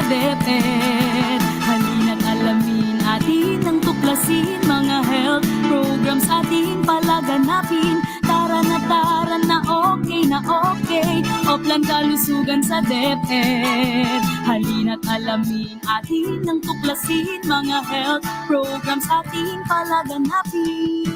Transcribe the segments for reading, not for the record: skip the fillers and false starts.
DepEd. Halina't alamin atin ang tuklasin, mga health programs ating palaganapin. Tara na okay na okay, Oplan kalusugan sa DepEd. Halina't alamin atin ang tuklasin, mga health programs ating palaganapin.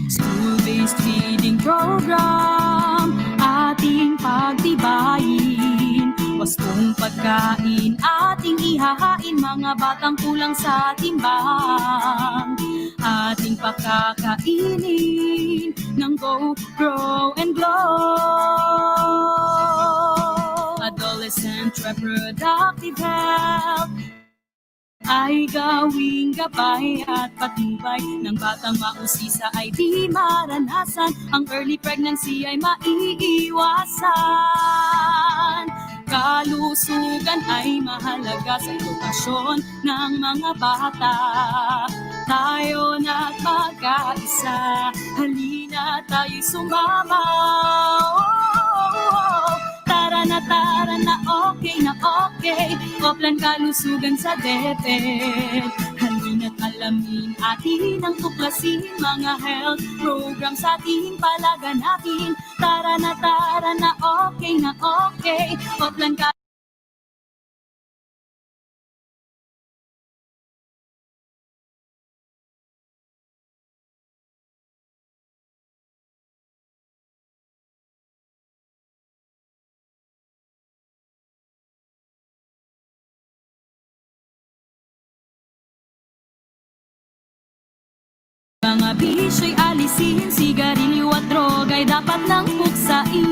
School-based feeding program ating pagtibayin. Wastong pagkain ating ihahain, mga batang kulang sa timbang. Ating pakakainin ng Go, Grow, and Glow. Adolescent reproductive health ay gawing gabay at patnubay ng batang mausisa ay di maranasan. Ang early pregnancy ay maiiwasan. Kalusugan ay mahalaga sa edukasyon ng mga bata. Tayo na't magkaisa, halina tayo'y sumama. Tara na okay na okay, Oplan kalusugan sa DepEd. Halina't alamin atin ang tuklasin, mga health programs ating palaganapin. Tara na okay na okay, Oplan kalusugan. Mga bisyo'y alisin, sigarilyo at droga'y dapat nang puksain.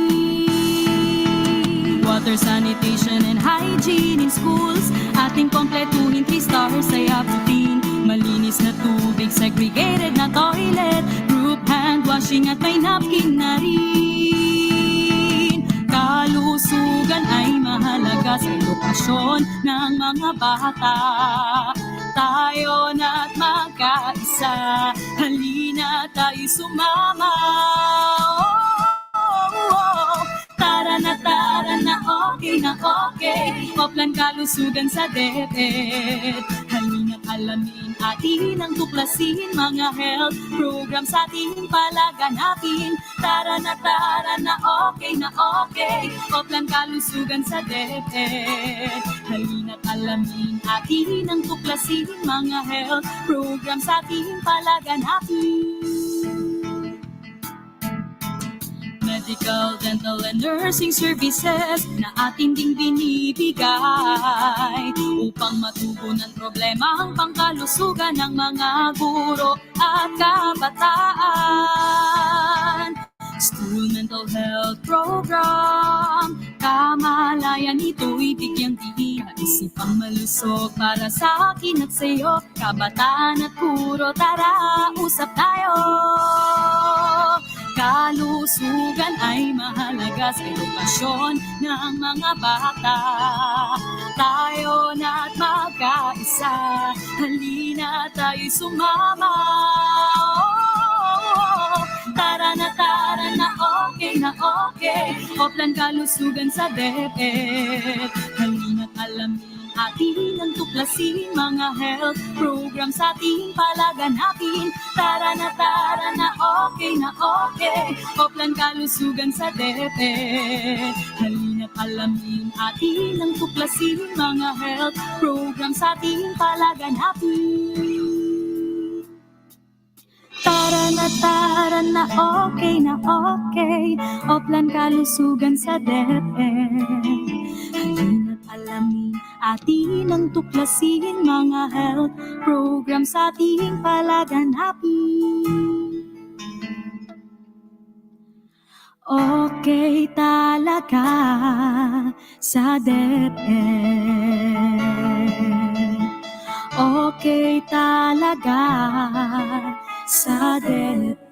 Water, sanitation and hygiene in schools, ating kompletuhin, 3 stars ay abutin. Malinis na tubig, segregated na toilet, group hand washing at may napkin na rin. Kalusugan ay mahalaga sa edukasyon ng mga bata. Tayo na't magkaisa, halina tayo'y sumama. Tara na okay na okay, Oplan kalusugan sa DepEd. Halina't alamin atin ang tuklasin, mga health programs ating palaganapin. Tara na okay Oplan kalusugan sa DepEd. Halina't alamin atin ang tuklasin, mga health programs ating palaganapin. Medical, dental, and nursing services na atin ding binibigay upang matugunan problemang pangkalusugan ng mga guro at kabataan. School mental health program, kamalayan ito'y bigyang diin. Isipang malusog para sa akin at sa'yo, kabataan at guro, tara usap tayo. Kalusugan ay mahalaga sa edukasyon ng mga bata. Tayo na't magkaisa, halina tayo'y sumama. Tara na okay, Oplan kalusugan sa DepEd. Halina't alamin atin ang tuklasin, mga health programs ating palaganapin. Tara na okay, Oplan kalusugan sa DepEd. Halina't alamin atin ang tuklasin, mga health programs ating palaganapin. Tara na okay, Oplan kalusugan sa DepEd. Halina't alamin atin ang tuklasin, mga health programs ating palaganapin. Okay talaga sa DepEd. Okay talaga sa DepEd.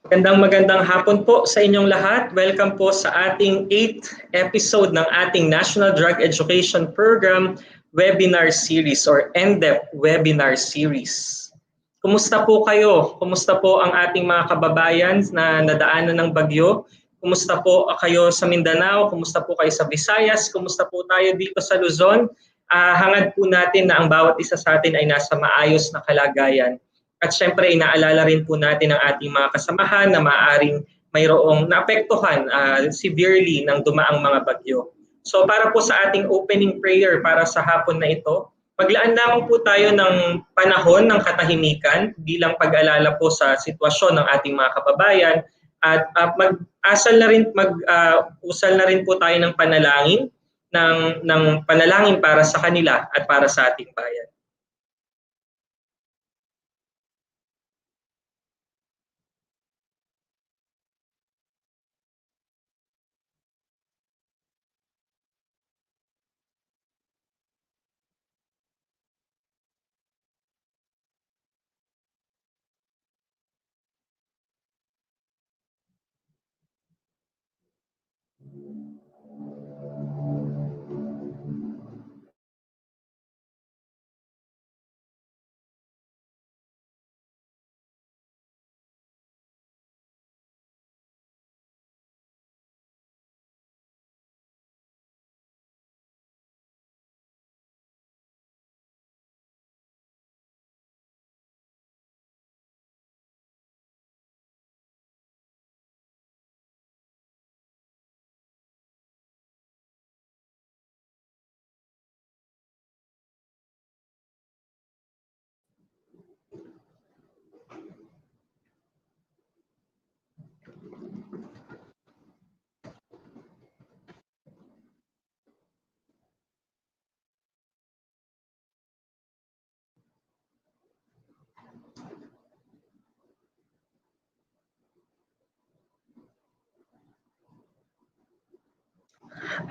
Magandang hapon po sa inyong lahat. Welcome po sa ating 8th episode ng ating National Drug Education Program Webinar Series or NDEP Webinar Series. Kumusta po kayo? Kumusta po ang ating mga kababayan na nadaanan ng bagyo? Kumusta po kayo sa Mindanao? Kumusta po kayo sa Visayas? Kumusta po tayo dito sa Luzon? Hangad po natin na ang bawat isa sa atin ay nasa maayos na kalagayan. At syempre, inaalala rin po natin ang ating mga kasamahan na maaaring mayroong naapektuhan severely ng dumaang mga bagyo. So para po sa ating opening prayer para sa hapon na ito, maglaan lamang po tayo ng panahon ng katahimikan bilang pag-alala po sa sitwasyon ng ating mga kababayan at usal na rin po tayo ng panalangin ng panalangin para sa kanila at para sa ating bayan.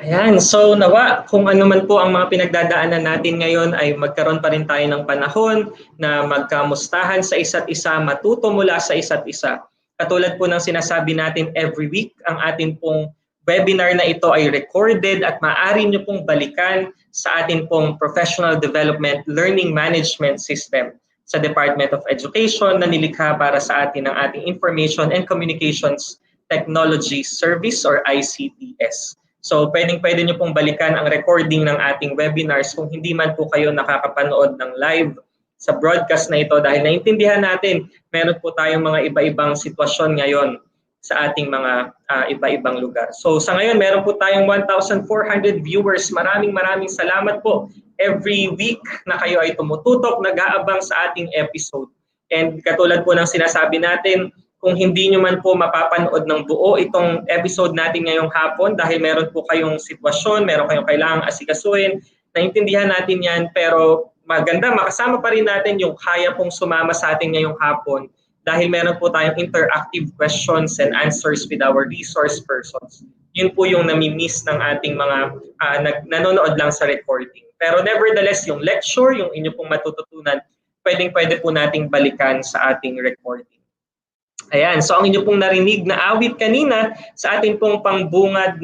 Ayan, so nawa kung ano man po ang mga pinagdadaanan natin ngayon ay magkaroon pa rin tayo ng panahon na magkamustahan sa isa't isa, matuto mula sa isa't isa. Katulad po ng sinasabi natin every week, ang atin pong webinar na ito ay recorded at maaari nyo pong balikan sa atin pong Professional Development Learning Management System sa Department of Education na nilikha para sa atin ng ating Information and Communications Technology Service or ICTS. So pwede nyo pong balikan ang recording ng ating webinars kung hindi man po kayo nakakapanood ng live sa broadcast na ito dahil naintindihan natin meron po tayong mga iba-ibang sitwasyon ngayon sa ating mga iba-ibang lugar. So sa ngayon meron po tayong 1,400 viewers. Maraming salamat po every week na kayo ay tumututok, nag-aabang sa ating episode. And katulad po ng sinasabi natin, kung hindi nyo man po mapapanood ng buo itong episode natin ngayong hapon dahil meron po kayong sitwasyon, meron kayong kailangang asikasuhin, naintindihan natin yan, pero maganda makasama pa rin natin yung kaya pong sumama sa atin ngayong hapon dahil meron po tayong interactive questions and answers with our resource persons. Yun po yung nami-miss ng ating mga nanonood lang sa recording. Pero nevertheless, yung lecture, yung inyo pong matututunan, pwede po nating balikan sa ating recording. Ayan, so ang inyo pong narinig na awit kanina sa ating pong pambungad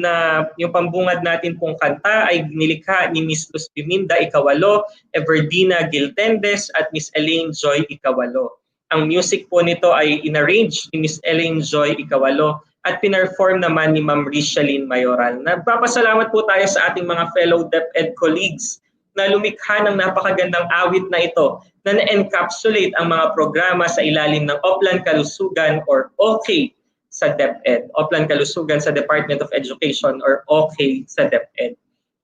natin pong kanta ay nilikha ni Miss Luz Biminda Ikawalo, Everdina Giltendes at Miss Elaine Joy Ikawalo. Ang music po nito ay inarrange ni Miss Elaine Joy Ikawalo at pinerform naman ni Ma'am Rishalyn Mayoral. Nagpapasalamat po tayo sa ating mga fellow DepEd colleagues na lumikha ng napakagandang awit na ito na na-encapsulate ang mga programa sa ilalim ng Oplan Kalusugan or OK sa DepEd. Oplan Kalusugan sa Department of Education or OK sa DepEd.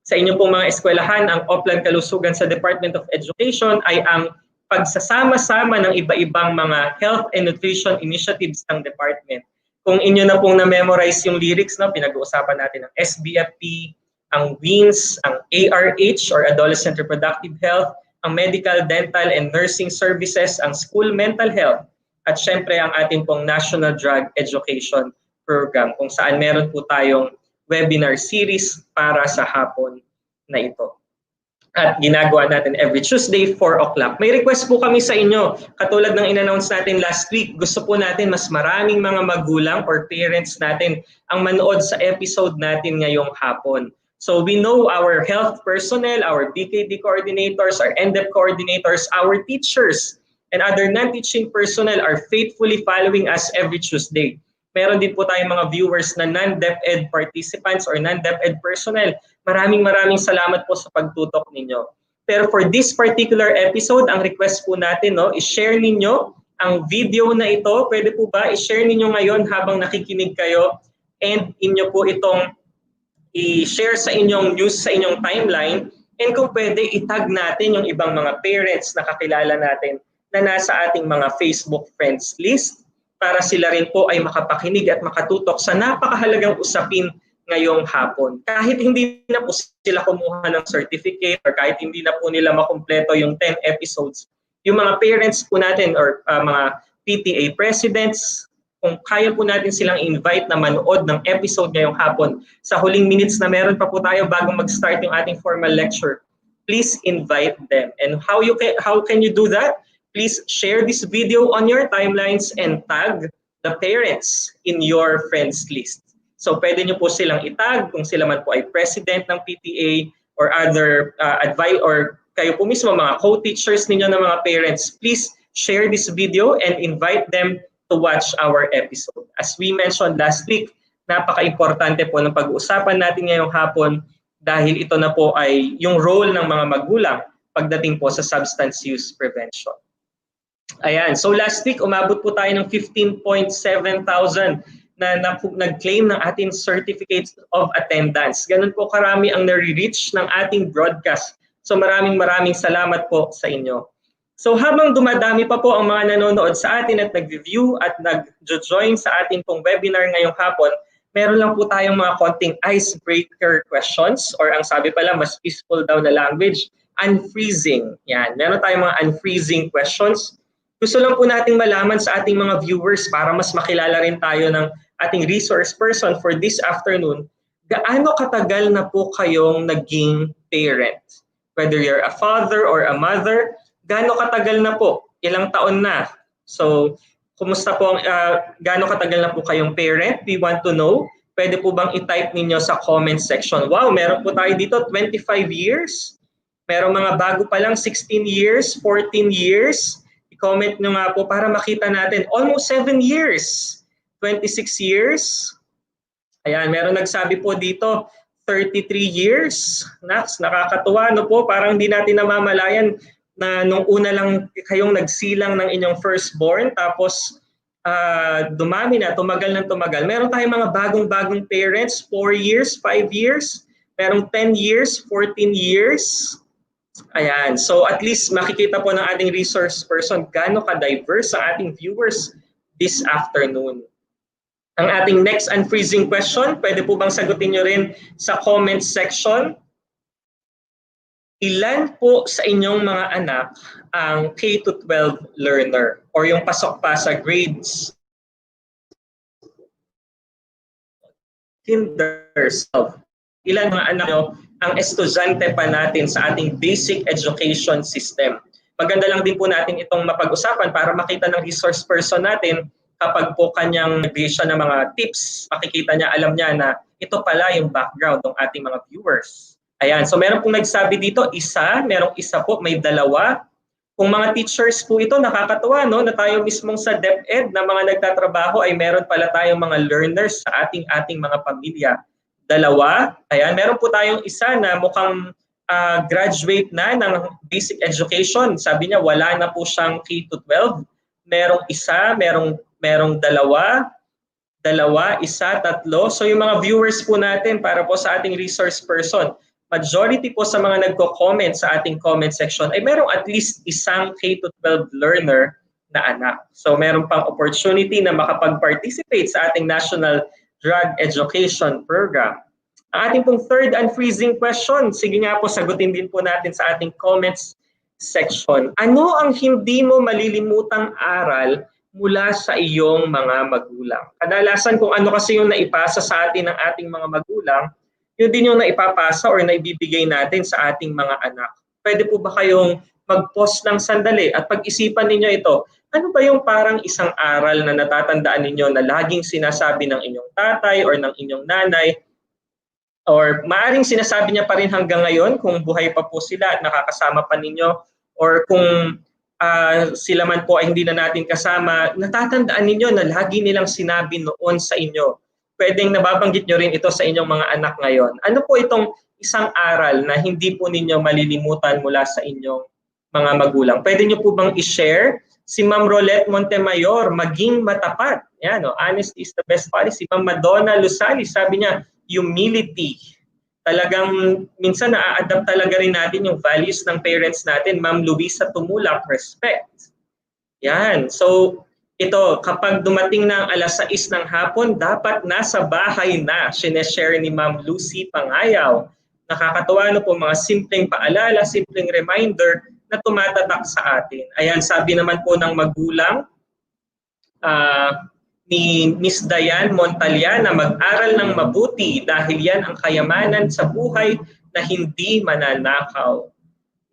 Sa inyong pong mga eskwelahan, ang Oplan Kalusugan sa Department of Education ay ang pagsasama-sama ng iba-ibang mga health and nutrition initiatives ng department. Kung inyo na pong na-memorize yung lyrics, pinag-uusapan natin ang SBFP, ang WINS, ang ARH or Adolescent Reproductive Health, ang Medical, Dental, and Nursing Services, ang School Mental Health, at syempre ang ating pong National Drug Education Program kung saan meron po tayong webinar series para sa hapon na ito. at ginagawa natin every Tuesday, 4 o'clock. May request po kami sa inyo. Katulad ng in-announce natin last week, gusto po natin mas maraming mga magulang or parents natin ang manood sa episode natin ngayong hapon. So we know our health personnel, our BKD coordinators, our NDEP coordinators, our teachers, and other non-teaching personnel are faithfully following us every Tuesday. Meron din po tayong mga viewers na non-DepEd participants or non-DepEd personnel. Maraming salamat po sa pagtutok ninyo. Pero for this particular episode, ang request po natin, no, i-share ninyo ang video na ito. Pwede po ba i-share ninyo ngayon habang nakikinig kayo, and inyo po itong i-share sa inyong news, sa inyong timeline, and kung pwede, itag natin yung ibang mga parents na kakilala natin na nasa ating mga Facebook friends list para sila rin po ay makapakinig at makatutok sa napakahalagang usapin ngayong hapon. Kahit hindi na po sila kumuha ng certificate or kahit hindi na po nila makumpleto yung 10 episodes, yung mga parents po natin or mga PTA presidents, kung kaya po natin silang invite na manood ng episode ngayong hapon sa huling minutes na meron pa po tayo bago mag-start yung ating formal lecture, please invite them. And how can you do that? Please share this video on your timelines and tag the parents in your friends list. So pwede nyo po silang itag kung sila man po ay president ng PTA or other advice, or kayo po mismo mga co-teachers ninyo ng mga parents. Please share this video and invite them to watch our episode. As we mentioned last week, napaka-importante po ng pag-uusapan natin ngayong hapon dahil ito na po ay yung role ng mga magulang pagdating po sa substance use prevention. Ayan, so last week umabot po tayo ng 15.7 thousand na nag-claim ng ating certificates of attendance. Ganun po karami ang nare-reach ng ating broadcast. So maraming salamat po sa inyo. So habang dumadami pa po ang mga nanonood sa atin at nag-review at nag-join sa ating pong webinar ngayong hapon, meron lang po tayong mga konting icebreaker questions, or ang sabi pala mas peaceful daw na language, unfreezing. Yan, meron tayong mga unfreezing questions. Gusto lang po nating malaman sa ating mga viewers para mas makilala rin tayo ng ating resource person for this afternoon, gaano katagal na po kayong naging parent? Whether you're a father or a mother, gaano katagal na po? Ilang taon na? So, kumusta po gaano katagal na po kayong parent? We want to know. Pwede po bang i-type ninyo sa comment section? Wow, meron po tayo dito 25 years. Meron mga bago pa lang 16 years, 14 years. I-comment nyo nga po para makita natin. Almost 7 years. 26 years. Ayan, meron nagsabi po dito 33 years. Nakakatuwa, no po? Parang hindi natin namamalayan na nung una lang kayong nagsilang ng inyong firstborn, tapos dumami na, tumagal ng tumagal. Meron tayong mga bagong-bagong parents, 4 years, 5 years, merong 10 years, 14 years. Ayan, so at least makikita po ng ating resource person gaano ka-diverse ang ating viewers this afternoon. Ang ating next unfreezing question, pwede po bang sagutin nyo rin sa comment section? Ilan po sa inyong mga anak ang K-12 learner or yung pasok pa sa grades? Kinders. Ilan mga anak nyo ang estudyante pa natin sa ating basic education system? Maganda lang din po natin itong mapag-usapan para makita ng resource person natin kapag po kanyang nagbigay siya ng mga tips, makikita niya, alam niya na ito pala yung background ng ating mga viewers. Ayan, so meron pong nagsabi dito, isa, merong isa po, may dalawa. Kung mga teachers po ito, nakakatuwa, no, na tayo mismong sa DepEd na mga nagtatrabaho ay meron pala tayong mga learners sa ating mga pamilya. Dalawa, ayan, meron po tayong isa na mukhang graduate na ng basic education. Sabi niya, wala na po siyang K-12. Merong isa, merong dalawa, isa, tatlo. So yung mga viewers po natin para po sa ating resource person, majority po sa mga nagko-comment sa ating comment section ay merong at least isang K-12 learner na anak. So meron pang opportunity na makapag-participate sa ating National Drug Education Program. Ang ating pong third unfreezing question, sige nga po, sagutin din po natin sa ating comments section. Ano ang hindi mo malilimutang aral mula sa iyong mga magulang? Kadalasan kung ano kasi yung naipasa sa atin ng ating mga magulang, yun din yung naipapasa or naibibigay natin sa ating mga anak. Pwede po ba kayong mag-pause lang sandali at pag-isipan ninyo ito? Ano ba yung parang isang aral na natatandaan ninyo na laging sinasabi ng inyong tatay or ng inyong nanay, or maaring sinasabi niya pa rin hanggang ngayon kung buhay pa po sila at nakakasama pa ninyo, or kung sila man po ay hindi na natin kasama, natatandaan ninyo na lagi nilang sinabi noon sa inyo. Pwedeng nababanggit nyo rin ito sa inyong mga anak ngayon. Ano po itong isang aral na hindi po ninyo malilimutan mula sa inyong mga magulang? Pwede nyo po bang i-share? Si Ma'am Rolette Montemayor, maging matapat. Yan, no? Honesty is the best policy. Ma'am Madonna Lusali, sabi niya, humility. Talagang minsan na-adapt talaga rin natin yung values ng parents natin. Ma'am Luisa Tumulak, respect. Yan. So, ito, kapag dumating na ang alas 6 ng hapon, dapat nasa bahay na. Sineshare ni Ma'am Lucy Pangayaw. Nakakatuwa no po, mga simpleng paalala, simpleng reminder na tumatatak sa atin. Ayan, sabi naman po ng magulang, ni Miss Diane Montalya, na mag-aral ng mabuti dahil yan ang kayamanan sa buhay na hindi mananakaw.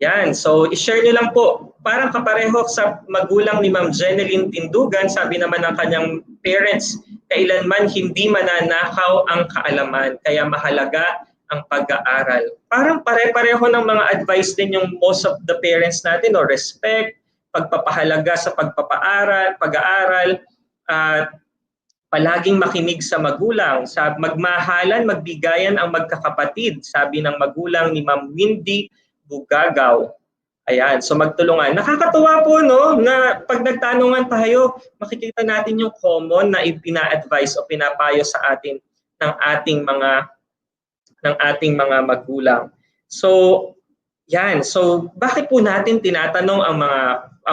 Yan, so i-share nyo lang po. Parang kapareho sa magulang ni Ma'am Jeneline Tindugan, sabi naman ng kanyang parents, kailanman hindi mananakaw ang kaalaman, kaya mahalaga ang pag-aaral. Parang pare-pareho ng mga advice din yung most of the parents natin, no? Respect, pagpapahalaga sa pagpapaaral, pag-aaral, at palaging makinig sa magulang, sa magmahalan, magbigayan ang magkakapatid, sabi ng magulang ni Ma'am Windy Bugagaw. Ayan, so magtulungan. Nakakatuwa po no, na pag nagtanungan tayo, makikita natin yung common na ipina-advise o pinapayo sa atin ng ating mga magulang. So, yan. So, bakit po natin tinatanong ang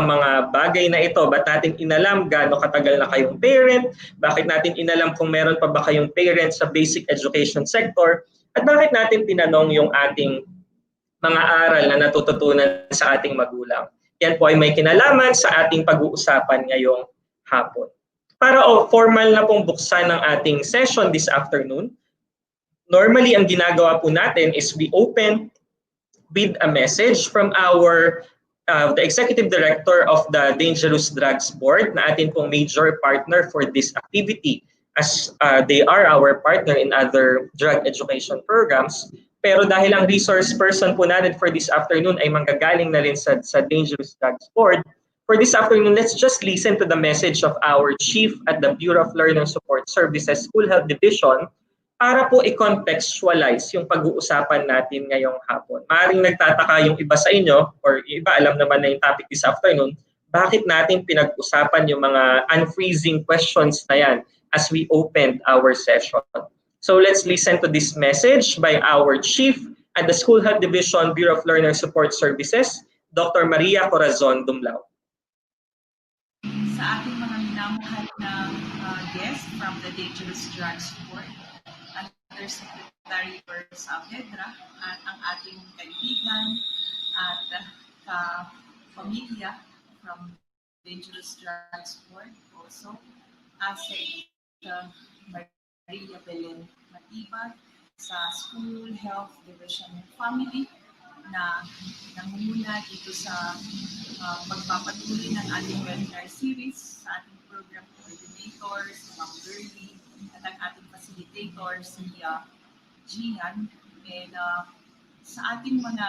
mga bagay na ito? Ba't natin inalam gaano katagal na kayong parent? Bakit natin inalam kung meron pa ba kayong parent sa basic education sector? At bakit natin tinanong yung ating mga aral na natututunan sa ating magulang? Yan po ay may kinalaman sa ating pag-uusapan ngayong hapon. Para formal na pong buksan ng ating session this afternoon, normally ang ginagawa po natin is we open with a message from the Executive Director of the Dangerous Drugs Board, na atin pong major partner for this activity, as they are our partner in other drug education programs. Pero dahil ang resource person po natin for this afternoon ay manggagaling na rin sa Dangerous Drugs Board, for this afternoon, let's just listen to the message of our Chief at the Bureau of Learner Support Services School Health Division, para po i-contextualize yung pag-uusapan natin ngayong hapon. Maaaring nagtataka yung iba sa inyo, or iba alam naman na yung topic this afternoon, bakit natin pinag-usapan yung mga unfreezing questions na yan as we opened our session. So let's listen to this message by our Chief at the School Health Division, Bureau of Learner Support Services, Dr. Maria Corazon Dumlao. Sa ating mga minamahal na guests from the Dangerous Drugs Board, Undersecretary for Saavedra, at ang ating kaibigan at pamilya from Dangerous Drugs Board, also ASec Maria Belen Matibag sa School Health Division Family, na nangunguna dito sa pagpapatuloy ng ating webinar series sa ating program coordinator, si Ma'am Gerlie, at ang ating facilitator, si Gian. And sa ating mga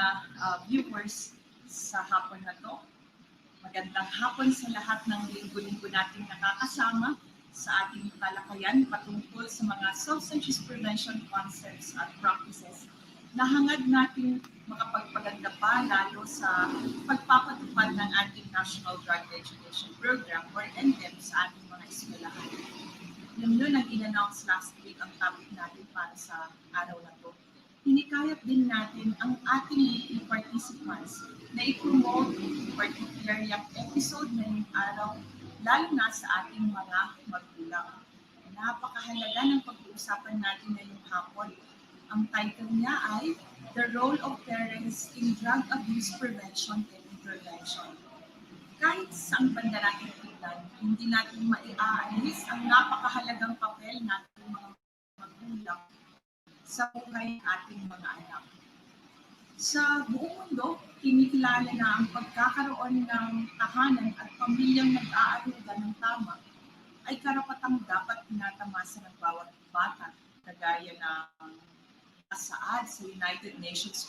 viewers sa hapon na to, magandang hapon sa lahat ng linggo-linggo nating nakakasama sa ating talakayan patungkol sa mga substance use prevention concepts at practices na hangad natin makapagpaganda pa lalo sa pagpapatupad ng ating National Drug Education Program or NDEP sa ating mga eskwelahan. Yun ang in-announce last week ang topic natin para sa araw na to. Hinikayat din natin ang ating weekly participants na i-promote particular yung episode na yung araw, lalo na sa ating mga magulang. Napakahalaga ng pag-uusapan natin ngayong hapon. Ang title niya ay The Role of Parents in Drug Abuse Prevention and Intervention. Kahit saan banda natin tignan, hindi natin maiaalis ang napakahalagang papel natin mga magulang sa buhay ating mga anak. Sa buong mundo, kinikilala na ang pagkakaroon ng tahanan at pamilyang nag-aaruga ng tama ay karapatang dapat tinatamasa ng bawat bata, kagaya ng asaad sa United Nations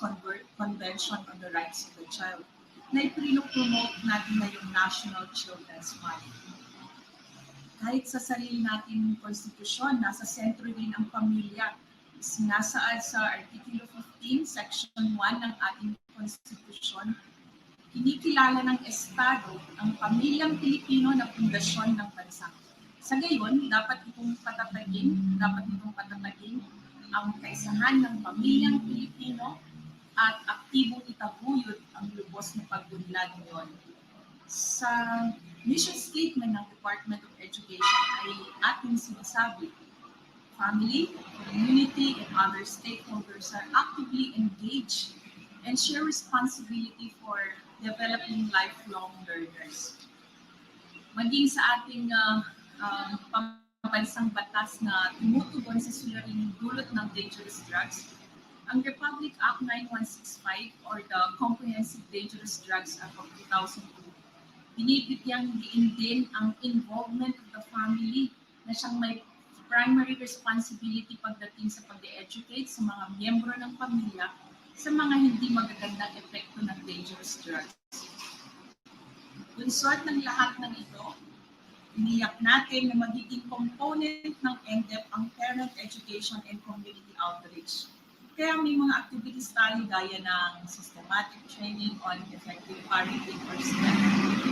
Convention on the Rights of the Child na ipinopromote natin ngayong National Children's Month. Kahit sa sarili nating konstitusyon, nasa sentro din ang pamilya. Sinasaad sa Artikulo 15, Section 1 ng ating konstitusyon, kinikilala ng Estado ang pamilyang Pilipino na pundasyon ng bansa. Sa gayon, dapat itong patatagin ang kaisahan ng pamilyang Pilipino at aktibong itaguyod ang lubos na pag-unlad ngayon. Sa mission statement ng Department of Education ay ating sinasabi, family, community, and other stakeholders are actively engaged and share responsibility for developing lifelong learners. Maging sa ating pambansang batas na tumutugon sa suliraning dulot ng dangerous drugs, ang Republic Act 9165 or the Comprehensive Dangerous Drugs Act of 2002, binibigyang diin din ang involvement of the family na siyang may primary responsibility pagdating sa pag-educate sa mga miyembro ng pamilya sa mga hindi magagandang epekto ng dangerous drugs. Bunsod ng lahat ng ito, iniyak natin na magiging component ng NDEP ang parent education and community outreach. Kaya may mga activities tayo gaya ng systematic training on effective parenting personnel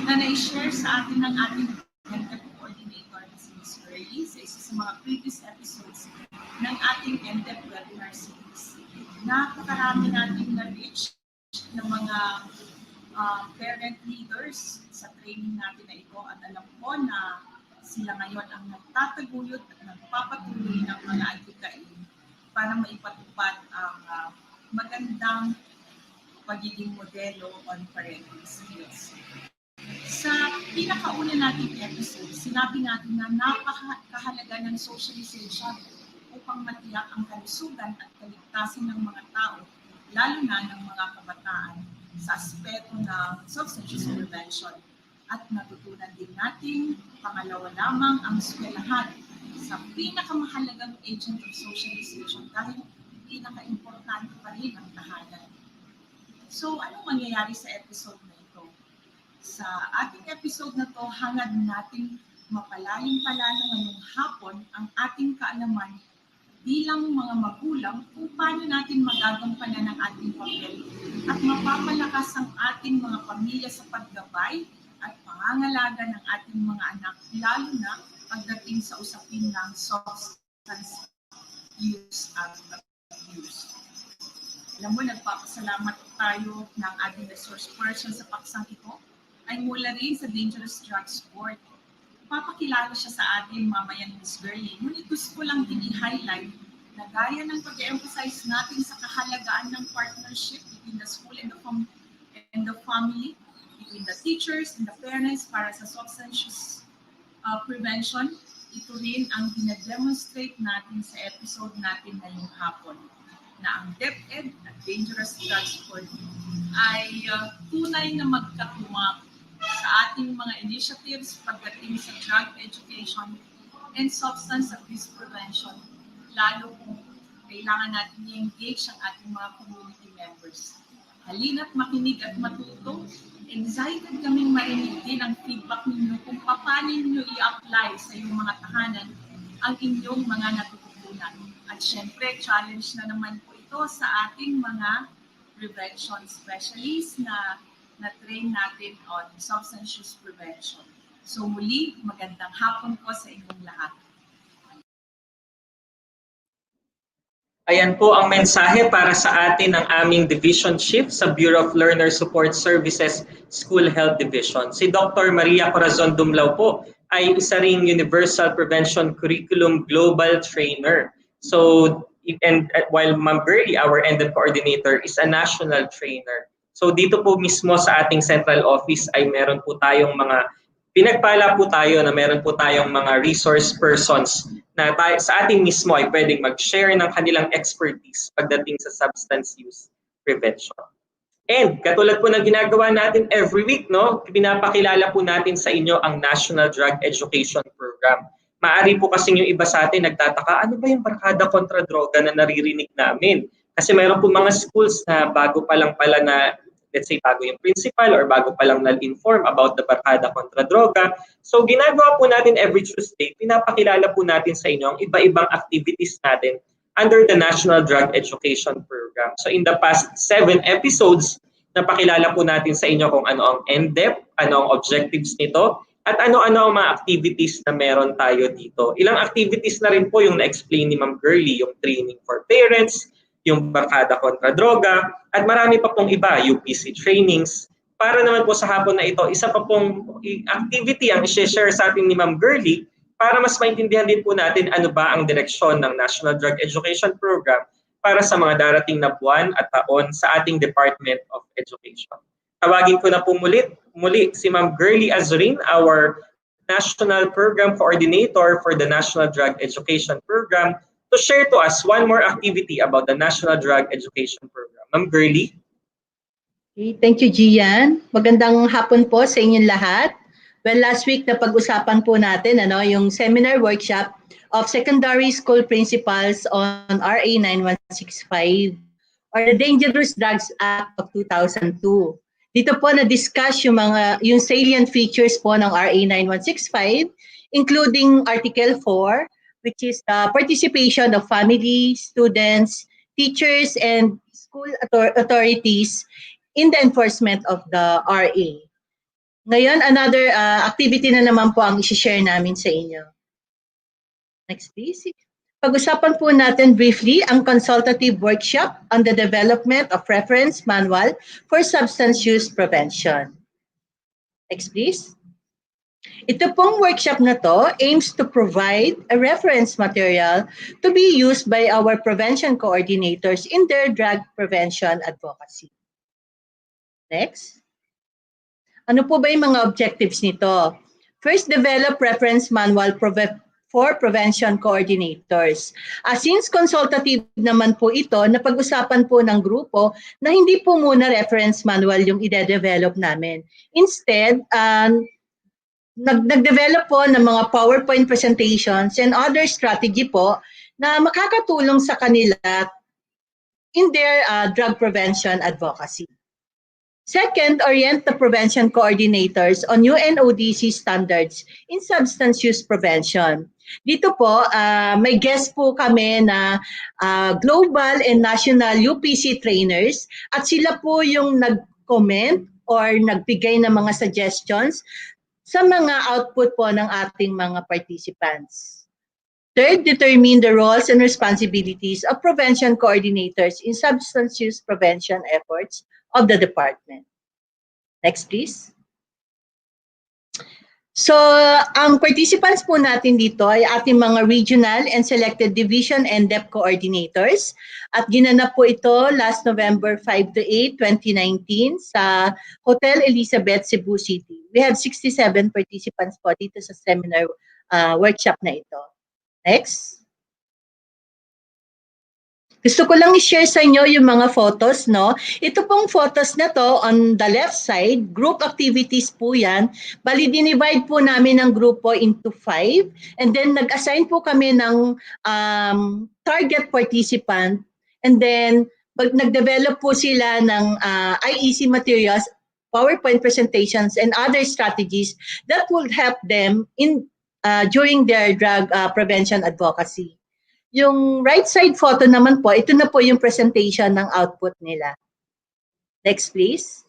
na na-share sa atin ng ating NDEP coordinator na si Ms. Curly sa isa sa mga previous episodes ng ating NDEP Webinar series. Napakarami natin na-reach ng mga parent leaders sa training natin na ito at alam ko na sila ngayon ang nagtataguyod at nagpapatuloy ng mga advocacy para maipatupad ang magandang pagiging modelo on parenting skills. Sa pinakauna nating episode, sinabi natin na napakahalaga ng socialization upang matiyak ang kalusugan at kaligtasan ng mga tao, lalo na ng mga kabataan, sa aspeto ng substance use prevention. At natutunan din natin, pangalawa lamang ang eskwelahan sa pinakamahalagang agent of socialization dahil pinaka-importante pa rin ang tahanan. So, anong mangyayari sa episode na ito? Sa ating episode na to, hangad natin mapalalim-palalo ngayong hapon ang ating kaalaman bilang mga magulang kung paano natin magagampanan ang ating papel at mapapalakas ang ating mga pamilya sa paggabay at pangangalaga ng ating mga anak, lalo na pagdating sa usapin ng substance use at abuse. Alam mo, nagpapasalamat tayo ng ating resource person sa paksang ito ay mula rin sa Dangerous Drugs Board. Papakilala siya sa atin mamaya ni Ms. Burley. Ngunit gusto ko lang din i-highlight na gaya ng pag-emphasize natin sa kahalagaan ng partnership between the school and the family, between the teachers and the parents para sa substance use prevention, ito rin ang dinademonstrate natin sa episode natin ngayong hapon na ang DepEd at Dangerous Drugs Board ay tunay na magkatuwang sa ating mga initiatives pagdating sa drug education and substance abuse prevention, lalo kung kailangan natin i-engage ang ating mga community members. Halina't makinig at matuto. Excited kaming marinig din ang feedback ninyo kung paano ninyo i-apply sa iyong mga tahanan ang inyong mga natututunan. At syempre, challenge na naman po ito sa ating mga prevention specialists na na-train natin on substance use prevention. So muli, magandang hapon po sa inyong lahat. Ayan po ang mensahe para sa atin ng aming division chief sa Bureau of Learner Support Services School Health Division. Si Dr. Maria Corazon Dumlao po ay isa ring Universal Prevention Curriculum Global Trainer. So, and while Ma'am Burley, our NDEP coordinator, is a national trainer. So dito po mismo sa ating central office ay meron po tayong pinagpala po tayo na meron po tayong mga resource persons na sa ating mismo ay pwedeng mag-share ng kanilang expertise pagdating sa substance use prevention. And katulad po ng ginagawa natin every week, no, pinapakilala po natin sa inyo ang National Drug Education Program. Maari po kasi yung iba sa atin nagtataka, ano ba yung barkada kontra droga na naririnig namin? Kasi mayroon po mga schools na bago pa lang pala na, let's say bago yung principal or bago pa lang na-inform about the barkada kontra droga. So ginagawa po natin every Tuesday, pinapakilala po natin sa inyo ang iba-ibang activities natin under the National Drug Education Program. So in the past 7 episodes, napakilala po natin sa inyo kung ano ang NDEP, ano ang objectives nito, at ano-ano ang mga activities na meron tayo dito. Ilang activities na rin po yung na-explain ni Ma'am Girlie, yung training for parents, yung barkada kontra droga, at marami pa pong iba, UPC trainings. Para naman po sa hapon na ito, isa pa pong activity ang i-share sa atin ni Ma'am Girlie para mas maintindihan din po natin ano ba ang direksyon ng National Drug Education Program para sa mga darating na buwan at taon sa ating Department of Education. Tawagin ko na po muli si Ma'am Girlie Azurin, our National Program Coordinator for the National Drug Education Program, to share to us one more activity about the National Drug Education Program. Ma'am Girlie? Okay, thank you, Gian. Magandang hapon po sa inyong lahat. Well, last week na pag-usapan po natin yung seminar workshop of secondary school principals on RA 9165 or the Dangerous Drugs Act of 2002. Dito po na-discuss yung salient features po ng RA 9165, including Article 4, which is the participation of family, students, teachers, and school authorities in the enforcement of the RA. Ngayon, another activity na naman po ang i-share namin sa inyo. Next, please. Pag-usapan po natin briefly ang consultative workshop on the development of reference manual for substance use prevention. Next, please. Ito pong workshop na to aims to provide a reference material to be used by our prevention coordinators in their drug prevention advocacy. Next. Ano po ba yung mga objectives nito? First, develop reference manual for prevention coordinators. Since consultative naman po ito, napag-usapan po ng grupo na hindi po muna reference manual yung ide-develop namin. Instead, nag-develop po ng mga PowerPoint presentations and other strategy po na makakatulong sa kanila in their drug prevention advocacy. Second, orient the prevention coordinators on UNODC standards in substance use prevention. Dito po, may guest po kami na global and national UPC trainers at sila po yung nag-comment or nagbigay ng mga suggestions sa mga output po ng ating mga participants. Third, determine the roles and responsibilities of prevention coordinators in substance use prevention efforts of the department. Next, please. So, ang participants po natin dito ay ating mga regional and selected division NDEP coordinators at ginanap po ito last November 5 to 8, 2019 sa Hotel Elizabeth, Cebu City. We have 67 participants po dito sa seminar workshop na ito. Next. Gusto ko lang i-share sa inyo yung mga photos, no? Ito pong photos na to on the left side, group activities po yan. Bali, dinivide po namin ang grupo into 5 and then nag-assign po kami ng target participant and then nag-develop po sila ng IEC materials, PowerPoint presentations, and other strategies that will help them in during their drug prevention advocacy. Yung right side photo naman po, ito na po yung presentation ng output nila. Next, please.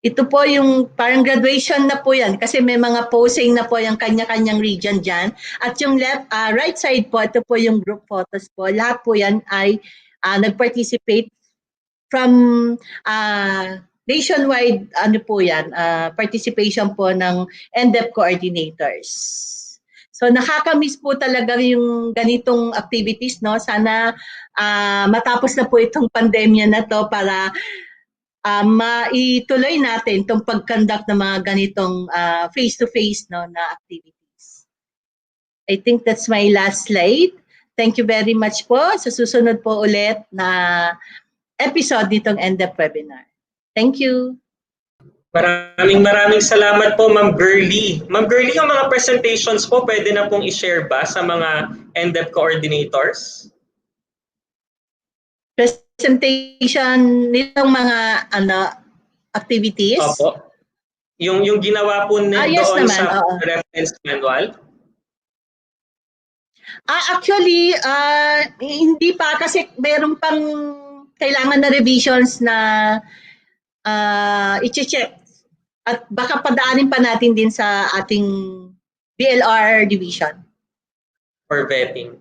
Ito po yung parang graduation na po yan kasi may mga posing na po yung kanya-kanyang region dyan. At yung right side po, ito po yung group photos po. Lahat po yan ay nag-participate from nationwide po yan, participation po ng NDEP coordinators. So nakaka-miss po talaga yung ganitong activities, no? Sana matapos na po itong pandemya na to para maituloy natin itong pag-conduct ng mga ganitong face-to-face no, na activities. I think that's my last slide. Thank you very much po. Sa susunod po ulit na episode nitong NDEP webinar. Thank you. Maraming salamat po, Ma'am Girlie. Ma'am Girlie, yung mga presentations po, pwede na pong i-share ba sa mga NDEP coordinators? Presentation nitong mga activities. Opo. Yung ginawa po Yes doon naman, sa oo. reference manual? Actually, hindi pa kasi meron pang kailangan na revisions na i-check. At baka padaanin pa natin din sa ating BLR division. For vetting.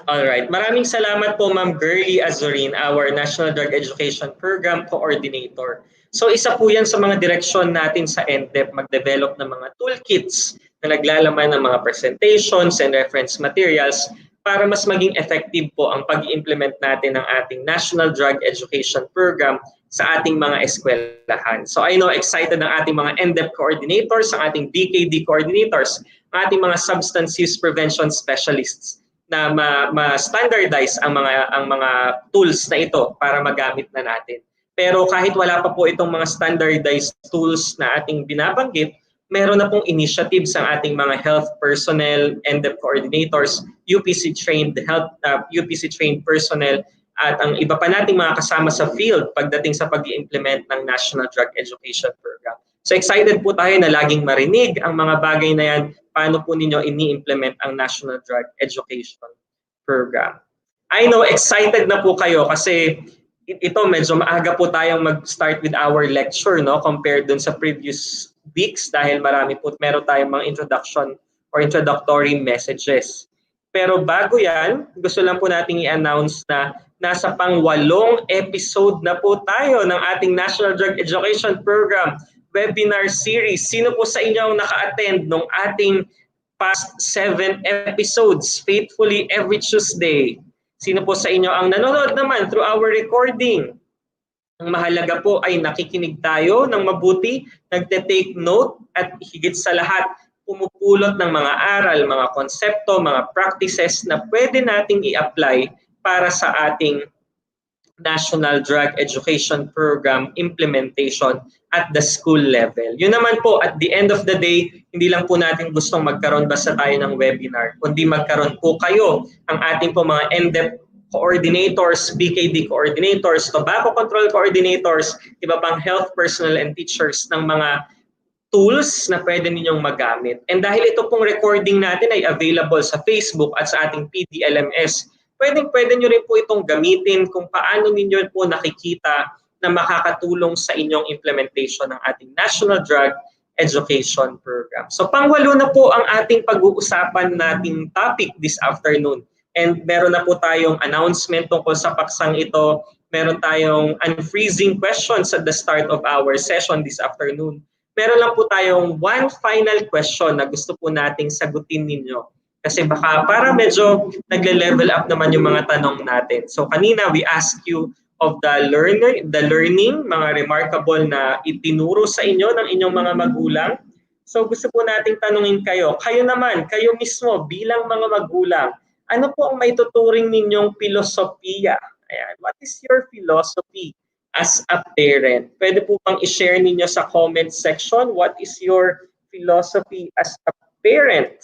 Alright. Maraming salamat po, Ma'am Girlie Azurin, our National Drug Education Program Coordinator. So isa po yan sa mga direksyon natin sa NDEP, mag-develop ng mga toolkits na naglalaman ng mga presentations and reference materials para mas maging effective po ang pag-implement natin ng ating National Drug Education Program sa ating mga eskwelahan. So I know excited ang ating mga NDEP coordinators, ang ating DKD coordinators, ang ating mga substance use prevention specialists na ma-standardize ang mga tools na ito para magamit na natin. Pero kahit wala pa po itong mga standardized tools na ating binabanggit, meron na pong initiatives ang ating mga health personnel, NDEP coordinators, UPC-trained personnel, at ang iba pa nating mga kasama sa field pagdating sa pag-i-implement ng National Drug Education Program. So excited po tayo na laging marinig ang mga bagay na yan, paano po ninyo ini-implement ang National Drug Education Program. I know excited na po kayo kasi ito medyo maaga po tayong mag-start with our lecture, no, compared dun sa previous weeks dahil meron tayong mga introduction or introductory messages. Pero bago yan, gusto lang po nating i-announce na nasa pang-8 episode na po tayo ng ating National Drug Education Program webinar series. Sino po sa inyo ang naka-attend ng ating past 7 episodes faithfully every Tuesday? Sino po sa inyo ang nanonood naman through our recording? Ang mahalaga po ay nakikinig tayo ng mabuti, nagte-take note, at higit sa lahat, pumupulot ng mga aral, mga konsepto, mga practices na pwede nating i-apply para sa ating National Drug Education Program implementation at the school level. Yun naman po, at the end of the day, hindi lang po natin gustong magkaroon basta tayo ng webinar, kundi magkaroon po kayo, ang ating po mga NDEP coordinators, BKD coordinators, tobacco control coordinators, iba pang health personnel and teachers ng mga tools na pwede ninyong magamit. And dahil ito pong recording natin ay available sa Facebook at sa ating PDLMS, pwede nyo rin po itong gamitin kung paano ninyo po nakikita na makakatulong sa inyong implementation ng ating National Drug Education Program. So pang-8 na po ang ating pag-uusapan nating topic this afternoon. And meron na po tayong announcement tungkol sa paksang ito. Meron tayong unfreezing questions at the start of our session this afternoon. Meron lang po tayong one final question na gusto po nating sagutin ninyo. Kasi baka para medyo nagle-level up naman yung mga tanong natin. So kanina we asked you of the learning, mga remarkable na itinuro sa inyo ng inyong mga magulang. So gusto po nating tanungin kayo naman, kayo mismo bilang mga magulang, ano po ang may tuturing ninyong filosofiya? Ayan, what is your philosophy as a parent? Pwede po bang i-share ninyo sa comment section, what is your philosophy as a parent?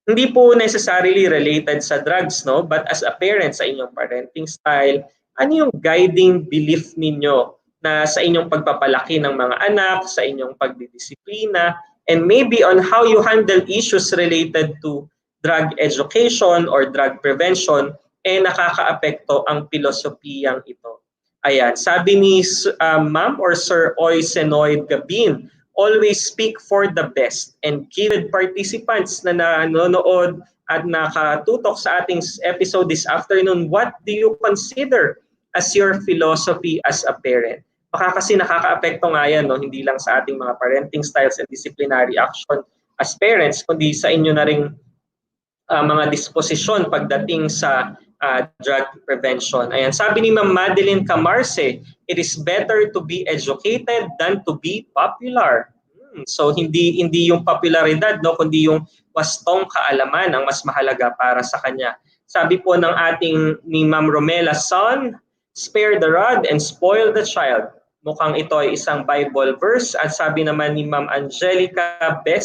Hindi po necessarily related sa drugs, no? But as a parent, sa inyong parenting style, ano yung guiding belief ninyo na sa inyong pagpapalaki ng mga anak, sa inyong pagdidisiplina, and maybe on how you handle issues related to drug education or drug prevention, nakakaapekto ang pilosopiyang ito. Ayan, sabi ni Ma'am or Sir Oy Senoid Gabin, always speak for the best and give participants na nanonood at nakatutok sa ating episode this afternoon, what do you consider as your philosophy as a parent? Baka kasi nakakaapekto nga yan, no? Hindi lang sa ating mga parenting styles and disciplinary action as parents, kundi sa inyo na ring mga disposisyon pagdating sa drug prevention. Ayan, sabi ni Ma'am Madeline Camarce, it is better to be educated than to be popular. So hindi yung popularidad, no, kundi yung wastong kaalaman ang mas mahalaga para sa kanya. Sabi po ng ating ni Ma'am Romela Son, Spare the rod and spoil the child. Mukhang ito ay isang Bible verse at sabi naman ni Ma'am Angelica V,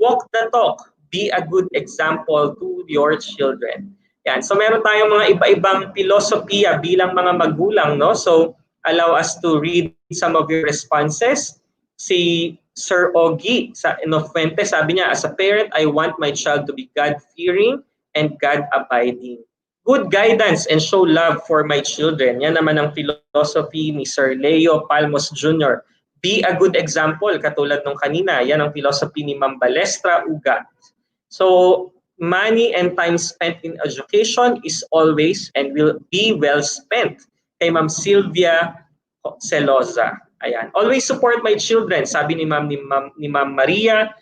walk the talk, be a good example to your children. Yan. So meron tayong mga iba-ibang filosofiya bilang mga magulang, no? So allow us to read some of your responses. Si Sir Ogie sa Inofuente, sabi niya, as a parent, I want my child to be God-fearing and God-abiding. Good guidance and show love for my children. Yan naman ang philosophy ni Sir Leo Palmos Jr. Be a good example, katulad nung kanina. Yan ang philosophy ni Ma'am Balestra Ugat. So, money and time spent in education is always and will be well spent. Kay Ma'am Sylvia Celoza. Ayan. Always support my children, sabi ni Ma'am Maria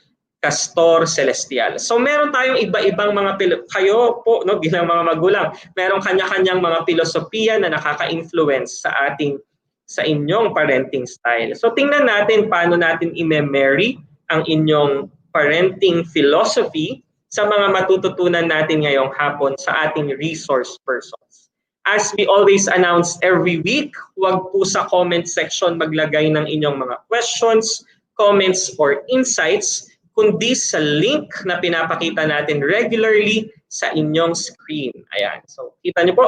Castor Celestial. So meron tayong iba-ibang mga kayo po, no, bilang mga magulang, meron kanya-kanyang mga filosofiya na nakaka-influence sa inyong parenting style. So tingnan natin paano natin i-marry ang inyong parenting philosophy sa mga matututunan natin ngayong hapon sa ating resource persons. As we always announce every week, huwag po sa comment section maglagay ng inyong mga questions, comments, or insights, kundi sa link na pinapakita natin regularly sa inyong screen. Ayan. So, kita nyo po.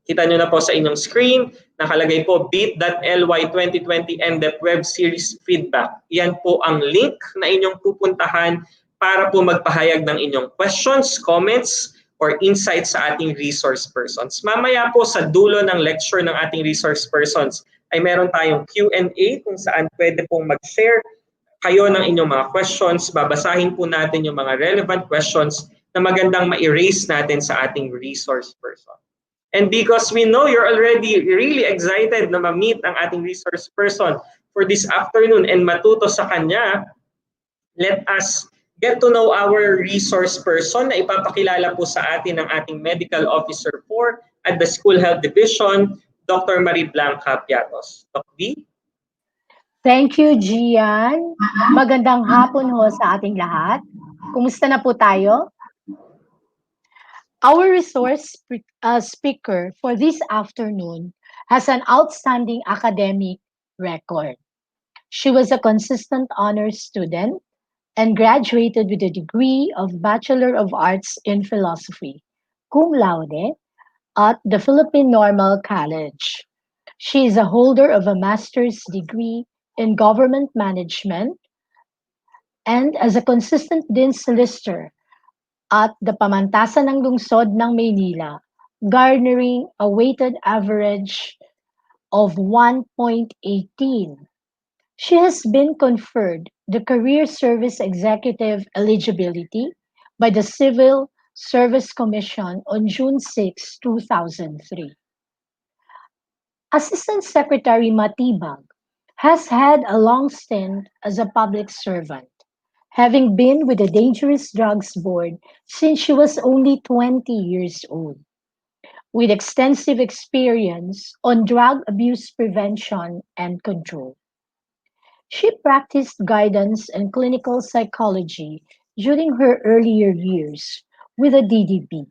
Kita nyo na po sa inyong screen. Nakalagay po bit.ly 2020 NDEP Web Series Feedback. Yan po ang link na inyong pupuntahan para po magpahayag ng inyong questions, comments, or insights sa ating resource persons. Mamaya po sa dulo ng lecture ng ating resource persons ay meron tayong Q&A kung saan pwede pong mag-share kayo ng inyong mga questions. Babasahin po natin yung mga relevant questions na magandang ma-erase natin sa ating resource person. And because we know you're already really excited na ma-meet ang ating resource person for this afternoon and matuto sa kanya, let us get to know our resource person na ipapakilala po sa atin ng ating Medical Officer 4 at the School Health Division, Dr. Marie Blanca Piatos. Doc B? Thank you, Gian. Magandang hapon ho sa ating lahat. Kumusta na po tayo? Our resource speaker for this afternoon has an outstanding academic record. She was a consistent honors student and graduated with a degree of Bachelor of Arts in Philosophy, cum laude, at the Philippine Normal College. She is a holder of a master's degree in government management and as a consistent din solicitor at the Pamantasan ng Lungsod ng Maynila, garnering a weighted average of 1.18. She has been conferred the Career Service Executive eligibility by the Civil Service Commission on June 6, 2003. Assistant Secretary Matibag has had a long stint as a public servant, having been with the Dangerous Drugs Board since she was only 20 years old, with extensive experience on drug abuse prevention and control. She practiced guidance and clinical psychology during her earlier years with the DDB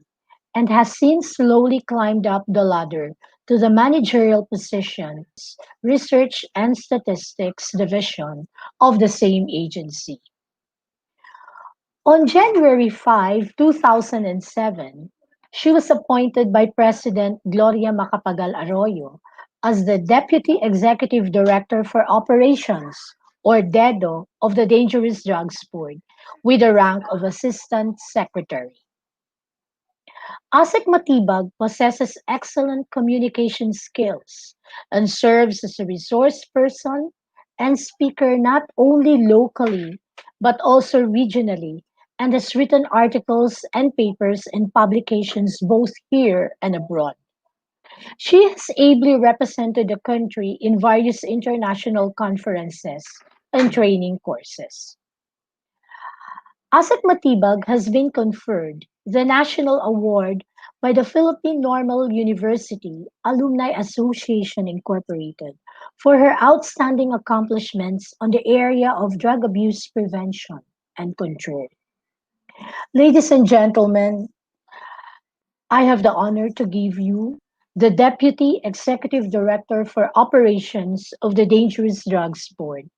and has since slowly climbed up the ladder to the managerial positions, Research and Statistics Division of the same agency. On January 5, 2007, she was appointed by President Gloria Macapagal Arroyo as the Deputy Executive Director for Operations, or DEDO, of the Dangerous Drugs Board, with the rank of Assistant Secretary. ASec Matibag possesses excellent communication skills and serves as a resource person and speaker not only locally but also regionally, and has written articles and papers in publications both here and abroad. She has ably represented the country in various international conferences and training courses. ASec Matibag has been conferred the National Award by the Philippine Normal University Alumni Association Incorporated for her outstanding accomplishments on the area of drug abuse prevention and control. Ladies and gentlemen, I have the honor to give you the Deputy Executive Director for Operations of the Dangerous Drugs Board.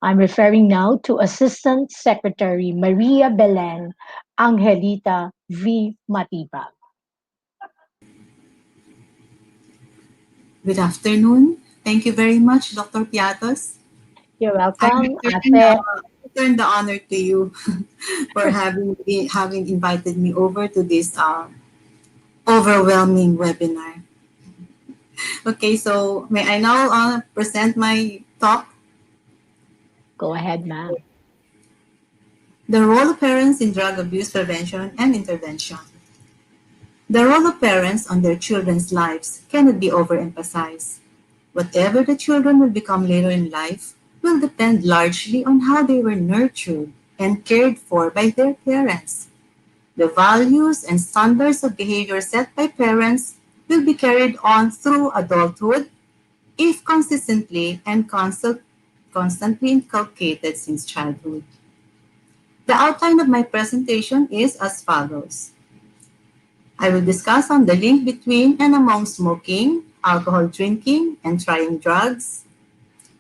I'm referring now to Assistant Secretary Maria Belen Angelita V. Matibag. Good afternoon. Thank you very much, Dr. Piatos. You're I welcome, return, Ate. return the honor to you for having invited me over to this overwhelming webinar. Okay, so may I now present my talk, Go ahead, ma'am. The Role of Parents in Drug Abuse Prevention and Intervention. The role of parents on their children's lives cannot be overemphasized. Whatever the children will become later in life will depend largely on how they were nurtured and cared for by their parents. The values and standards of behavior set by parents will be carried on through adulthood if consistently and constantly inculcated since childhood. The outline of my presentation is as follows. I will discuss on the link between and among smoking, alcohol drinking, and trying drugs,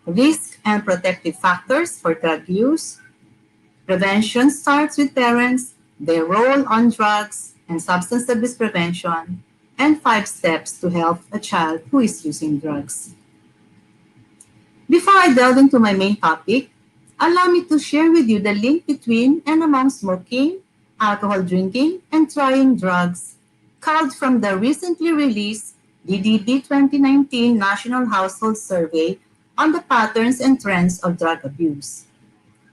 risk and protective factors for drug use. Prevention starts with parents, their role on drugs and substance abuse prevention, and 5 steps to help a child who is using drugs. Before I delve into my main topic, allow me to share with you the link between and among smoking, alcohol drinking, and trying drugs, culled from the recently released DDB 2019 National Household Survey on the patterns and trends of drug abuse.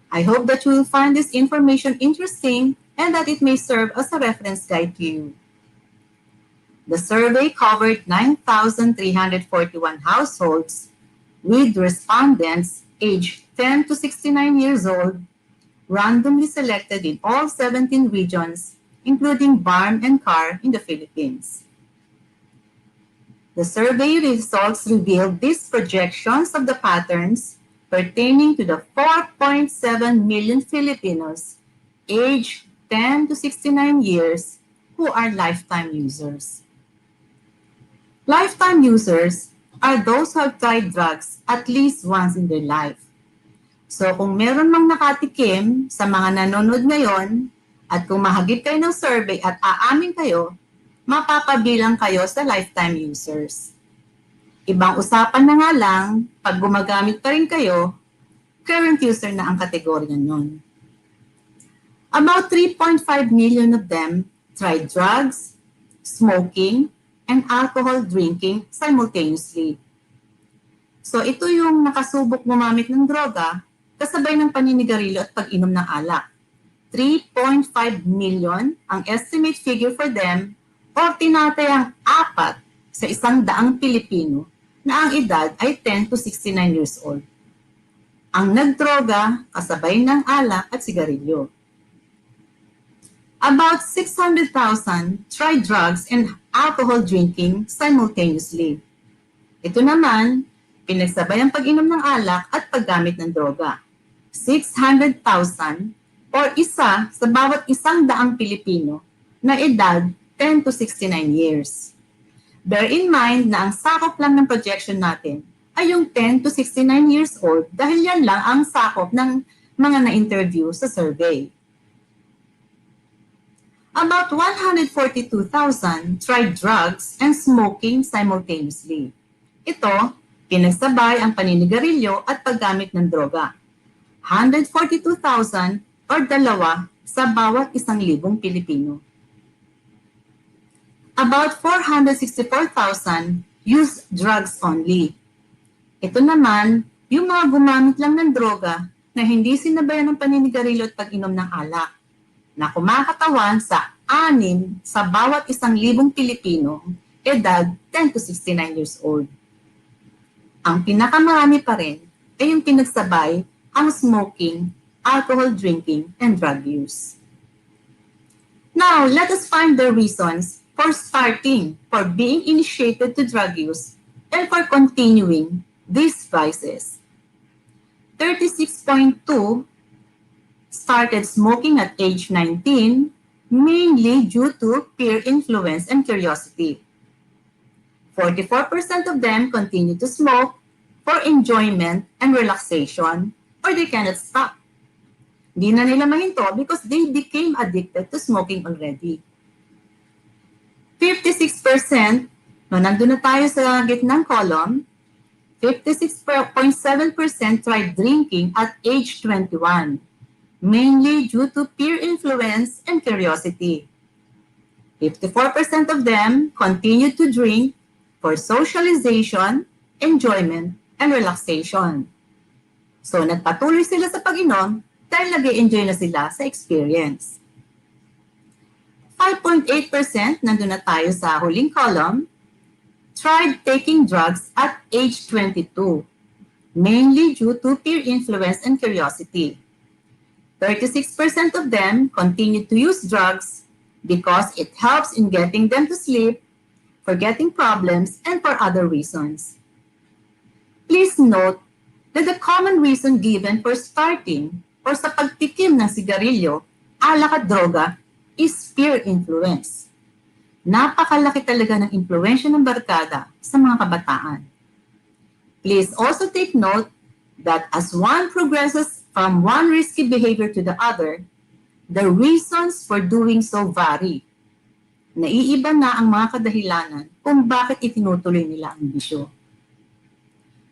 I hope that you will find this information interesting and that it may serve as a reference guide to you. The survey covered 9,341 households with respondents aged 10 to 69 years old, randomly selected in all 17 regions, including BARM and CAR in the Philippines. The survey results revealed these projections of the patterns pertaining to the 4.7 million Filipinos aged 10 to 69 years who are lifetime users. Lifetime users are those who have tried drugs at least once in their life. So kung meron mang nakatikim sa mga nanonood ngayon at kung mahagip kayo ng survey at aamin kayo, mapapabilang kayo sa lifetime users. Ibang usapan na nga lang, pag gumagamit pa rin kayo, current user na ang kategorya nun. About 3.5 million of them tried drugs, smoking, and alcohol drinking simultaneously. So ito yung nakasubok gumamit ng droga kasabay ng paninigarilyo at pag-inom ng alak. 3.5 million ang estimate figure for them o tinatayang 4 sa 100 Pilipino na ang edad ay 10 to 69 years old. Ang nagdroga kasabay ng alak at sigarilyo. About 600,000 tried drugs and alcohol drinking simultaneously. Ito naman, pinagsabay ang pag-inom ng alak at paggamit ng droga. 600,000 or isa sa bawat 100 Pilipino na edad 10 to 69 years. Bear in mind na ang sakop lang ng projection natin ay yung 10 to 69 years old dahil yan lang ang sakop ng mga na-interview sa survey. About 142,000 tried drugs and smoking simultaneously. Ito, pinagsabay ang paninigarilyo at paggamit ng droga. 142,000 or dalawa sa bawat 1,000 Pilipino. About 464,000 use drugs only. Ito naman, yung mga gumamit lang ng droga na hindi sinabayan ng paninigarilyo at pag-inom ng alak, na kumakatawan sa 6 sa bawat 1,000 Pilipino, edad 10 to 69 years old. Ang pinakamarami pa rin ay yung pinagsabay ang smoking, alcohol drinking, and drug use. Now, let us find the reasons for starting, for being initiated to drug use, and for continuing these vices. 36.2 started smoking at age 19, mainly due to peer influence and curiosity. 44% of them continue to smoke for enjoyment and relaxation, or they cannot stop. Hindi na nila mahinto because they became addicted to smoking already. 56%, no, nandun na tayo sa gitnang column, 56.7% tried drinking at age 21, mainly due to peer influence and curiosity. 54% of them continued to drink for socialization, enjoyment, and relaxation. So, nagpatuloy sila sa pag-inom dahil nag-enjoy na sila sa experience. 5.8%, nandun na tayo sa huling column, tried taking drugs at age 22, mainly due to peer influence and curiosity. 36% of them continued to use drugs because it helps in getting them to sleep, forgetting problems, and for other reasons. Please note that the common reason given for starting or sa pagtikim ng sigarilyo, alak at droga, is peer influence. Napakalaki talaga ng impluwensya ng barkada sa mga kabataan. Please also take note that as one progresses from one risky behavior to the other, the reasons for doing so vary. Naiiba na ang mga kadahilanan kung bakit itinutuloy nila ang bisyo.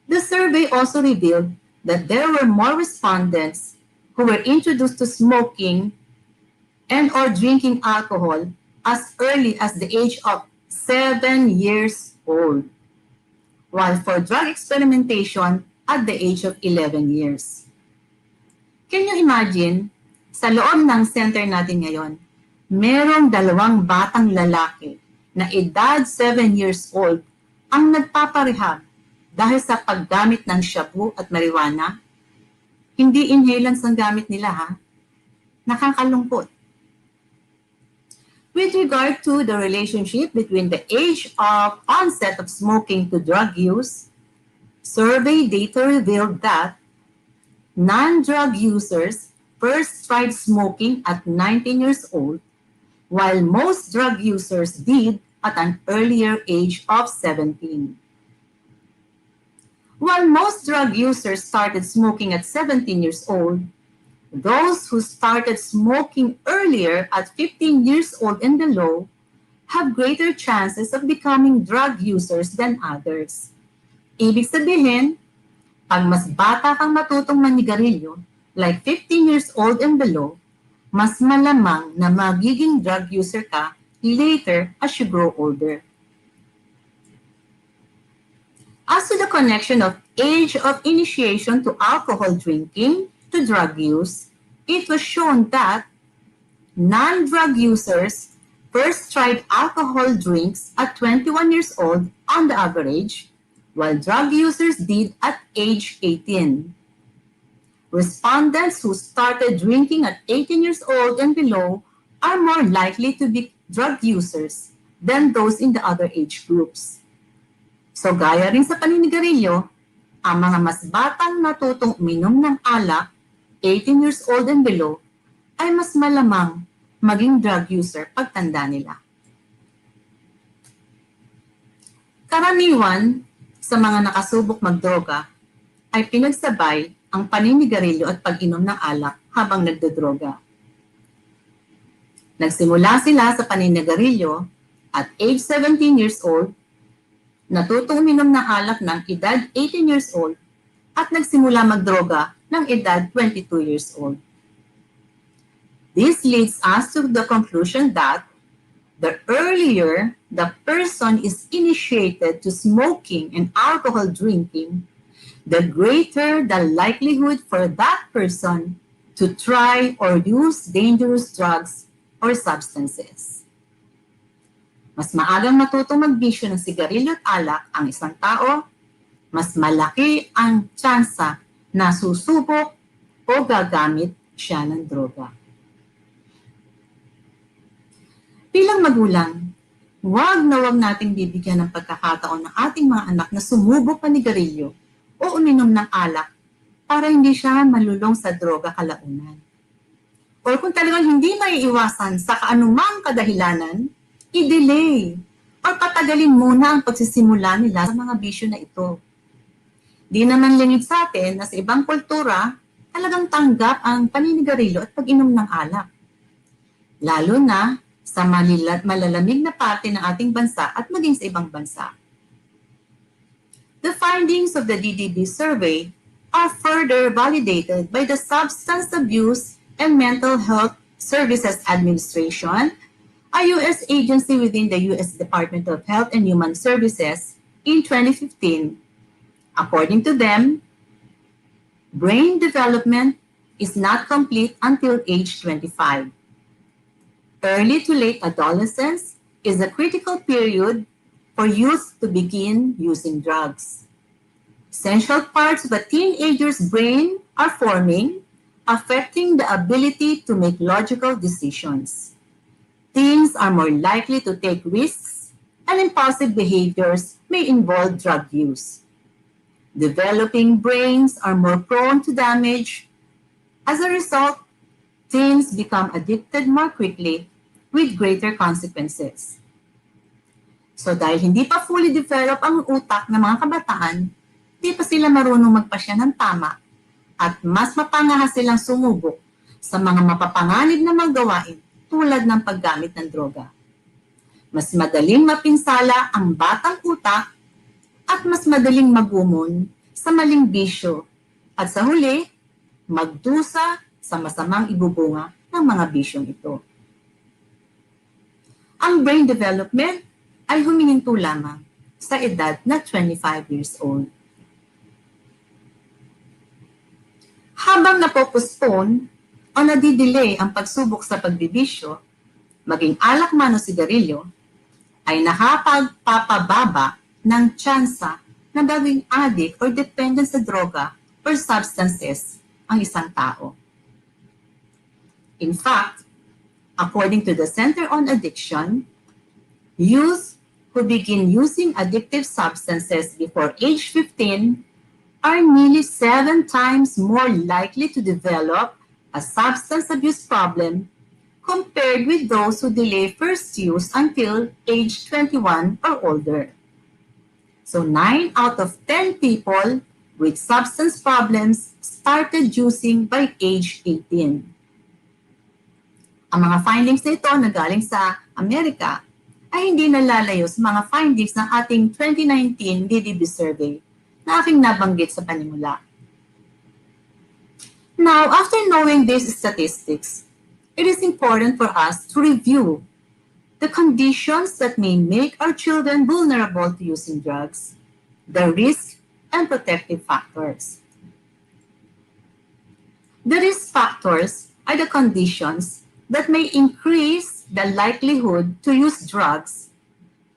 The survey also revealed that there were more respondents who were introduced to smoking and or drinking alcohol as early as the age of 7 years old, while for drug experimentation at the age of 11 years. Can you imagine, sa loob ng center natin ngayon, merong 2 batang lalaki na edad 7 years old ang nagpaparehab dahil sa paggamit ng shabu at marijuana? Hindi inhalants ang gamit nila, ha? Nakakalungkot. With regard to the relationship between the age of onset of smoking to drug use, survey data revealed that non-drug users first tried smoking at 19 years old, while most drug users did at an earlier age of 17. While most drug users started smoking at 17 years old, those who started smoking earlier at 15 years old and below have greater chances of becoming drug users than others. Ibig sabihin, pag mas bata kang matutong manigarilyo, like 15 years old and below, mas malamang na magiging drug user ka later as you grow older. As to the connection of age of initiation to alcohol drinking to drug use, it was shown that non-drug users first tried alcohol drinks at 21 years old on the average, while drug users did at age 18. Respondents who started drinking at 18 years old and below are more likely to be drug users than those in the other age groups. So gaya rin sa paninigarilyo, ang mga mas batang natutong uminom ng alak, 18 years old and below, ay mas malamang maging drug user pagtanda nila. Karaniwan sa mga nakasubok magdroga ay pinagsabay ang paninigarilyo at pag-inom ng alak habang nagdodroga. Nagsimula sila sa paninigarilyo at age 17 years old, natutong uminom ng alak ng edad 18 years old, at nagsimula magdroga ng edad 22 years old. This leads us to the conclusion that the earlier the person is initiated to smoking and alcohol drinking, the greater the likelihood for that person to try or use dangerous drugs or substances. Mas maagang matutong magbisyo ng sigarilyo at alak ang isang tao, mas malaki ang tsansa na susubok o gagamit siya ng droga. Bilang magulang, huwag na huwag nating bibigyan ng pagkakataon ng ating mga anak na sumubok panigarilyo o uminom ng alak para hindi siya malulong sa droga kalaunan. O kung talagang hindi maiiwasan sa kaanumang kadahilanan, i-delay o patagalin muna ang pagsisimula nila sa mga bisyo na ito. Di naman lingid sa atin na sa ibang kultura, talagang tanggap ang paninigarilyo at pag-inom ng alak. Lalo na sa malalamig na parte ng ating bansa at maging sa ibang bansa. The findings of the DDB survey are further validated by the Substance Abuse and Mental Health Services Administration, a U.S. agency within the U.S. Department of Health and Human Services in 2015. According to them, brain development is not complete until age 25. Early to late adolescence is a critical period for youth to begin using drugs. Essential parts of a teenager's brain are forming, affecting the ability to make logical decisions. Teens are more likely to take risks, and impulsive behaviors may involve drug use. Developing brains are more prone to damage. As a result, teens become addicted more quickly with greater consequences. So dahil hindi pa fully develop ang utak ng mga kabataan, di pa sila marunong magpasya ng tama at mas mapangaha silang sumubok sa mga mapapanganib na mga gawain tulad ng paggamit ng droga. Mas madaling mapinsala ang batang utak at mas madaling magumon sa maling bisyo at sa huli, magdusa sa masamang ibubunga ng mga bisyong ito. Ang brain development ay humihinto lamang sa edad na 25 years old. Habang napopospone o nadidelay ang pagsubok sa pagbibisyo, maging alak man o sigarilyo, ay nakapagpapababa ng tsansa na maging addict or dependent sa droga or substances ang isang tao. In fact, according to the Center on Addiction, youth who begin using addictive substances before age 15 are nearly 7 times more likely to develop a substance abuse problem compared with those who delay first use until age 21 or older. So 9 out of 10 people with substance problems started using by age 18. Ang mga findings na ito na galing sa Amerika ay hindi nalalayo sa mga findings ng ating 2019 DDB survey na aking nabanggit sa panimula. Now, after knowing these statistics, it is important for us to review the conditions that may make our children vulnerable to using drugs, the risk and protective factors. The risk factors are the conditions that may increase the likelihood to use drugs,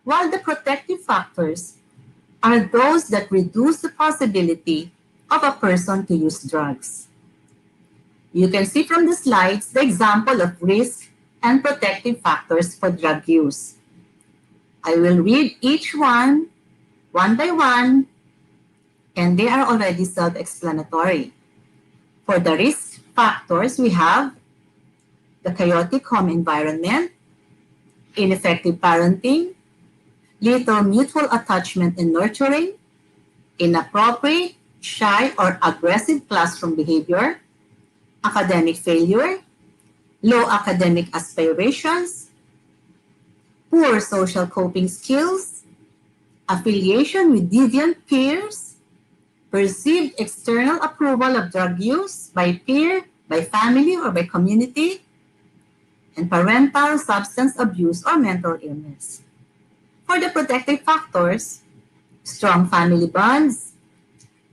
while the protective factors are those that reduce the possibility of a person to use drugs. You can see from the slides the example of risk and protective factors for drug use. I will read each one by one, and they are already self-explanatory. For the risk factors, we have the chaotic home environment, ineffective parenting, little mutual attachment and nurturing, inappropriate, shy, or aggressive classroom behavior, academic failure, low academic aspirations, poor social coping skills, affiliation with deviant peers, perceived external approval of drug use by peer, by family, or by community, and parental substance abuse or mental illness. For the protective factors, strong family bonds,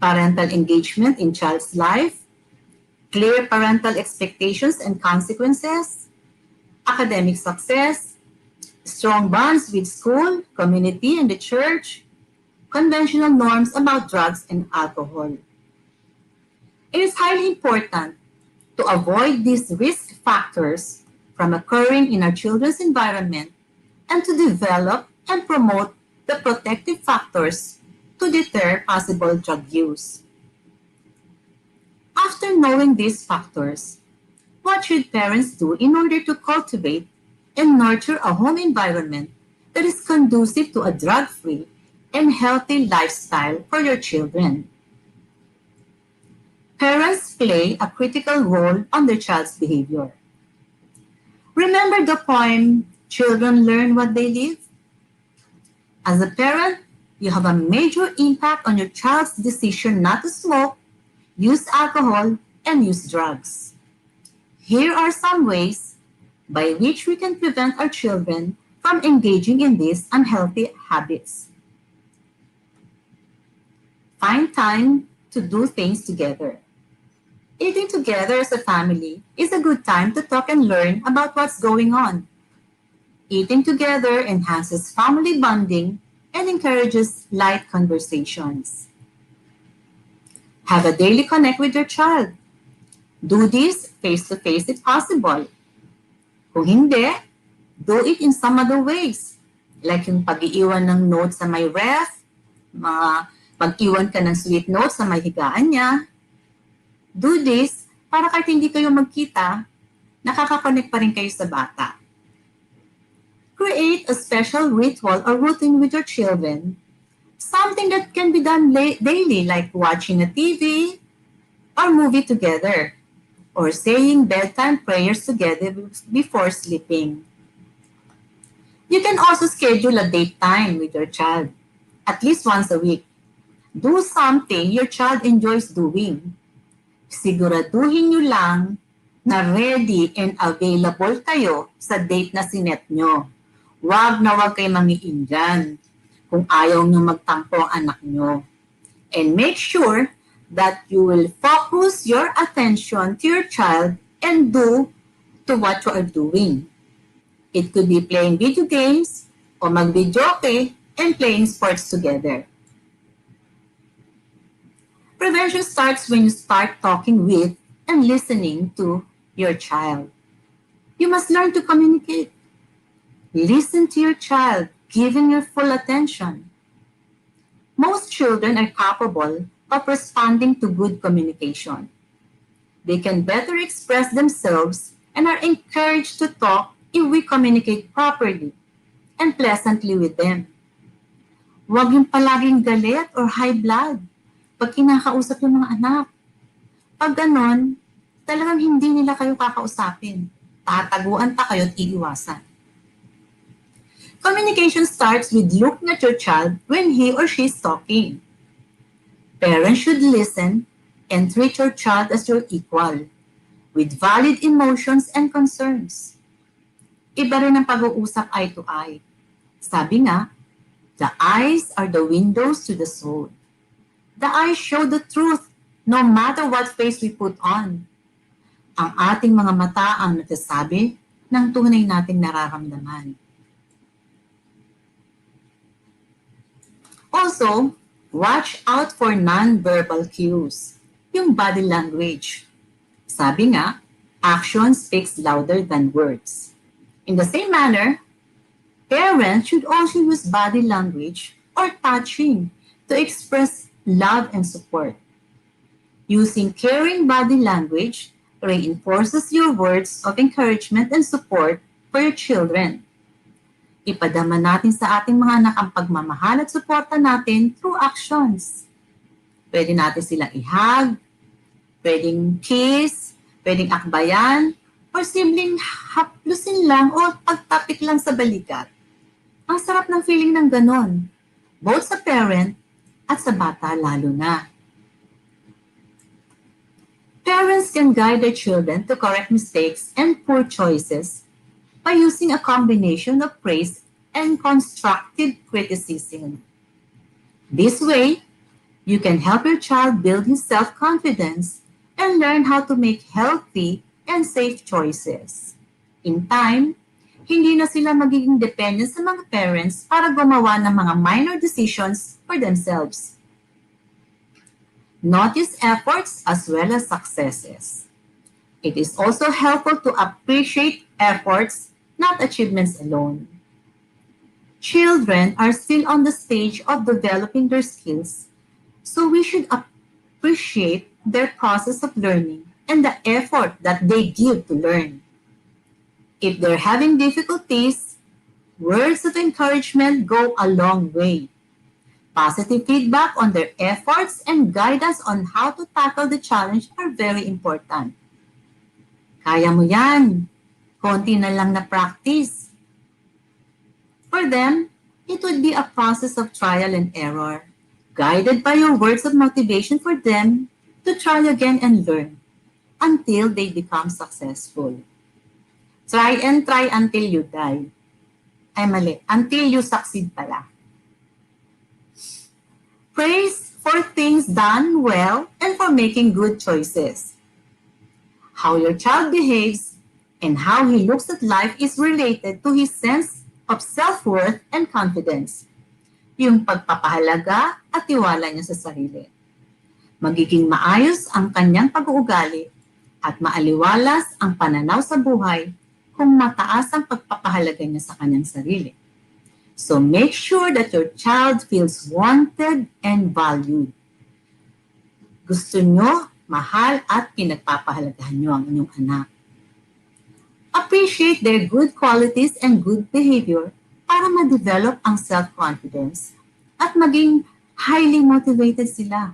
parental engagement in child's life, clear parental expectations and consequences, academic success, strong bonds with school, community, and the church, conventional norms about drugs and alcohol. It is highly important to avoid these risk factors from occurring in our children's environment and to develop and promote the protective factors to deter possible drug use. After knowing these factors, what should parents do in order to cultivate and nurture a home environment that is conducive to a drug-free and healthy lifestyle for your children. Parents play a critical role on their child's behavior. Remember the poem, "Children learn what they live"? As a parent, you have a major impact on your child's decision not to smoke, use alcohol, and use drugs. Here are some ways by which we can prevent our children from engaging in these unhealthy habits. Find time to do things together. Eating together as a family is a good time to talk and learn about what's going on. Eating together enhances family bonding and encourages light conversations. Have a daily connect with your child. Do this face-to-face if possible. Kung hindi, do it in some other ways. Like yung pag-iwan ng notes sa may ref, pag-iwan ka ng sweet notes sa may higaan niya. Do this para kahit hindi kayo magkita, nakaka-connect pa rin kayo sa bata. Create a special ritual or routine with your children. Something that can be done daily, like watching a TV or movie together, or saying bedtime prayers together before sleeping. You can also schedule a date time with your child, at least once a week. Do something your child enjoys doing. Siguraduhin nyo lang na ready and available kayo sa date na sinet nyo. Wag na wag kayo mangiin dyan kung ayaw nyo magtampo ang anak nyo. And make sure that you will focus your attention to your child and do to what you are doing. It could be playing video games o mag-videoke and playing sports together. Prevention starts when you start talking with and listening to your child. You must learn to communicate. Listen to your child, giving your full attention. Most children are capable of responding to good communication. They can better express themselves and are encouraged to talk if we communicate properly and pleasantly with them. Huwag yung palaging galit or high blood pag kinakausap yung mga anak. Pag ganon, talagang hindi nila kayo kakausapin. Tataguan pa kayo at iiwasan. Communication starts with looking at your child when he or she is talking. Parents should listen and treat your child as your equal, with valid emotions and concerns. Iba rin ang pag-uusap eye to eye. Sabi nga, the eyes are the windows to the soul. The eyes show the truth no matter what face we put on. Ang ating mga mata ang nagsasabi ng tunay nating nararamdaman. Also, watch out for non-verbal cues, yung body language. Sabi nga, action speaks louder than words. In the same manner, parents should also use body language or touching to express love and support. Using caring body language reinforces your words of encouragement and support for your children. Ipadama natin sa ating mga anak ang pagmamahal at suporta natin through actions. Pwede natin silang i-hug, pwedeng kiss, pwedeng akbayan, or simpleng haplusin lang o pagtapik lang sa balikat. Ang sarap ng feeling ng ganon, both sa parent at sa bata lalo na. Parents can guide their children to correct mistakes and poor choices by using a combination of praise and constructive criticism. This way, you can help your child build his self-confidence and learn how to make healthy and safe choices. In time, hindi na sila magiging dependent sa mga parents para gumawa ng mga minor decisions for themselves. Notice efforts as well as successes. It is also helpful to appreciate efforts, not achievements alone. Children are still on the stage of developing their skills, so we should appreciate their process of learning and the effort that they give to learn. If they're having difficulties, Words of encouragement go a long way. Positive feedback on their efforts and guidance on how to tackle the challenge are very important. Kaya mo yan. Konti na lang na practice. For them, it would be a process of trial and error, guided by your words of motivation for them to try again and learn until they become successful. Try and try until you die. Ay mali, until you succeed pala. Praise for things done well and for making good choices. How your child behaves and how he looks at life is related to his sense of self-worth and confidence. Yung pagpapahalaga at tiwala niya sa sarili. Magiging maayos ang kanyang pag-uugali at maaliwalas ang pananaw sa buhay kung mataas ang pagpapahalaga niya sa kanyang sarili. So make sure that your child feels wanted and valued. Gusto nyo, mahal at pinagpapahalagahan nyo ang inyong anak. Appreciate their good qualities and good behavior para ma-develop ang self-confidence at maging highly motivated sila.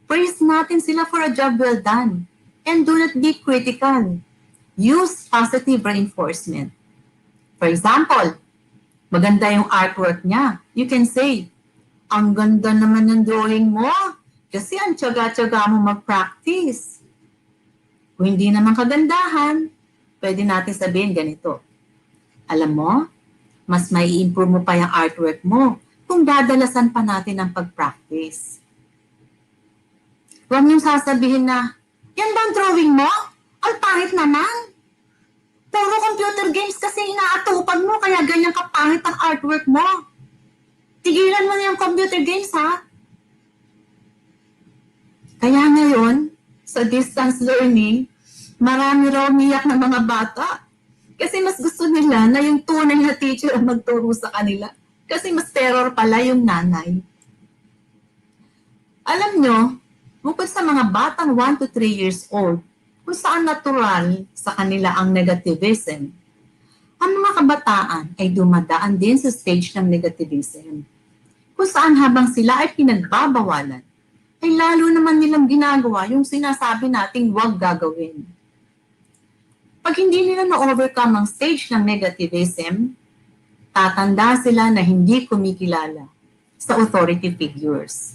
Praise natin sila for a job well done and do not be critical. Use positive reinforcement. For example, maganda yung artwork niya. You can say, ang ganda naman ng drawing mo kasi ang tiyaga-tiyaga mo mag-practice. Kung hindi naman kagandahan, pwede natin sabihin ganito. Alam mo, mas may improve mo pa yung artwork mo kung dadalasan pa natin ang pag-practice. Huwag niyong sasabihin na, yan ba ang drawing mo? Ang pangit naman. Puro computer games kasi inaatupag mo kaya ganyan kapangit ang artwork mo. Tigilan mo na yung computer games, ha? Kaya ngayon, sa distance learning, marami raw umiyak ng mga bata. Kasi mas gusto nila na yung tunay na teacher ang magturo sa kanila. Kasi mas terror pala yung nanay. Alam nyo, bukod sa mga batang 1 to 3 years old, kung saan natural sa kanila ang negativism, ang mga kabataan ay dumadaan din sa stage ng negativism. Kung saan habang sila ay pinagbabawalan, ay lalo naman nilang ginagawa yung sinasabi nating huwag gagawin. Pag hindi nila na-overcome ang stage ng negativism, tatanda sila na hindi kumikilala sa authority figures.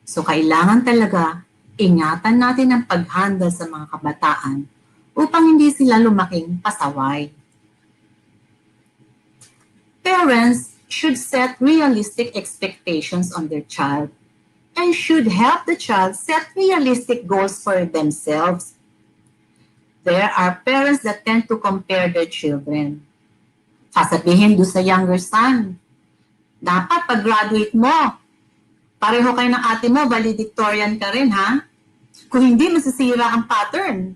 So kailangan talaga ingatan natin ang pag-handle sa mga kabataan upang hindi sila lumaking pasaway. Parents should set realistic expectations on their child and should help the child set realistic goals for themselves. There are parents that tend to compare their children. Sasabihin doon sa younger son, dapat pag-graduate mo, pareho kayo ng ate mo, valedictorian ka rin, ha? Kung hindi, masisira ang pattern.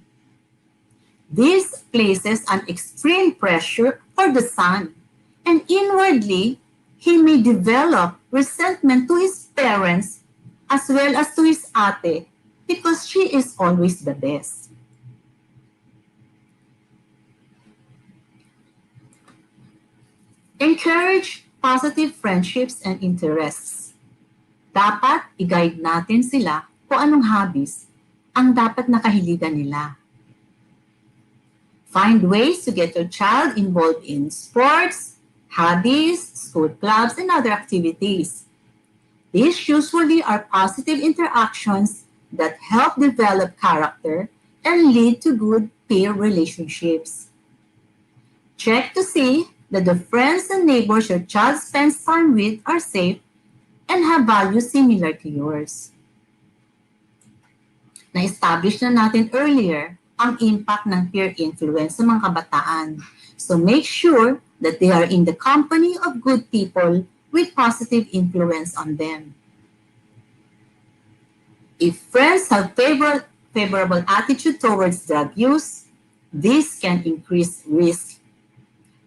This places an extreme pressure for the son, and inwardly, he may develop resentment to his parents as well as to his ate because she is always the best. Encourage positive friendships and interests. Dapat i-guide natin sila kung anong hobbies ang dapat nakahiligan nila. Find ways to get your child involved in sports, hobbies, school clubs, and other activities. These usually are positive interactions that help develop character and lead to good peer relationships. Check to see that the friends and neighbors your child spends time with are safe and have values similar to yours. Na-establish na natin earlier ang impact ng peer influence sa mga kabataan. So make sure that they are in the company of good people with positive influence on them. If friends have favorable attitude towards drug use, this can increase risk.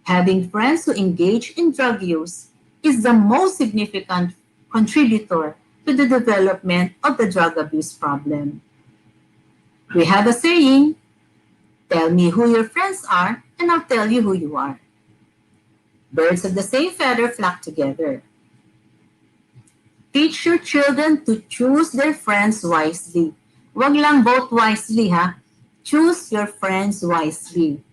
Having friends who engage in drug use is the most significant contributor to the development of the drug abuse problem. We have a saying, tell me who your friends are and I'll tell you who you are. Birds of the same feather flock together. Teach your children to choose their friends wisely. Wag lang vote wisely, ha? Choose your friends wisely.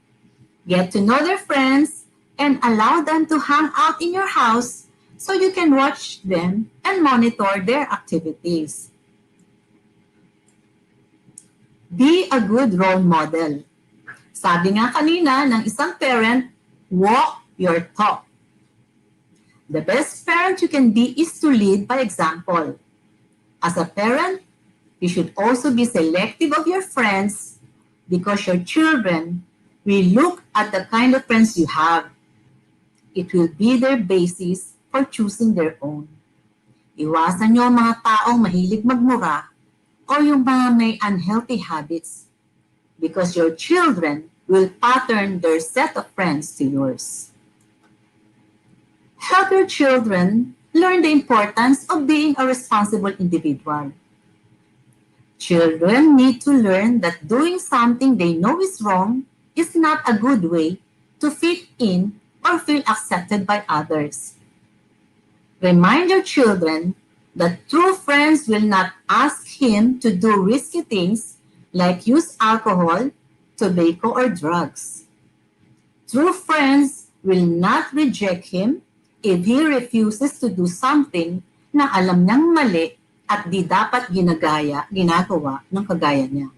Get to know their friends and allow them to hang out in your house so you can watch them and monitor their activities. Be a good role model. Sabi nga kanina ng isang parent, walk your talk. The best parent you can be is to lead by example. As a parent, you should also be selective of your friends because your children will look at the kind of friends you have. It will be their basis for choosing their own. Iwasan niyo ang mga taong mahilig magmura o yung mga may unhealthy habits because your children will pattern their set of friends to yours. Help your children learn the importance of being a responsible individual. Children need to learn that doing something they know is wrong is not a good way to fit in or feel accepted by others. Remind your children that true friends will not ask him to do risky things like use alcohol, tobacco, or drugs. True friends will not reject him if he refuses to do something na alam niyang mali at di dapat ginagawa ng kagaya niya.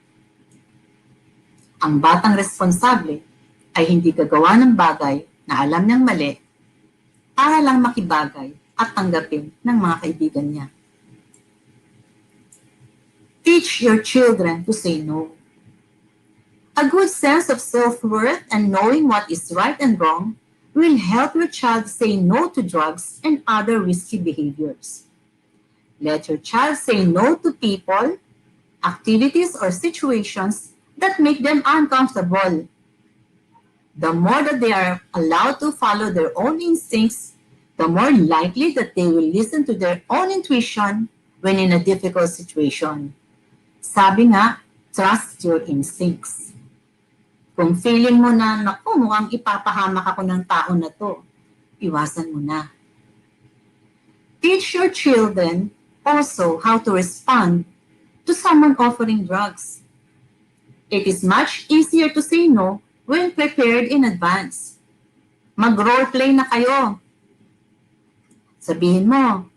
Ang batang responsable ay hindi gagawa ng bagay na alam niyang mali para lang makibagay at tanggapin ng mga kaibigan niya. Teach your children to say no. A good sense of self-worth and knowing what is right and wrong will help your child say no to drugs and other risky behaviors. Let your child say no to people, activities, or situations that make them uncomfortable. The more that they are allowed to follow their own instincts, the more likely that they will listen to their own intuition when in a difficult situation. Sabi nga, trust your instincts. Kung feeling mo na, naku, mukhang ipapahamak ako ng tao na to, iwasan mo na. Teach your children also how to respond to someone offering drugs. It is much easier to say no when prepared in advance. Mag-roleplay na kayo. Sabihin mo,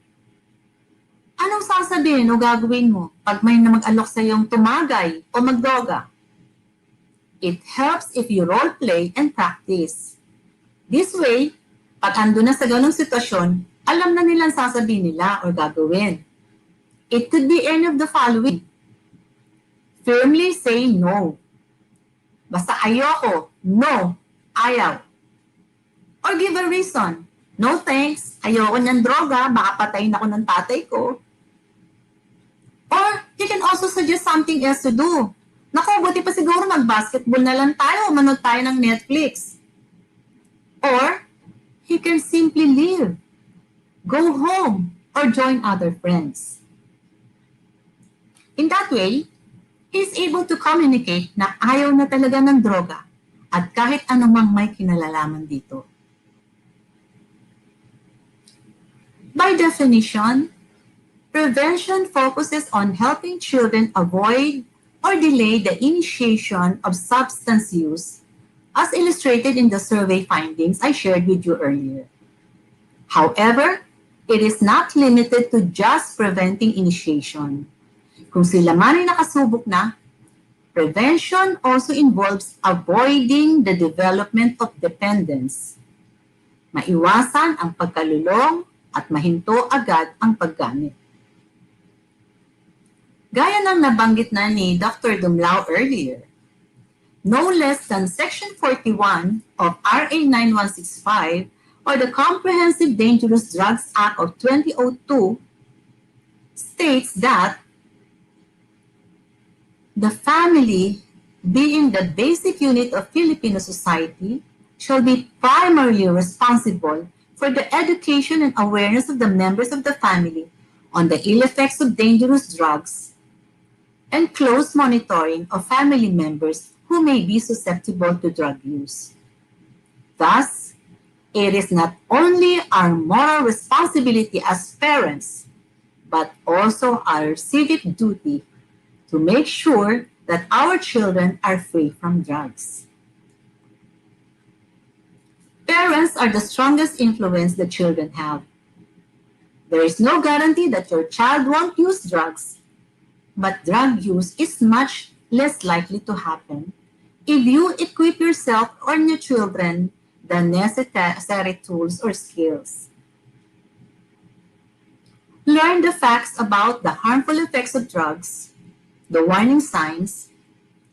anong sasabihin o gagawin mo pag may na mag-alok sa iyong tumagay o magdroga? It helps if you role-play and practice. This way, pag ando na sa ganong sitwasyon, alam na nilang sasabihin nila o gagawin. It could be any of the following. Firmly say no. Basta ayoko, no, ayaw. Or give a reason. No thanks, ayoko niyang droga, baka patayin ako ng tatay ko. Or you can also suggest something else to do. Naku, buti pa siguro mag-basketball na lang tayo, manood tayo ng Netflix. Or, he can simply leave, go home, or join other friends. In that way, he is able to communicate na ayaw na talaga ng droga at kahit anumang may kinalalaman dito. By definition, prevention focuses on helping children avoid or delay the initiation of substance use, as illustrated in the survey findings I shared with you earlier. However, it is not limited to just preventing initiation. Kung sila man ay nakasubok na, prevention also involves avoiding the development of dependence. Maiwasan ang pagkalulong at mahinto agad ang paggamit. Gaya ng nabanggit na ni Dr. Dumlao earlier, no less than Section 41 of RA 9165 or the Comprehensive Dangerous Drugs Act of 2002 states that the family, being the basic unit of Filipino society, shall be primarily responsible for the education and awareness of the members of the family on the ill effects of dangerous drugs and close monitoring of family members who may be susceptible to drug use. Thus, It is not only our moral responsibility as parents, but also our civic duty to make sure that our children are free from drugs. Parents are the strongest influence the children have. There is no guarantee that your child won't use drugs, but drug use is much less likely to happen if you equip yourself or your children the necessary tools or skills. Learn the facts about the harmful effects of drugs, the warning signs,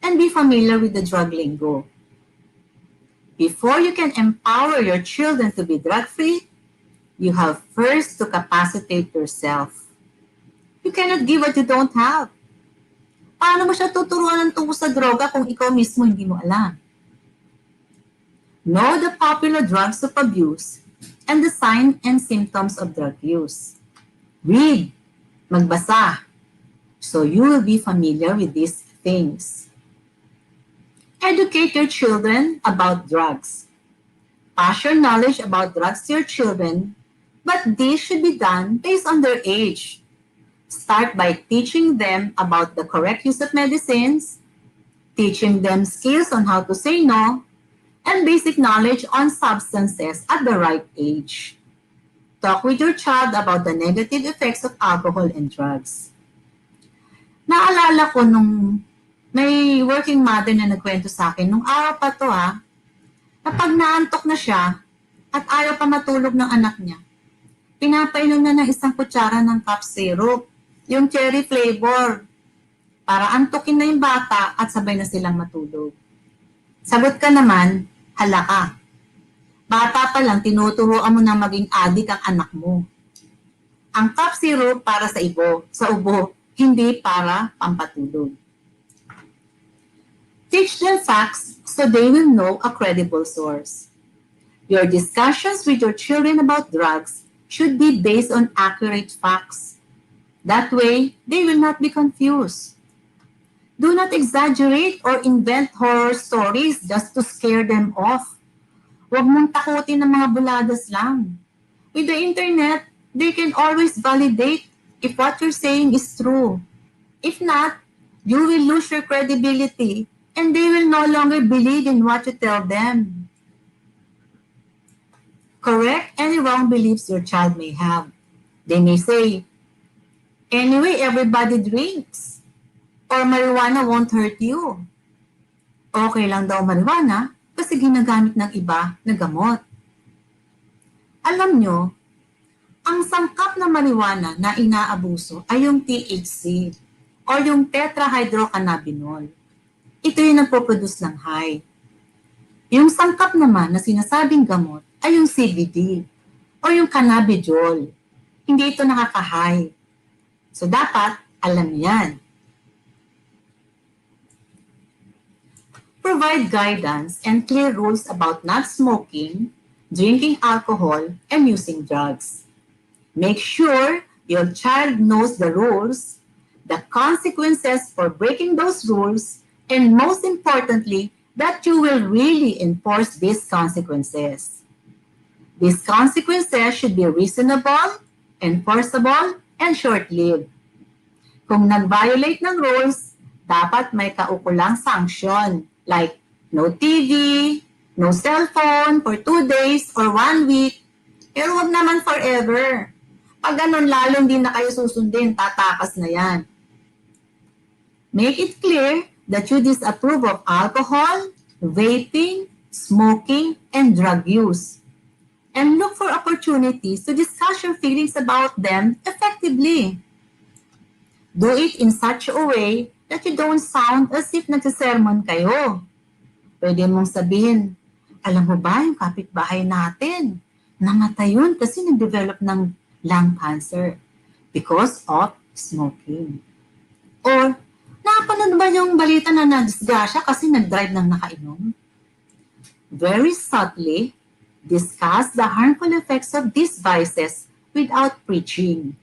and be familiar with the drug lingo. Before you can empower your children to be drug-free, you have first to capacitate yourself. You cannot give what you don't have. Paano mo siya tuturuan ng tungkol sa droga kung ikaw mismo hindi mo alam? Know the popular drugs of abuse and the signs and symptoms of drug use. Read, magbasa, so you will be familiar with these things. Educate your children about drugs. Pass your knowledge about drugs to your children, but this should be done based on their age. Start by teaching them about the correct use of medicines, teaching them skills on how to say no, and basic knowledge on substances at the right age. Talk with your child about the negative effects of alcohol and drugs. Naalala ko nung may working mother na nagkwento sa akin, nung araw pa to na pag naantok na siya at ayaw pa matulog ng anak niya, pinapainom na ng isang kutsara ng cough syrup, yung cherry flavor, para antukin na yung bata at sabay na silang matulog. Sagot ka naman, hala ka. Bata pa lang, tinuturuan mo na maging adik ang anak mo. Ang cough syrup para sa ubo, hindi para pampatulog. Teach them facts so they will know a credible source. Your discussions with your children about drugs should be based on accurate facts. That way, they will not be confused. Do not exaggerate or invent horror stories just to scare them off. Huwag mong takutin ng mga buladas lang. With the internet, they can always validate if what you're saying is true. If not, you will lose your credibility and they will no longer believe in what you tell them. Correct any wrong beliefs your child may have. They may say, anyway, everybody drinks. Or marijuana won't hurt you. Okay lang daw marijuana kasi ginagamit ng iba na gamot. Alam nyo, ang sangkap na marijuana na inaabuso ay yung THC or yung tetrahydrocannabinol. Ito yung nagpo-produce ng high. Yung sangkap naman na sinasabing gamot ay yung CBD o yung cannabidiol. Hindi ito nakaka-high. So dapat alam yan. Provide guidance and clear rules about not smoking, drinking alcohol, and using drugs. Make sure your child knows the rules, the consequences for breaking those rules, and most importantly, that you will really enforce these consequences. These consequences should be reasonable, enforceable, and short-lived. Kung nag-violate ng rules, dapat may kaukulang sanction like no TV, no cellphone for 2 days or 1 week. Pero wag naman forever. Pag ganun, lalo hindi na kayo susundin, tatakas na yan. Make it clear that you disapprove of alcohol, vaping, smoking, and drug use. And look for opportunities to discuss your feelings about them effectively. Do it in such a way that you don't sound as if nagsisermon kayo. Pwede mong sabihin, alam mo ba yung kapitbahay natin? Namatay yun kasi nag-develop ng lung cancer because of smoking. Or, napanood ba yung balita na nadisgrasya kasi nag-drive ng nakainom? Very subtly, discuss the harmful effects of these vices without preaching.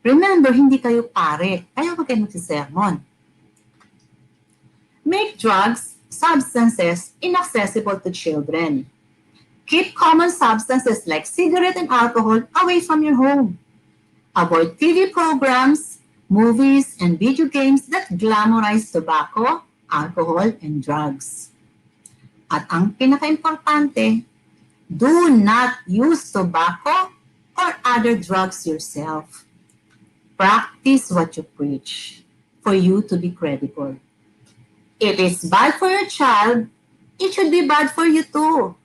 Remember, hindi kayo pare, kaya huwag kayo magsisermon. Make drugs, substances inaccessible to children. Keep common substances like cigarette and alcohol away from your home. Avoid TV programs, movies, and video games that glamorize tobacco, alcohol, and drugs. At ang pinaka-importante, do not use tobacco or other drugs yourself. Practice what you preach for you to be credible. If it's bad for your child, it should be bad for you too.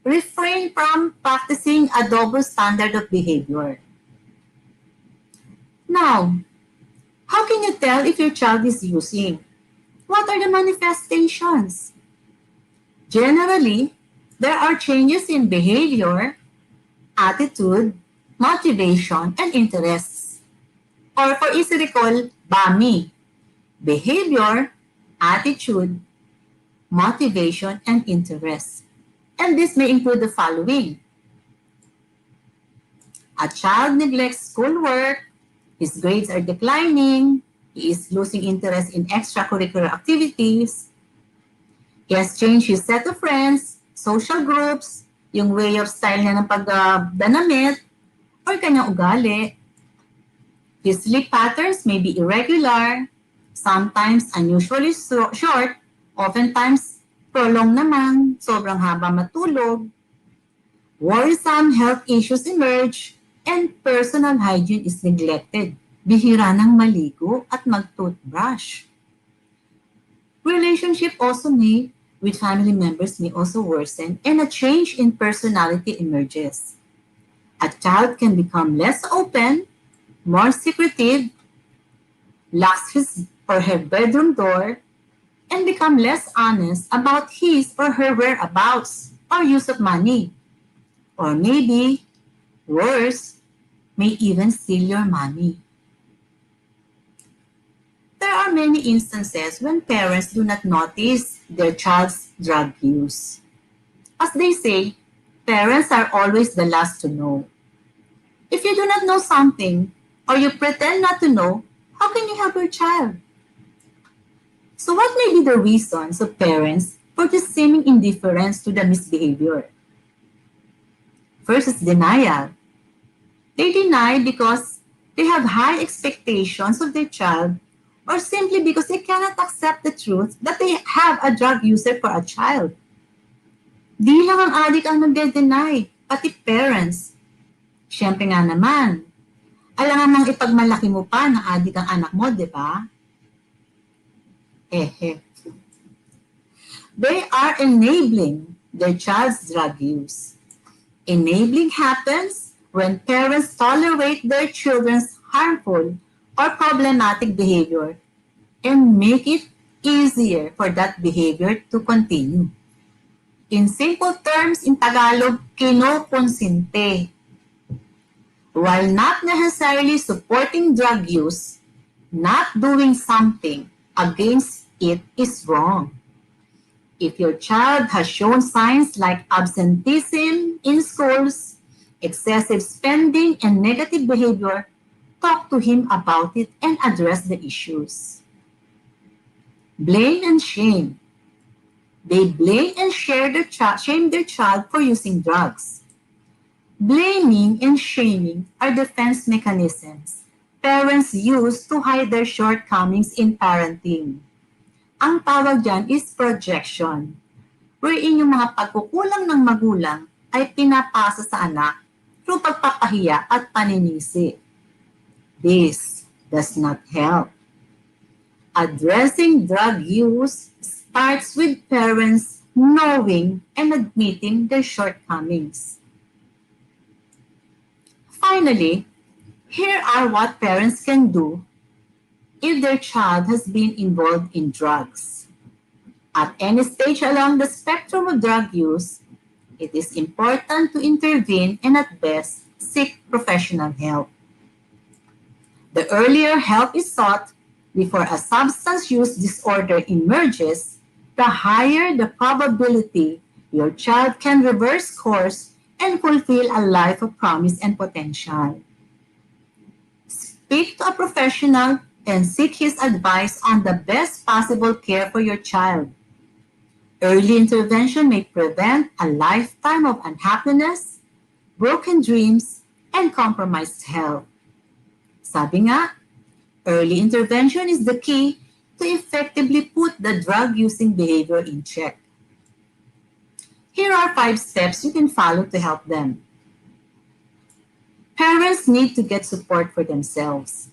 Refrain from practicing a double standard of behavior. Now, how can you tell if your child is using? What are the manifestations? Generally, there are changes in behavior, attitude, motivation, and interests. Or for easy recall, BAMI, behavior, attitude, motivation, and interest. And this may include the following. A child neglects schoolwork, his grades are declining, he is losing interest in extracurricular activities, he has changed his set of friends, social groups, yung way of style niya ng pagdanamit, or kanyang ugali. His sleep patterns may be irregular, sometimes unusually short, oftentimes prolonged naman, sobrang haba matulog. Worrisome health issues emerge, and personal hygiene is neglected. Bihira nang maligo at mag-toothbrush. Relationship also with family members may also worsen, and a change in personality emerges. A child can become less open, more secretive, locks his or her bedroom door, and become less honest about his or her whereabouts or use of money. Or maybe, worse, may even steal your money. There are many instances when parents do not notice their child's drug use. As they say, parents are always the last to know. If you do not know something, or you pretend not to know, how can you help your child? So what may be the reasons of parents for this seeming indifference to the misbehavior? First is denial. They deny because they have high expectations of their child, or simply because they cannot accept the truth that they have a drug user for a child. Di lang ang adik ang nagde-deny, pati parents. Siyempre nga naman, alam namang ipagmalaki mo pa na adik ang anak mo, di ba? They are enabling their child's drug use. Enabling happens when parents tolerate their children's harmful or problematic behavior and make it easier for that behavior to continue. In simple terms, in Tagalog, kinokonsinte. While not necessarily supporting drug use, not doing something against it is wrong. If your child has shown signs like absenteeism in schools, excessive spending, and negative behavior, talk to him about it and address the issues. Blame and shame. They blame and shame their child for using drugs. Blaming and shaming are defense mechanisms parents use to hide their shortcomings in parenting. Ang tawag dyan is projection, wherein yung mga pagkukulang ng magulang ay pinapasa sa anak through pagpapahiya at paninisi. This does not help. Addressing drug use starts with parents knowing and admitting their shortcomings. Finally, here are what parents can do if their child has been involved in drugs. At any stage along the spectrum of drug use, it is important to intervene and at best seek professional help. The earlier help is sought before a substance use disorder emerges, the higher the probability your child can reverse course and fulfill a life of promise and potential. Speak to a professional and seek his advice on the best possible care for your child. Early intervention may prevent a lifetime of unhappiness, broken dreams, and compromised health. Sabi nga, early intervention is the key to effectively put the drug-using behavior in check. Here are 5 steps you can follow to help them. Parents need to get support for themselves.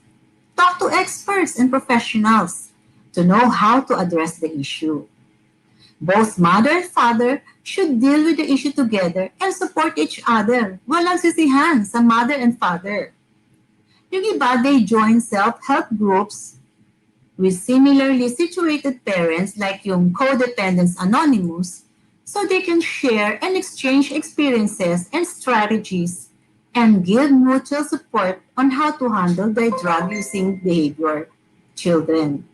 Talk to experts and professionals to know how to address the issue. Both mother and father should deal with the issue together and support each other. Walang sisihan sa mother and father. Yung iba, they join self-help groups with similarly situated parents like yung Codependence Anonymous so they can share and exchange experiences and strategies and give mutual support on how to handle their drug-using behavior children.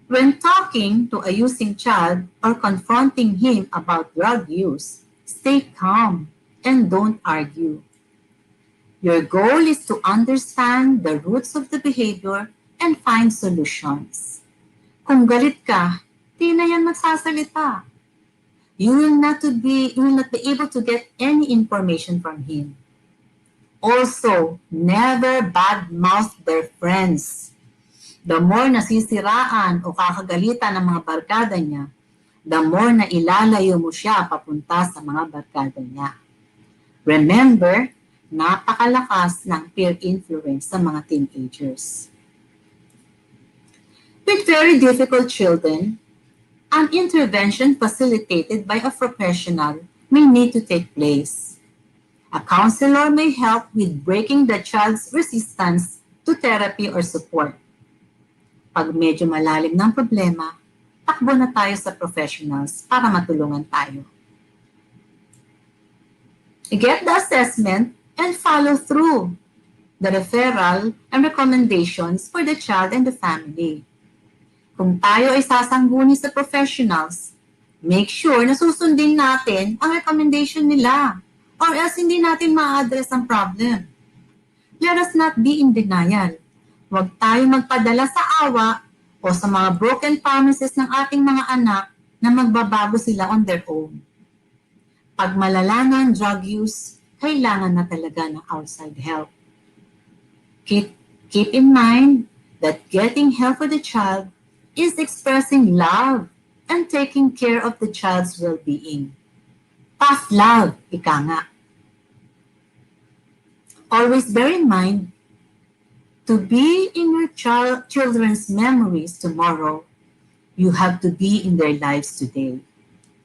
When talking to a using child or confronting him about drug use, stay calm and don't argue. Your goal is to understand the roots of the behavior and find solutions. Kung galit ka, di na yan magsasalita. You will not be able to get any information from him. Also, never badmouth their friends. The more nasisiraan o kakagalitan ng mga barkada niya, the more na ilalayo mo siya papunta sa mga barkada niya. Remember, napakalakas ng peer influence sa mga teenagers. With very difficult children, an intervention facilitated by a professional may need to take place. A counselor may help with breaking the child's resistance to therapy or support. Pag medyo malalim ng problema, takbo na tayo sa professionals para matulungan tayo. Get the assessment and follow through the referral and recommendations for the child and the family. Kung tayo ay sasangguni sa professionals, make sure na susundin natin ang recommendation nila or else hindi natin ma-address ang problem. Let us not be in denial. Huwag tayo magpadala sa awa o sa mga broken promises ng ating mga anak na magbabago sila on their own. Pag malala na ang drug use, kailangan na talaga ng outside help. Keep in mind that getting help for the child is expressing love and taking care of the child's well-being. Tough love, ika nga. Always bear in mind, to be in your children's memories tomorrow, you have to be in their lives today.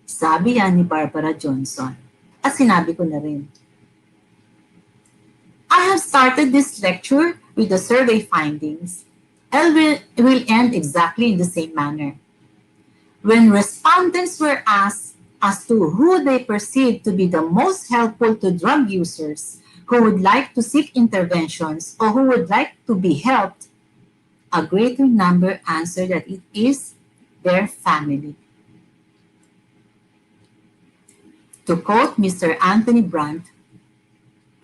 Sabi yan ni Barbara Johnson. At sinabi ko na rin. I have started this lecture with the survey findings. And will end exactly in the same manner. When respondents were asked as to who they perceive to be the most helpful to drug users who would like to seek interventions or who would like to be helped, a greater number answered that it is their family. To quote Mr. Anthony Brandt,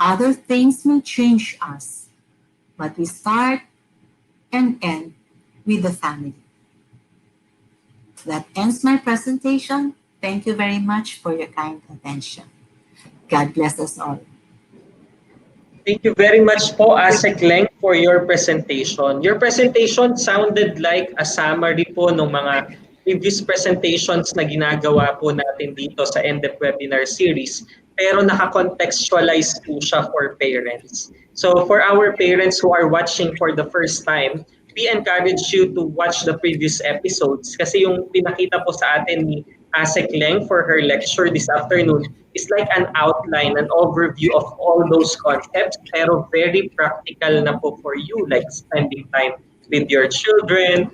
other things may change us, but we start and end with the family. That ends my presentation. Thank you very much for your kind attention. God bless us all. Thank you very much po, ASec Leng, for your presentation. Your presentation sounded like a summary po ng mga previous presentations na ginagawa po natin dito sa NDEP Webinar Series, pero nakakontextualize po siya for parents. So for our parents who are watching for the first time, we encourage you to watch the previous episodes kasi yung pinakita po sa atin ni ASec Leng for her lecture this afternoon is like an outline, an overview of all those concepts, pero very practical na po for you, like spending time with your children,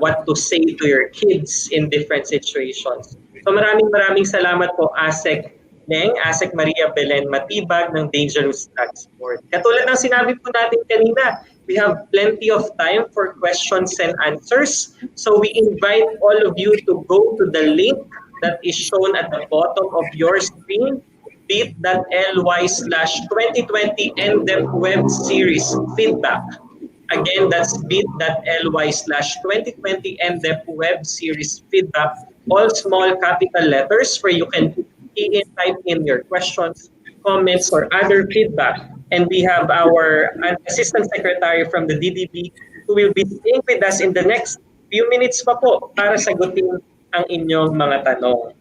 what to say to your kids in different situations. So maraming salamat po, ASec Leng, ASec Maria Belen Matibag ng Dangerous Drugs Board. Katulad ng sinabi po natin kanina, we have plenty of time for questions and answers. So we invite all of you to go to the link that is shown at the bottom of your screen, bit.ly/2020 NDEP Web Series Feedback. Again, that's bit.ly/2020 NDEP Web Series Feedback all small capital letters where you can type in your questions, comments, or other feedback. And we have our Assistant Secretary from the DDB who will be staying with us in the next few minutes pa po para sagutin ang inyong mga tanong.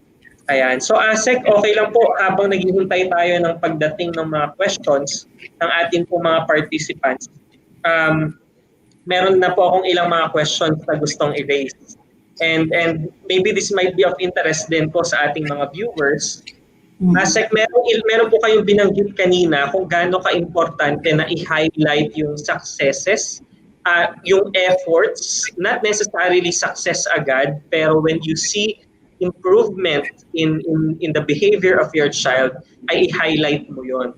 Ayan. So ASec, okay lang po habang naghihintay tayo ng pagdating ng mga questions ng ating po mga participants. Meron na po akong ilang mga questions na gustong i-raise. And maybe this might be of interest din po sa ating mga viewers. ASec, meron po kayong binanggit kanina kung gaano ka-importante na i-highlight yung successes, yung efforts, not necessarily success agad, pero when you see improvement in the behavior of your child, ay i-highlight mo yon.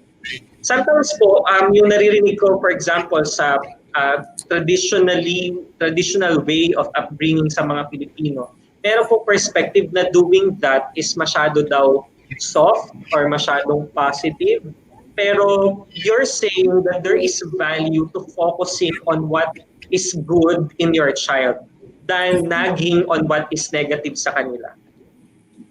Sometimes po, yung naririnig ko, for example, sa traditional way of upbringing sa mga Pilipino, meron po perspective na doing that is masyado daw soft or masyadong positive. Pero you're saying that there is value to focusing on what is good in your child than nagging on what is negative sa kanila.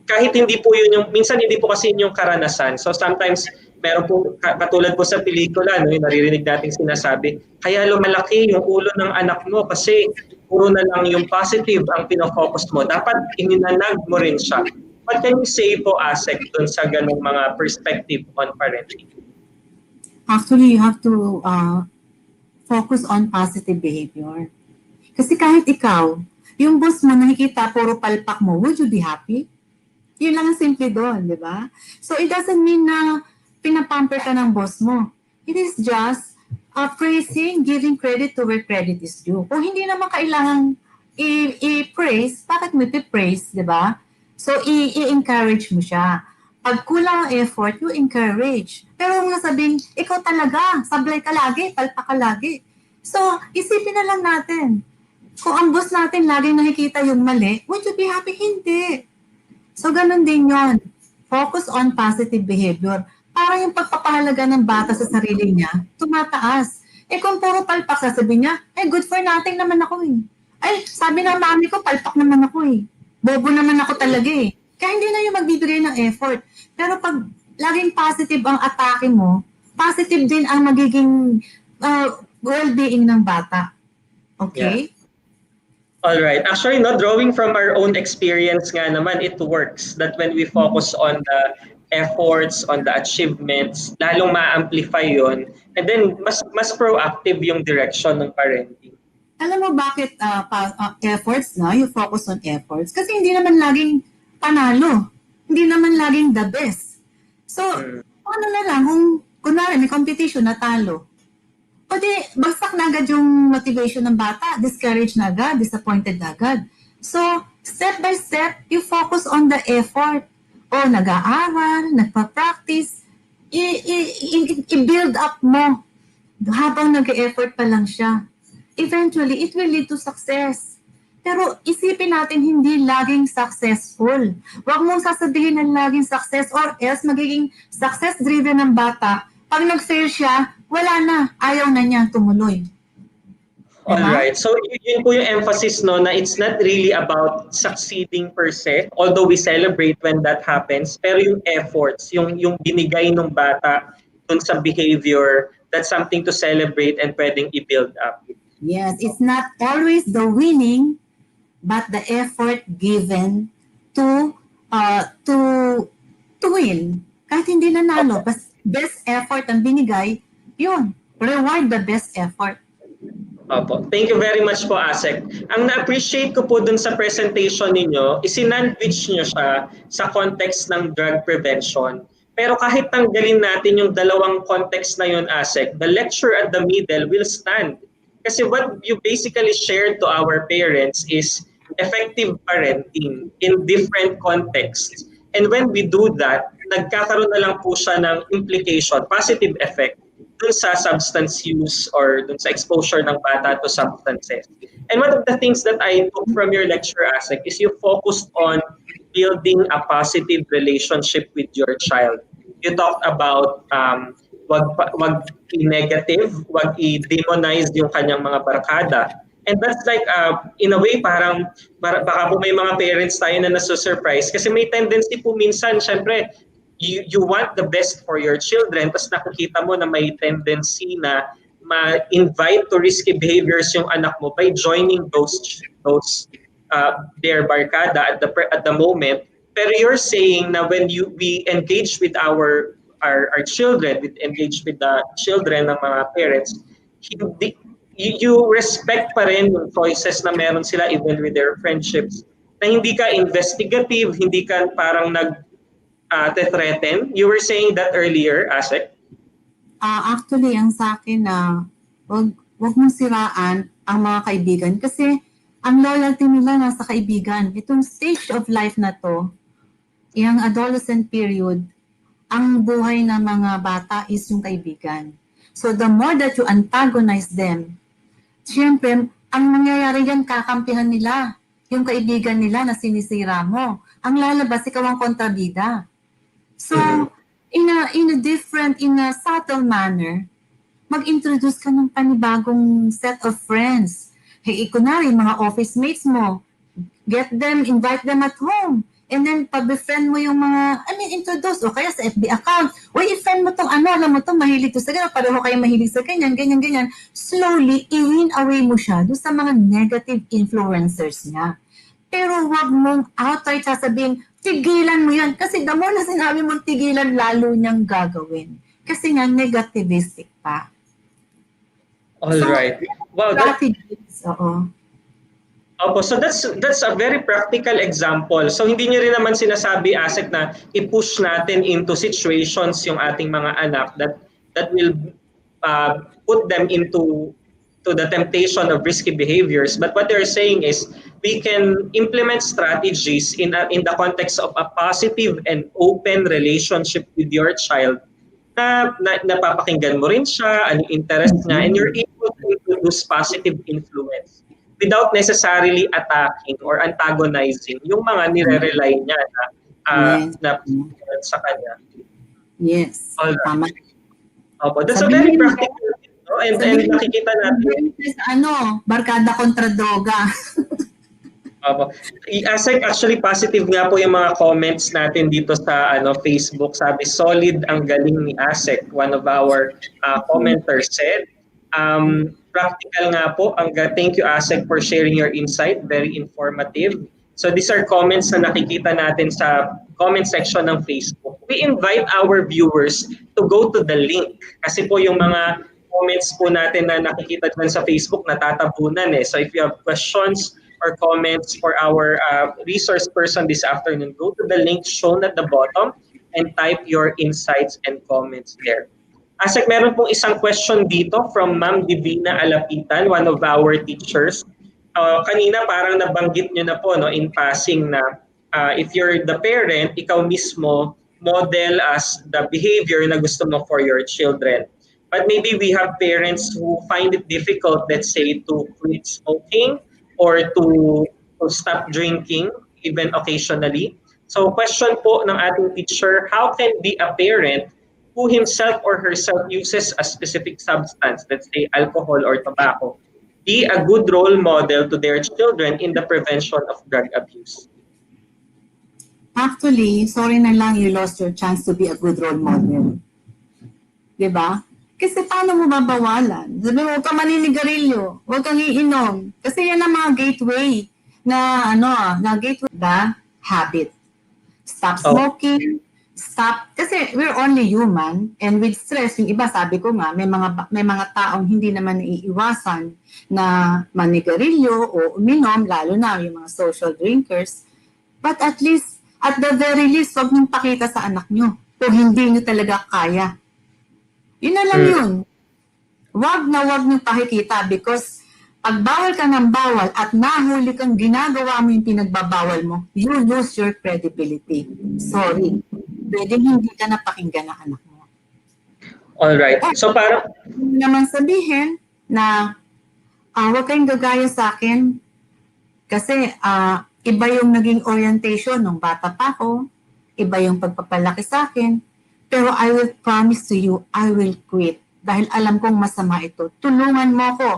Kahit hindi po yun yung, minsan hindi po kasi yun yung karanasan. So sometimes, meron po, katulad po sa pelikula, no, yung naririnig nating sinasabi, kaya lumalaki yung ulo ng anak mo kasi puro na lang yung positive ang pinofocus mo. Dapat ininanag mo rin siya. What can you say po, ASec, dun sa ganung mga perspective on parenting? Actually, you have to focus on positive behavior. Kasi kahit ikaw, yung boss mo nakikita puro palpak mo, would you be happy? Yun lang ang simple doon, di ba? So it doesn't mean na pinapamper ka ng boss mo. It is just praising, giving credit to where credit is due. Kung hindi naman kailangang i-praise, bakit mo i-praise, di ba? So i-encourage mo siya. Pag kulang ang effort, you encourage. Pero kung sabihin, ikaw talaga, sablay ka lagi, palpak ka lagi. So isipin na lang natin, kung ang boss natin laging nakikita yung mali, would you be happy? Hindi. So, ganun din yon. Focus on positive behavior. Para yung pagpapahalaga ng bata sa sarili niya, tumataas. Kung puro palpak, sasabihin niya, good for nothing naman ako eh. Sabi ng mami ko, palpak naman ako eh. Bobo naman ako talaga eh. Kaya hindi na yung magbibigay ng effort. Pero pag laging positive ang atake mo, positive din ang magiging well-being ng bata. Okay? Yeah. All right. Actually, no, drawing from our own experience nga naman, it works that when we focus on the efforts, on the achievements, lalong ma-amplify yon, and then mas proactive yung direction ng parenting. Alam mo bakit efforts, no? You focus on efforts. Kasi hindi naman laging panalo. Hindi naman laging the best. So, ano na lang, kung kunwari may competition, natalo. O di, bagsak na agad yung motivation ng bata, discouraged na agad, disappointed na agad. So, step by step, you focus on the effort. O nag-aaral, nagpa-practice, i-build up mo habang nag-effort pa lang siya. Eventually, it will lead to success. Pero isipin natin hindi laging successful. Huwag mong sasabihin na laging success or else magiging success-driven ng bata. Pag nag-fail siya, wala na. Ayaw na niya tumuloy. All right. So yun po yung emphasis, no, na it's not really about succeeding per se, although we celebrate when that happens, pero yung efforts, yung binigay ng bata dun sa behavior, that's something to celebrate and pwedeng i-build up. Yes, it's not always the winning, but the effort given to win. Kahit hindi nanalo, best effort ang binigay, yun, reward the best effort. Opo. Thank you very much po, ASec. Ang na-appreciate ko po dun sa presentation ninyo, isinandwich nyo siya sa context ng drug prevention. Pero kahit tanggalin natin yung dalawang context na yun, ASec, the lecture at the middle will stand. Kasi what you basically shared to our parents is effective parenting in different contexts. And when we do that, nagkakaroon na lang po siya ng implication, positive effect dun sa substance use or dun sa exposure ng bata to substances. And one of the things that I took from your lecture, ASec, is you focused on building a positive relationship with your child. You talked about wag i-negative, wag i-demonize yung kanyang mga barkada. And that's like, in a way, parang baka po may mga parents tayo na nasusurprise kasi may tendency po minsan, syempre, you want the best for your children, tapos nakikita mo na may tendency na ma-invite to risky behaviors yung anak mo by joining those their barkada at the moment. Pero you're saying na when we engage with our children, we engage with the children ng mga parents, you respect pa rin yung choices na meron sila even with their friendships. Na hindi ka investigative, hindi ka parang threaten. You were saying that earlier, ASec? Actually, ang sa akin na wag mong siraan ang mga kaibigan kasi ang loyalty nila nasa kaibigan. Itong stage of life na to, yung adolescent period, ang buhay ng mga bata is yung kaibigan. So the more that you antagonize them, siyempre, ang mangyayari yan, kakampihan nila yung kaibigan nila na sinisira mo. Ang lalabas, ikaw ang kontrabida. So, in a subtle manner, mag-introduce ka ng panibagong set of friends. Hey, kunwari, mga office mates mo, invite them at home. And then, pag-befriend mo yung mga, introduce, o kaya sa FB account. Uy, i-friend mo tong alam mo tong mahilig to sa ganyan, pareho kayo mahilig sa ganyan. Slowly, i-win away mo siya doon sa mga negative influencers niya. Pero wag mong outright sasabihin, tigilan mo yan. Kasi the more na sinabi mong tigilan, lalo niyang gagawin. Kasi nga, negativistic pa. All right. Wow, so that's a very practical example. So hindi niyo rin naman sinasabi, ASec, na i-push natin into situations yung ating mga anak that will put them into the temptation of risky behaviors. But what they're saying is we can implement strategies in the context of a positive and open relationship with your child na napapakinggan mo rin siya, ano interest niya, and you're able to introduce positive influence without necessarily attacking or antagonizing yung mga nire-rely niya na sa kanya. Yes. Alright. That's a very practical, no? And nakikita natin. Barkada kontra droga. ASec, actually positive nga po yung mga comments natin dito sa Facebook. Sabi, solid ang galing ni ASec. One of our commenters said. Practical nga po. Thank you, ASec, for sharing your insight. Very informative. So these are comments na nakikita natin sa comment section ng Facebook. We invite our viewers to go to the link. Kasi po yung mga comments po natin na nakikita dyan sa Facebook natatabunan eh. So if you have questions or comments for our resource person this afternoon, go to the link shown at the bottom and type your insights and comments there. ASec, meron pong isang question dito from Ma'am Divina Alapitan, one of our teachers. Kanina parang nabanggit nyo na po in passing na if you're the parent, ikaw mismo model as the behavior na gusto mo for your children. But maybe we have parents who find it difficult, let's say, to quit smoking or to stop drinking, even occasionally. So question po ng ating teacher, how can be a parent who himself or herself uses a specific substance, let's say alcohol or tobacco, be a good role model to their children in the prevention of drug abuse? Actually, sorry na lang you lost your chance to be a good role model. Diba? Kasi paano mo mabawalan? Sabi mo, huwag kang maninigarilyo, huwag kang iinom. Kasi yan ang mga gateway na gateway the habit. Stop smoking, stop, kasi we're only human, and with stress, yung iba, sabi ko nga, may mga taong hindi naman iiwasan na manigarilyo o uminom, lalo na yung mga social drinkers. But at least, at the very least, huwag niyong pakita sa anak niyo kung hindi niyo talaga kaya. Yun na lang yun. Wag niyong pakikita because pag bawal ka ng bawal at nahuli kang ginagawa mo yung pinagbabawal mo, you lose your credibility. Sorry. Pwede hindi ka napakinggan ng anak mo. Alright. So parang naman sabihin na huwag kayong gagaya sa akin kasi iba yung naging orientation nung bata pa ako, iba yung pagpapalaki sa akin, pero I will promise to you, I will quit dahil alam kong masama ito. Tulungan mo ako.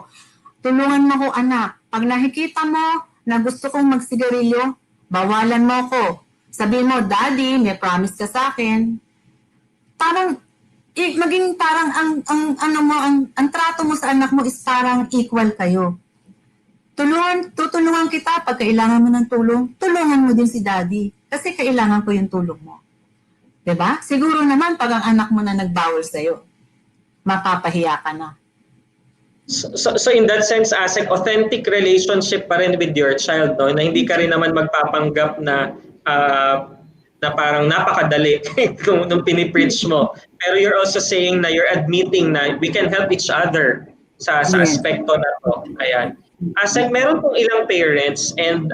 tulungan mo ko anak. Pag nakikita mo na gusto kong magsigarilyo, bawalan mo ko. Sabihin mo, Daddy, may promise ka sa akin. Parang, maging parang ang trato mo sa anak mo is parang equal kayo. Tutulungan kita pag kailangan mo ng tulong, tulungan mo din si Daddy. Kasi kailangan ko yung tulong mo. 'Di ba? Siguro naman pag ang anak mo na nagbawal sa'yo, mapapahiya ka na. So in that sense, ASec, authentic relationship pa rin with your child, no? Na hindi ka rin naman magpapanggap na na parang napakadali nung pinipreach mo. Pero you're also saying na you're admitting na we can help each other sa aspekto na to. Ayan. ASec, meron pong ilang parents and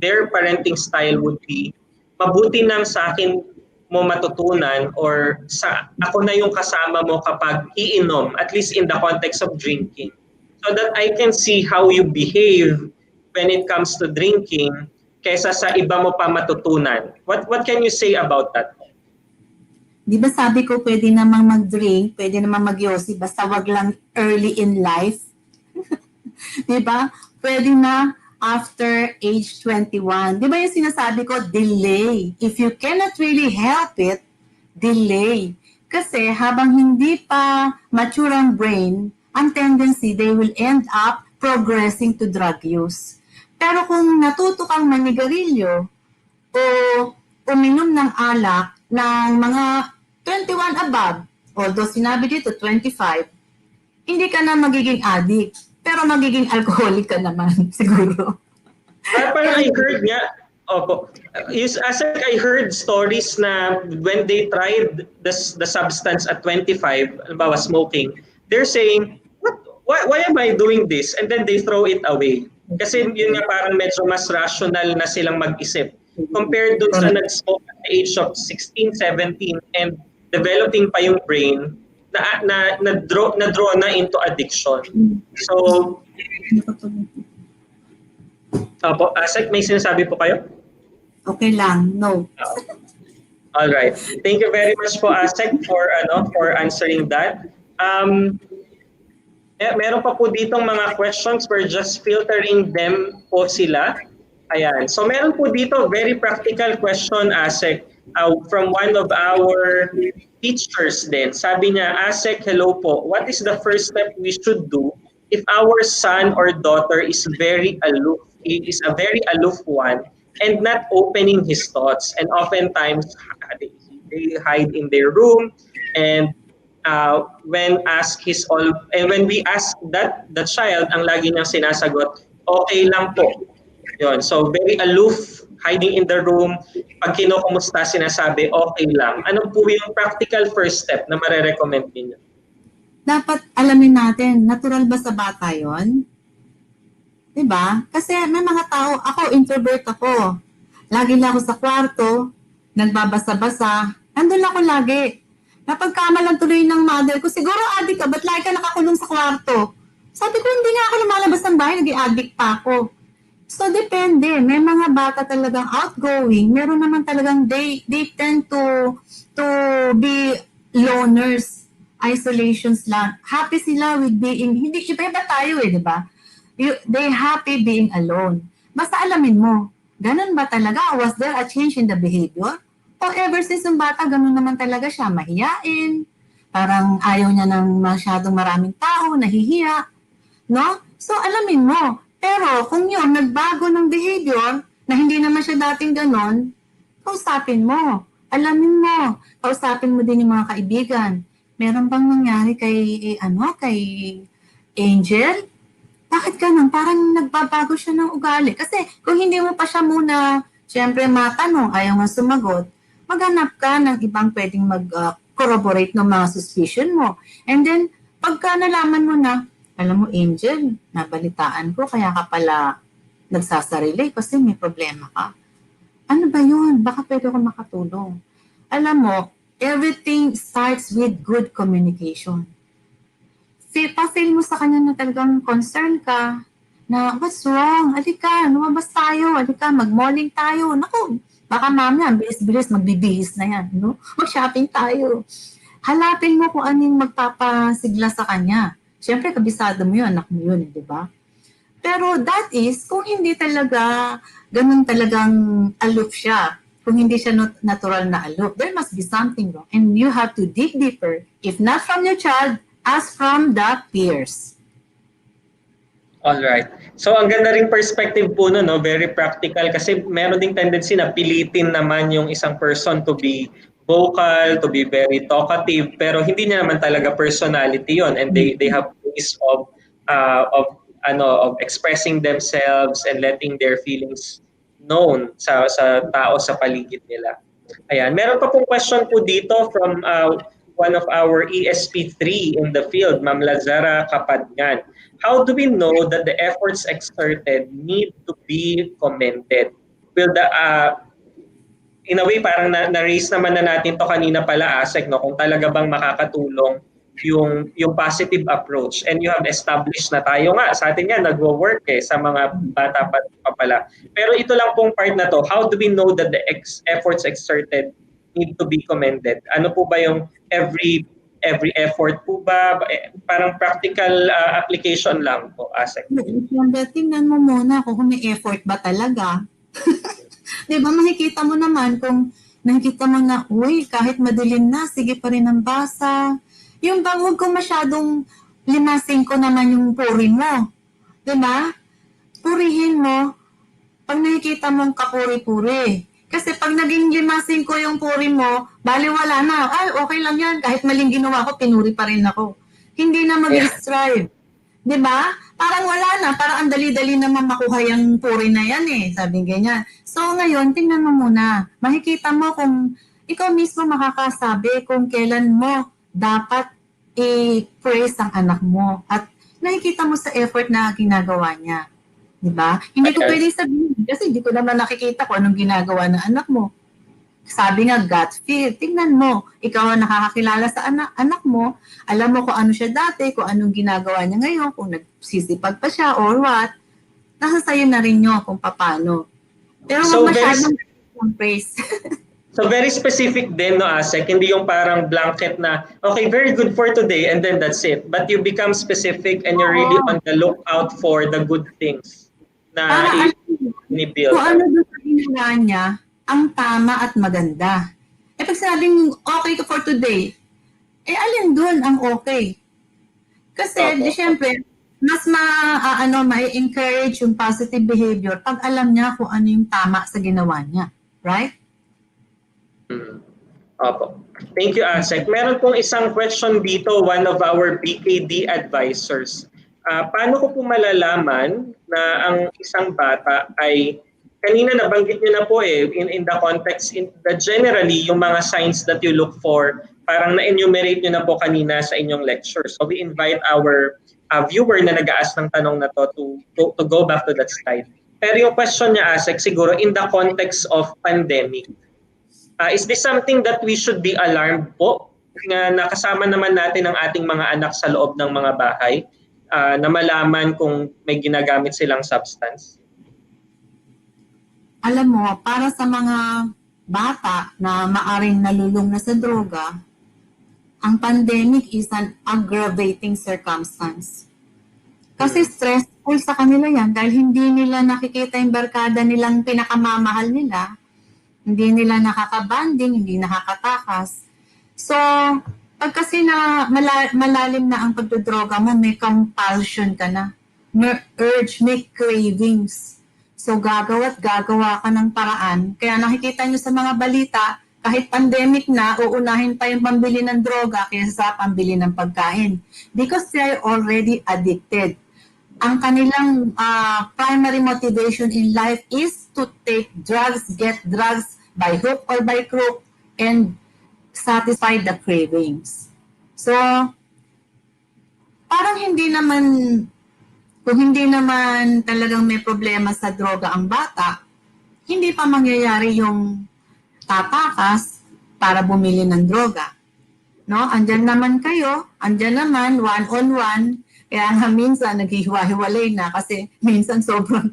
their parenting style would be, mabuti nang sa akin mo matutunan or ako na yung kasama mo kapag iinom, at least in the context of drinking. So that I can see how you behave when it comes to drinking kaysa sa iba mo pa matutunan. What can you say about that? Di ba sabi ko pwede namang mag-drink, pwede namang mag-yosi, basta wag lang early in life. Di ba? Pwede na after age 21. Di ba yung sinasabi ko, delay. If you cannot really help it, delay. Kasi habang hindi pa mature ang brain, ang tendency, they will end up progressing to drug use. Pero kung natuto kang manigarilyo o uminom ng alak ng mga 21 above, although sinabi dito 25, hindi ka na magiging addict. Pero magiging alcoholic ka naman, siguro. Parang I heard nga, ASec, I heard stories na when they tried the substance at 25, halimbawa smoking, they're saying, why am I doing this? And then they throw it away. Kasi yun nga parang medyo mas rational na silang mag-isip. Compared dun sa nag-smoke at the age of 16, 17, and developing pa yung brain, na-draw na into addiction. So, ASec, may sinasabi po kayo? Okay lang, no. All right. Thank you very much po, ASec, for answering that. Meron pa po ditong mga questions. We're just filtering them po sila. Ayan. So meron po dito very practical question, ASec, from one of our teachers din. Sabi niya, ASec, hello po. What is the first step we should do if our son or daughter is very aloof? He is a very aloof one and not opening his thoughts, and oftentimes they hide in their room, and when we ask the child, ang lagi niyang sinasagot, okay lang po. Yun. So very aloof, hiding in the room. Pag kinukumusta, sinasabi, okay lang. Ano po yung practical first step na marerecommend niyo? Dapat alamin natin, natural ba sa bata yon? Diba? Kasi may mga tao, ako, introvert ako. Lagi lang ako sa kwarto, nagbabasa-basa. Nandun lang ako lagi. Napagkamalan tuloy ng mother ko, siguro addict ka, ba't lagi ka nakakulong sa kwarto? Sabi ko, hindi nga ako lumalabas ng bahay, nag-i-addict pa ako. So, depende. May mga bata talagang outgoing. Meron naman talagang they tend to be loners, isolations lang. Happy sila with being, hindi, iba-iba tayo di ba? They happy being alone. Basta alamin mo, ganun ba talaga? Was there a change in the behavior? O ever since yung bata, ganun naman talaga siya, mahiyain, parang ayaw niya ng masyadong maraming tao, nahihiya, no? So alamin mo. Pero kung yun, nagbago ng behavior, na hindi naman siya dating ganun, kausapin mo, alamin mo, kausapin mo din yung mga kaibigan. Meron bang nangyari kay Angel? Bakit ganun? Parang nagbabago siya ng ugali. Kasi kung hindi mo pa siya muna, siyempre matanong, ayaw nga sumagot, maghanap ka ng ibang pwedeng mag-corroborate ng mga suspicion mo. And then, pagka nalaman mo na, alam mo, Angel, nabalitaan ko, kaya ka pala nagsasarili kasi may problema ka. Ano ba yun? Baka pwede ko makatulong. Alam mo, everything starts with good communication. Pasil mo sa kanya na talagang concern ka, na what's wrong? Alika, lumabas tayo. Alika, mag-malling tayo. Naku, baka mamaya, bilis-bilis, magbibihis na yan. No? Mag-shopping tayo. Halapin mo kung anong magpapasigla sa kanya. Siyempre, kabisado mo yun, anak mo yun, di ba? Pero that is, kung hindi talaga, ganun talagang aloof siya, kung hindi siya natural na aloof, there must be something wrong. And you have to dig deeper, if not from your child, as from the peers. Alright. So ang ganda ring perspective po no, very practical kasi meron ding tendency na pilitin naman yung isang person to be vocal, to be very talkative, pero hindi niya naman talaga personality yon, and they have ways of expressing themselves and letting their feelings known sa tao sa paligid nila. Ayan, meron pa pong question po dito from one of our ESP3 in the field, Ma'am Lazara Kapadngan. How do we know that the efforts exerted need to be commended? Will the in a way parang na-raise naman na natin to kanina pala, ASec, no, kung talaga bang makakatulong yung positive approach, and you have established na tayo nga sa atin yan nagwo-work sa mga bata pa pala. Pero ito lang pong part na to, how do we know that the efforts exerted need to be commended? Ano po ba yung every effort po ba? Parang practical application lang po, ASec. Tingnan mo muna kung may effort ba talaga. Di ba, makikita mo naman kung nakikita mo na, uy, kahit madilim na, sige pa rin ang basa. Yung bang huwag kong masyadong limasin ko naman yung puri mo. Di ba? Purihin mo pag nakikita mong kapuri-puri. Kasi pag naging limasin ko yung puri mo, baliwala na. Ay, okay lang yan. Kahit maling ginawa ko, pinuri pa rin ako. Hindi na mag-strive. Di ba? Parang wala na. Parang ang dali-dali naman makuha yung puri na yan Sabi ganyan. So ngayon, tingnan mo muna. Makikita mo kung ikaw mismo makakasabi kung kailan mo dapat i-praise ang anak mo. At nakikita mo sa effort na ginagawa niya. Diba? Hindi ko pwedeng sabihin kasi hindi ko naman nakikita kung anong ginagawa ng anak mo. Sabi nga, gut feel. Tingnan mo, ikaw ang nakakakilala sa anak mo, alam mo kung ano siya dati, kung anong ginagawa niya ngayon, kung nagsisipag pa siya or what, nasa sayo na rin nyo kung paano. Pero So, masyadong praise. So very specific din, no, ASEC? Hindi yung parang blanket na, okay, very good for today and then that's it. But you become specific and you're really on the lookout for the good things na i-build. Kung ano doon sa ginawa niya, ang tama at maganda. Pag sabing okay ka for today, alin doon ang okay? Kasi, di syempre, mas ma-encourage yung positive behavior pag alam niya kung ano yung tama sa ginawa niya. Right? Opo. Thank you, ASEC. Meron pong isang question dito, one of our BKD advisors. Paano ko po malalaman na ang isang bata ay, kanina nabanggit niyo na po in the context, generally, yung mga signs that you look for, parang na-enumerate niyo na po kanina sa inyong lecture. So we invite our viewer na nag-aas ng tanong na to go back to that slide. Pero yung question niya, ASEC, siguro in the context of pandemic, is this something that we should be alarmed po? Nga nakasama naman natin ang ating mga anak sa loob ng mga bahay, na malaman kung may ginagamit silang substance? Alam mo, para sa mga bata na maaring nalulung na sa droga, ang pandemic is an aggravating circumstance. Kasi stressful sa kanila yan dahil hindi nila nakikita yung barkada nilang pinakamamahal nila, hindi nila nakakabanding, hindi nakakatakas. So, pag kasi na malalim na ang pagdodroga mo, may compulsion ka na, may urge, may cravings. So, gagawa ka ng paraan. Kaya nakikita nyo sa mga balita, kahit pandemic na, uunahin pa yung pambili ng droga kaysa sa pambili ng pagkain. Because they are already addicted. Ang kanilang primary motivation in life is to take drugs, get drugs by hook or by crook, and satisfy the cravings. So, parang kung hindi naman talagang may problema sa droga ang bata, hindi pa mangyayari yung tatakas para bumili ng droga. No? Andyan naman kayo, andyan naman, one-on-one, kaya nga minsan naghihiwa-hiwalay na kasi minsan sobrang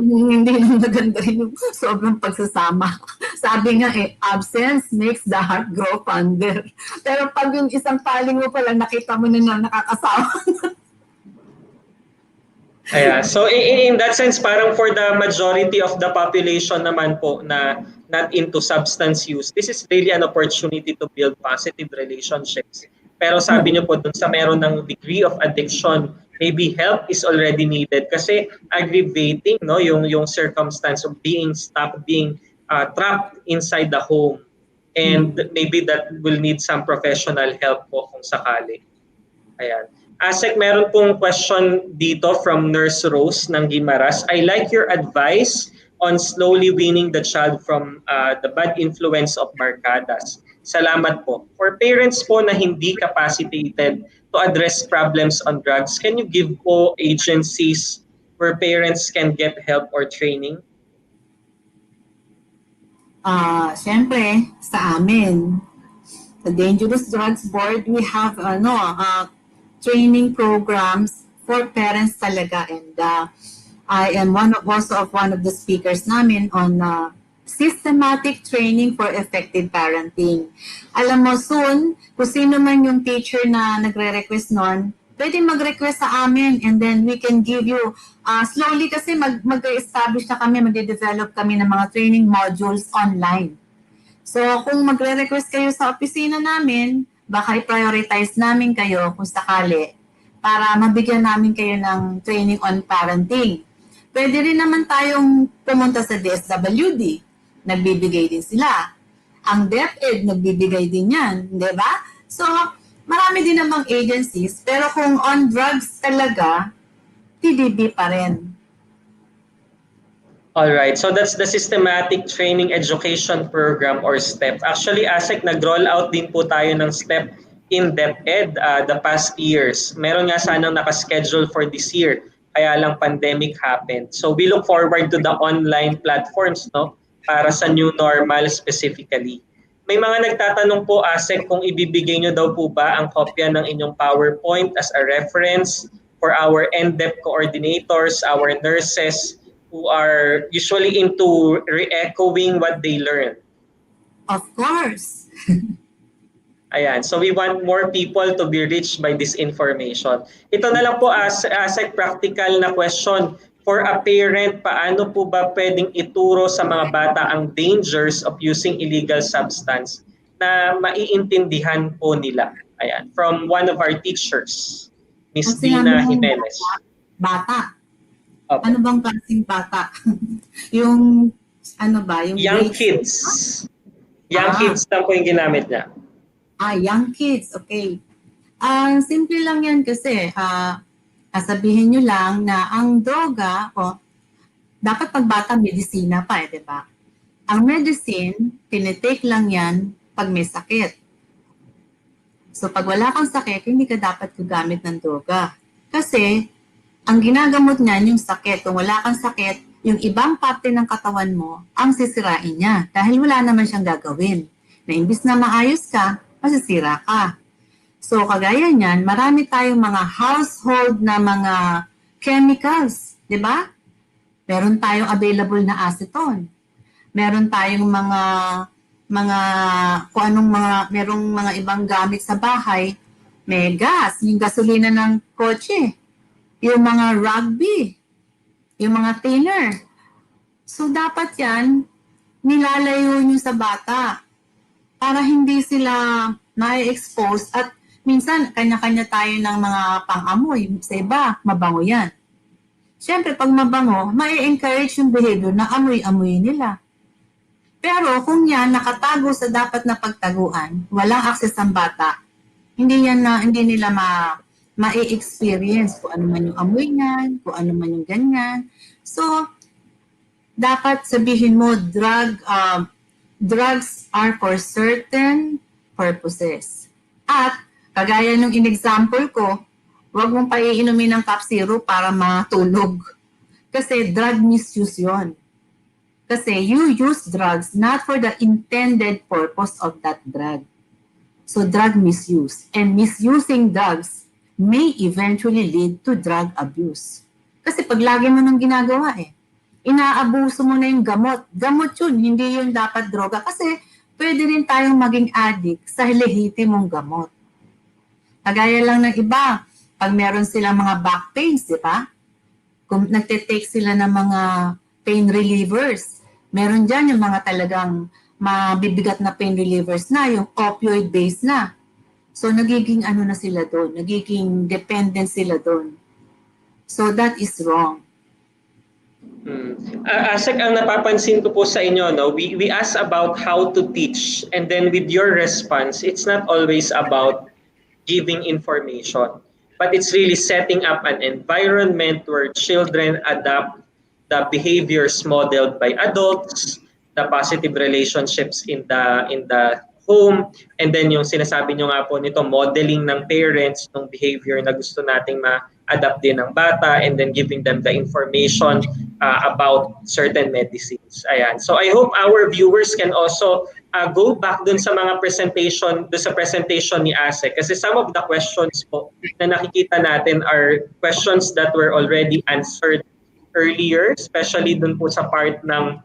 hindi na maganda rin yung sobrang pagsasama Sabi nga absence makes the heart grow fonder. Pero pag yung isang paling mo pala, nakita mo na nakakasama. Ayan. So in that sense, parang for the majority of the population naman po na not into substance use, this is really an opportunity to build positive relationships. Pero sabi niyo po dun sa meron ng degree of addiction, maybe help is already needed kasi aggravating no yung circumstance of being trapped inside the home. And maybe that will need some professional help po kung sakali. Ayan. ASec, meron pong question dito from Nurse Rose ng Guimaras. I like your advice on slowly weaning the child from the bad influence of barkadas. Salamat po. For parents po na hindi capacitated to address problems on drugs, can you give po agencies where parents can get help or training? Siyempre, sa amin, sa Dangerous Drugs Board, we have training programs for parents talaga, and I am one of the speakers namin on systematic training for effective parenting. Alam mo, soon, kung sino man yung teacher na nagre-request nun, pwede mag-request sa amin, and then we can give you, slowly kasi mag-establish na kami, mag-develop kami ng mga training modules online. So, kung magre-request kayo sa opisina namin, baka i-prioritize namin kayo kung sakali para mabigyan namin kayo ng training on parenting. Pwede rin naman tayong pumunta sa DSWD. Nagbibigay din sila. Ang DepEd, nagbibigay din yan. Di ba? So, marami din namang agencies. Pero kung on drugs talaga, TDB pa rin. Alright, so that's the Systematic Training Education Program or STEP. Actually, ASEC, nag-roll out din po tayo ng STEP in DepEd the past years. Meron nga sanang nakaschedule for this year, kaya lang pandemic happened. So we look forward to the online platforms no para sa new normal specifically. May mga nagtatanong po, ASEC, kung ibibigay nyo daw po ba ang kopya ng inyong PowerPoint as a reference for our NDEP coordinators, our nurses, who are usually into re-echoing what they learn. Of course. Ayan. So we want more people to be reached by this information. Ito na lang po as a practical na question. For a parent, paano po ba pwedeng ituro sa mga bata ang dangers of using illegal substance na maiintindihan po nila? Ayan. From one of our teachers, Miss Dina Jimenez. Bata. Opo. Ano bang klaseng bata? Yung, ano ba? Yung young kids. Young kids lang po yung ginamit niya. Young kids. Okay. Simple lang yan kasi, sabihin nyo lang na ang droga, dapat pag bata, medisina pa di ba? Ang medicine, tinitake lang yan pag may sakit. So pag wala kang sakit, hindi ka dapat gagamit ng droga. Kasi, ang ginagamot niyan yung sakit. Kung wala kang sakit, yung ibang parte ng katawan mo, ang sisirain niya. Dahil wala naman siyang gagawin. Na imbis na maayos ka, masisira ka. So, kagaya niyan, marami tayong mga household na mga chemicals. Di ba? Meron tayong available na acetone. Meron tayong kung anong merong mga ibang gamit sa bahay. May gas, yung gasolina ng kotse. Yung mga rugby, yung mga thinner. So, dapat yan, nilalayo nyo sa bata para hindi sila na-expose at minsan, kanya-kanya tayo ng mga pang-amoy. Sa iba, mabango yan. Siyempre, pag mabango, ma-encourage yung behavior na amoy-amoy nila. Pero kung yan, nakatago sa dapat na pagtaguan, walang access ang bata, hindi nila ma-experience kung ano man yung amoy niyan, kung ano man yung ganyan. So, dapat sabihin mo, drugs are for certain purposes. At, kagaya nung in-example ko, huwag mong paiinumin ng cough syrup para matulog. Kasi drug misuse yun. Kasi you use drugs not for the intended purpose of that drug. So, drug misuse. And misusing drugs may eventually lead to drug abuse. Kasi pag lagi mo nang ginagawa Inaabuso mo na yung gamot. Gamot yun, hindi yun dapat droga. Kasi pwede rin tayong maging addict sa lehitimong gamot. Kagaya lang ng iba, pag meron silang mga back pains, di ba? Kung nagtitake sila ng mga pain relievers, meron dyan yung mga talagang mabibigat na pain relievers na, yung opioid based na. So nagiging ano na sila doon, nagiging dependent sila doon. So that is wrong. ASec, ang napapansin ko po sa inyo, no, we ask about how to teach, and then with your response, it's not always about giving information, but it's really setting up an environment where children adapt the behaviors modeled by adults, the positive relationships in the home, and then yung sinasabi nyo nga po nito, modeling ng parents ng behavior na gusto nating ma-adapt din ng bata, and then giving them the information about certain medicines. Ayan. So I hope our viewers can also go back dun sa mga presentation, dun sa presentation ni ASEC, kasi some of the questions po na nakikita natin are questions that were already answered earlier, especially dun po sa part ng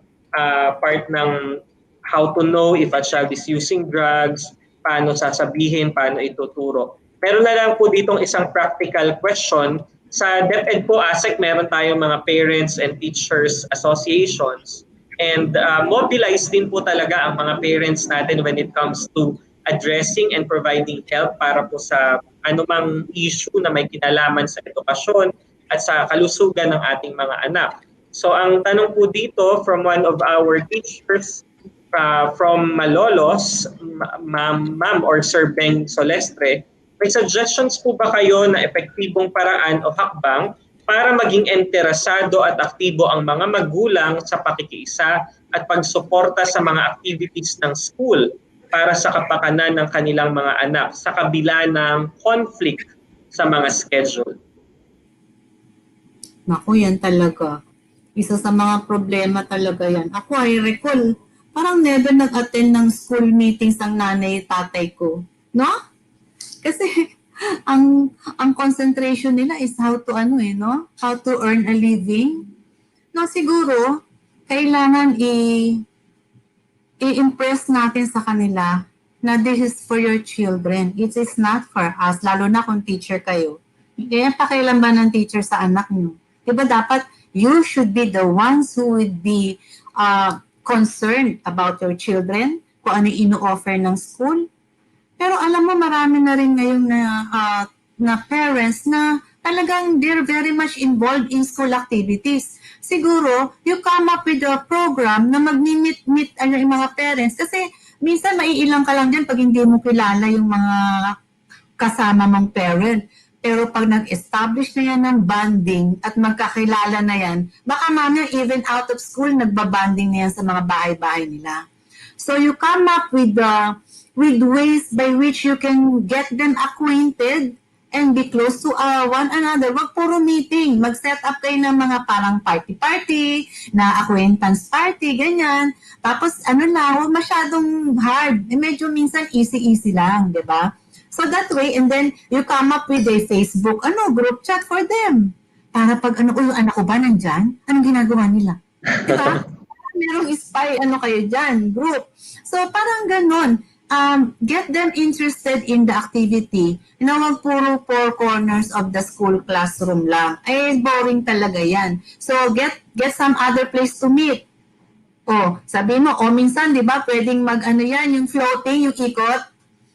how to know if a child is using drugs, paano sasabihin, paano ituturo. Meron na lang po ditong isang practical question. Sa DepEd po, ASEC, meron tayong mga parents and teachers associations. And mobilize din po talaga ang mga parents natin when it comes to addressing and providing help para po sa anumang issue na may kinalaman sa edukasyon at sa kalusugan ng ating mga anak. So ang tanong po dito from one of our teachers, from Malolos, Ma'am or Sir Ben Solestre, may suggestions po ba kayo na epektibong paraan o hakbang para maging interesado at aktibo ang mga magulang sa pakikiisa at pagsuporta sa mga activities ng school para sa kapakanan ng kanilang mga anak sa kabila ng conflict sa mga schedule? Naku, yan talaga. Isa sa mga problema talaga yan. Ako, I recall, parang never nag-attend ng school meetings ang nanay tatay ko. No? Kasi ang concentration nila is how to how to earn a living. No, siguro kailangan i-impress natin sa kanila na this is for your children. It is not for us, lalo na kung teacher kayo. Kaya pakialam ba ng teacher sa anak niyo? Diba dapat you should be the ones who would be concerned about your children, kung ano ino-offer ng school. Pero alam mo, marami na rin ngayon na parents na talagang they're very much involved in school activities. Siguro, you come up with a program na mag-meet yung mga parents kasi minsan maiilang ka lang dyan pag hindi mo kilala yung mga kasama mong parent. Pero pag nag-establish na yan ng bonding at magkakilala na yan, baka mamaya even out of school, nagbabanding na yan sa mga bahay-bahay nila. So you come up with ways by which you can get them acquainted and be close to one another. Wag puro meeting. Mag-set up kayo ng mga parang party-party, na acquaintance party, ganyan. Tapos huwag masyadong hard. Medyo minsan easy-easy lang, di ba? So that way, and then you come up with a Facebook group chat for them. Para pag yung anak ko ba nandyan? Anong ginagawa nila? Diba? Merong spy, kayo dyan, group. So parang ganon. Get them interested in the activity. Wag puro four corners of the school classroom lang. Ay, boring talaga yan. So get some other place to meet. Sabi mo, minsan, di ba, pwedeng yan, yung floating, yung ikot.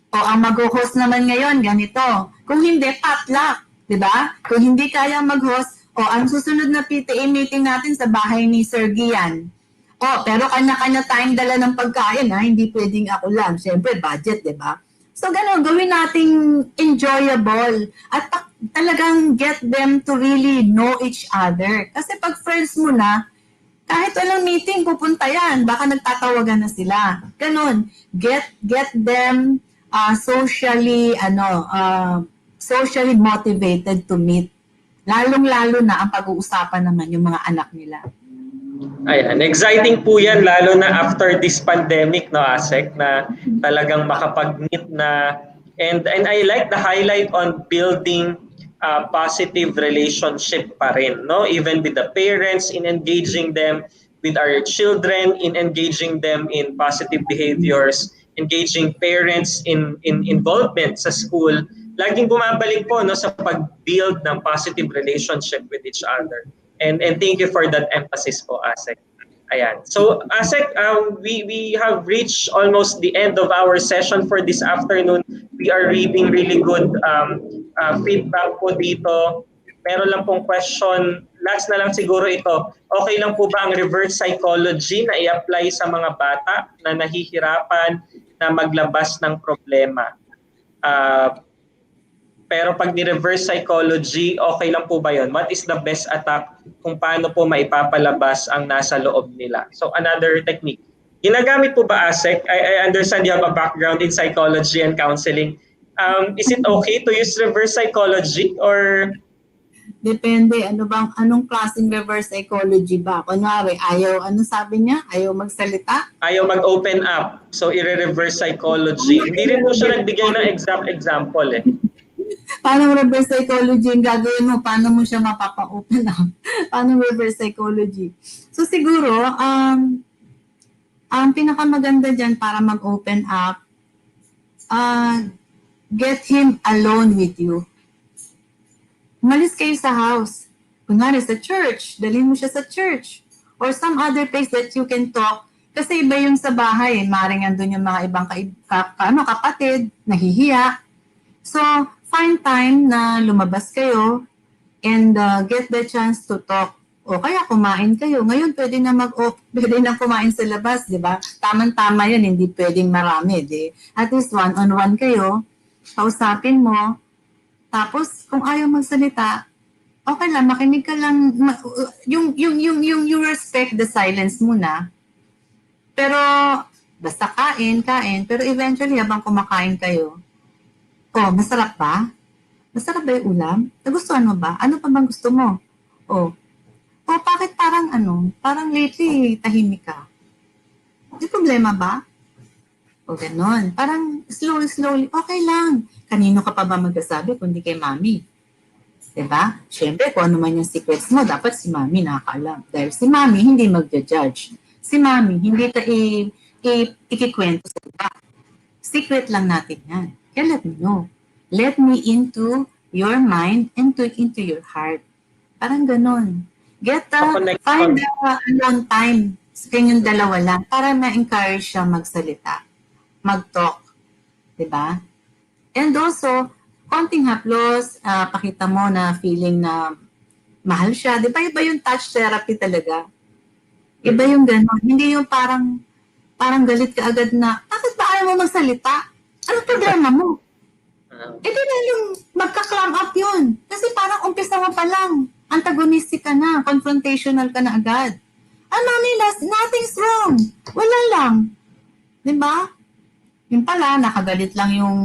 Ang mag-host naman ngayon, ganito. Kung hindi, potluck. Diba? Kung hindi kaya mag-host, ang susunod na PTA meeting natin sa bahay ni Sir Gian. Pero kanya-kanya tayong dala ng pagkain, hindi pwedeng ako lang. Siyempre, budget, diba? So, gano'n, gawin nating enjoyable. At talagang get them to really know each other. Kasi pag friends mo na, kahit walang meeting, pupunta yan. Baka nagtatawagan na sila. Gano'n, get them socially motivated to meet. Lalong-lalo na ang pag-uusapan naman yung mga anak nila. Ayan, exciting po yan lalo na after this pandemic, no, ASEC, na talagang makapag-meet na and I like the highlight on building positive relationship pa rin, no? Even with the parents, in engaging them with our children, in engaging them in positive behaviors, engaging parents in involvement sa school, laging bumabalik po, no, sa pag-build ng positive relationship with each other. And thank you for that emphasis po, ASec. Ayan. So, ASec, we have reached almost the end of our session for this afternoon. We are reading really good feedback po dito. Meron lang pong question. Last na lang siguro ito. Okay lang po ba ang reverse psychology na i-apply sa mga bata na nahihirapan na maglabas ng problema? Pero pag ni-reverse psychology, okay lang po ba yun? What is the best attack kung paano po maipapalabas ang nasa loob nila? So another technique. Ginagamit po ba, ASec? I understand you have a background in psychology and counseling. Is it okay to use reverse psychology or... Depende, anong klaseng reverse psychology ba? Kunwari, ano sabi niya? Ayaw magsalita? Ayaw mag-open up. So, i-reverse psychology. Hindi rin po siya nagbigay ng exact example eh. Paano reverse psychology yung gagawin mo? Paano mo siya mapapa-open up? Paano reverse psychology? So, siguro, ang pinakamaganda dyan para mag-open up, get him alone with you. Umalis kayo sa house. Kunwari sa church, dalhin mo siya sa church. Or some other place that you can talk. Kasi iba yung sa bahay. Maring andun yung mga ibang kapatid, nahihiya. So, find time na lumabas kayo and get the chance to talk. O kaya kumain kayo. Ngayon, pwede na kumain sa labas, di ba? Tama-tama yun, hindi pwedeng marami. Di? At least one-on-one kayo, kausapin mo. Tapos, kung ayaw magsalita, okay lang, makinig ka lang. You respect the silence muna. Pero, basta kain. Pero eventually, habang kumakain kayo, masarap ba? Masarap ba yung ulam? Nagustuhan mo ba? Ano pa bang gusto mo? Bakit parang lately tahimik ka? May problema ba? Ganon. Parang slowly, okay lang. Kanino ka pa ba magsasabi kundi kay mami? Diba? Siyempre, kung ano man yung secrets mo, dapat si mami nakakaalam. Dahil si mami hindi magja-judge. Si mami hindi ikikwento sa iba. Secret lang natin yan. Kaya let me know. Let me into your mind and into your heart. Parang ganon. Find a long time sa kanyang dalawa lang para ma-encourage siya magsalita, mag-talk. Diba? And also, konting haplos, pakita mo na feeling na mahal siya. Diba iba yung touch therapy talaga? Iba yung ganon. Hindi yung parang galit ka agad na, bakit ba ayaw mo magsalita? Anong problema mo? Di na yung magka-clam up yun. Kasi parang umpisa mo pa lang. Antagonistic ka na. Confrontational ka na agad. Mami, nothing's wrong. Wala lang. Diba? Yung pala, nakagalit lang yung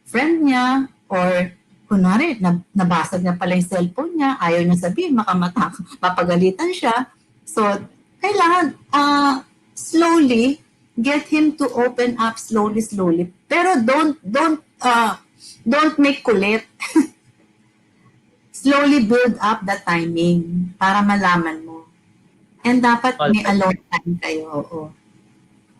friend niya or kunwari, nabasag niya pala yung cellphone niya. Ayaw niya sabihin, mapagalitan siya. So, kailangan slowly get him to open up slowly. Pero don't make kulit. Slowly build up the timing para malaman mo. And dapat may alone time kayo. Oo.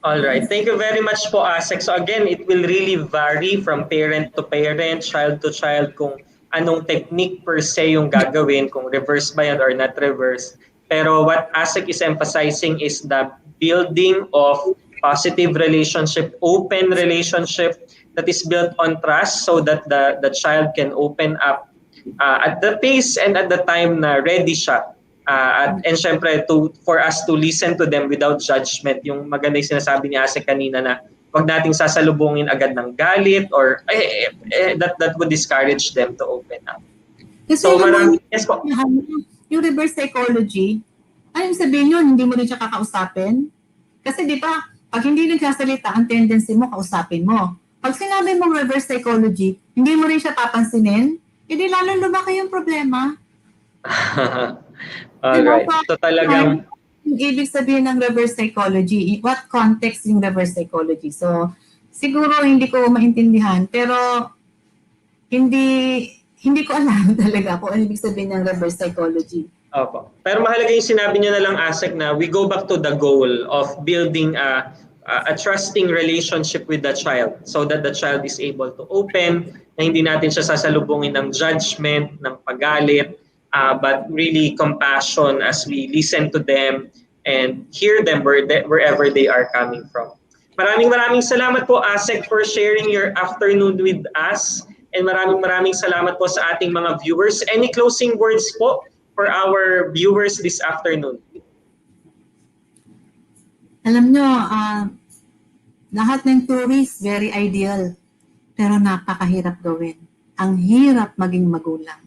Alright. Thank you very much po, ASec. So again, it will really vary from parent to parent, child to child, kung anong technique per se yung gagawin, kung reverse ba yan or not reverse. Pero what ASec is emphasizing is the building of positive relationship, open relationship that is built on trust so that the child can open up at the pace and at the time na ready siya. And syempre, for us to listen to them without judgment. Yung maganda yung sinasabi ni Ase kanina na wag nating sasalubungin agad ng galit or that would discourage them to open up. Kasi so yes po. Yung reverse psychology, ayun sabihin yun, hindi mo rin siya kakausapin. Kasi di ba, pag hindi nagsasalita, ang tendency mo, kausapin mo. Pag sinabi mo reverse psychology, hindi mo rin siya papansinin, hindi lalong lumaki yung problema. Alright. So talagang yung ibig sabihin ng reverse psychology, what context yung reverse psychology? So siguro hindi ko maintindihan, pero hindi Hindi ko alam talaga kung ano ibig sabihin ng reverse psychology. Opo. Pero mahalaga yung sinabi niyo na lang, ASEC, na we go back to the goal of building a trusting relationship with the child so that the child is able to open, na hindi natin siya sasalubungin ng judgment, ng paggalit, but really compassion as we listen to them and hear them wherever they are coming from. Maraming salamat po, ASEC, for sharing your afternoon with us. And maraming salamat po sa ating mga viewers. Any closing words po for our viewers this afternoon? Alam nyo, lahat ng tourists, very ideal. Pero napakahirap gawin. Ang hirap maging magulang.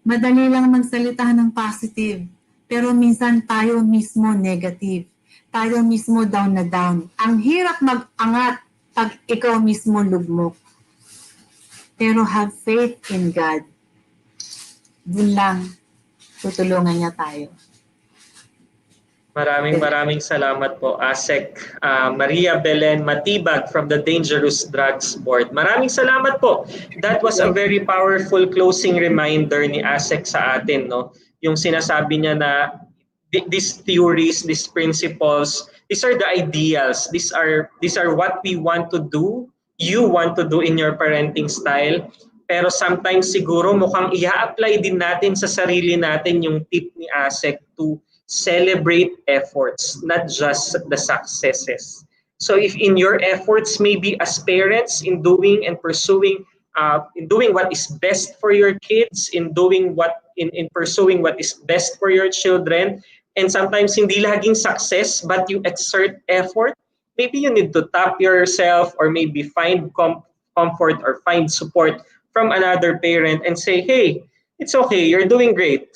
Madali lang magsalita ng positive. Pero minsan tayo mismo negative. Tayo mismo down na down. Ang hirap mag-angat pag ikaw mismo lugmok. Pero have faith in God. Dun lang, tutulungan niya tayo. Maraming salamat po, ASEC Maria Belen Matibag from the Dangerous Drugs Board. Maraming salamat po. That was a very powerful closing reminder ni ASEC sa atin, no? Yung sinasabi niya na these theories, these principles, these are the ideals. These are what we want to do, you want to do in your parenting style. Pero sometimes siguro mukhang i-apply din natin sa sarili natin yung tip ni ASEC to celebrate efforts, not just the successes. So if in your efforts, maybe as parents, in doing and pursuing, in doing what is best for your kids, in pursuing what is best for your children, and sometimes hindi laging success, but you exert effort, maybe you need to tap yourself or maybe find comfort or find support from another parent and say, hey, it's okay, you're doing great.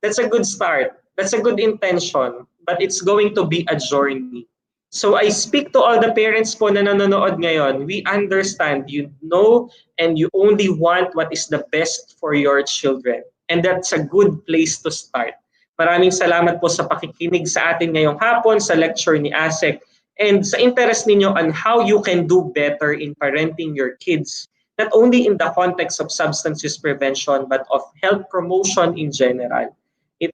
That's a good start. That's a good intention, but it's going to be a journey. So I speak to all the parents po na nanonood ngayon. We understand, you know, and you only want what is the best for your children. And that's a good place to start. Maraming salamat po sa pakikinig sa atin ngayong hapon sa lecture ni ASEC and sa interest ninyo on how you can do better in parenting your kids, not only in the context of substance use prevention, but of health promotion in general.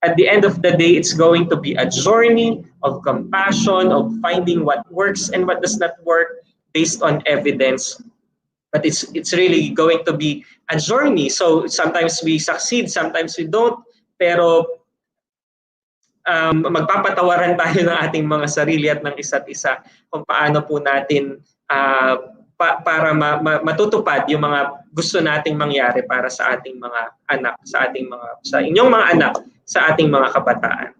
At the end of the day, it's going to be a journey of compassion, of finding what works and what does not work based on evidence. But it's really going to be a journey. So sometimes we succeed, sometimes we don't. Pero magpapatawaran tayo ng ating mga sarili at ng isa't isa kung paano po natin para matutupad yung mga gusto nating mangyari para sa ating mga anak, sa inyong mga anak, sa ating mga kabataan.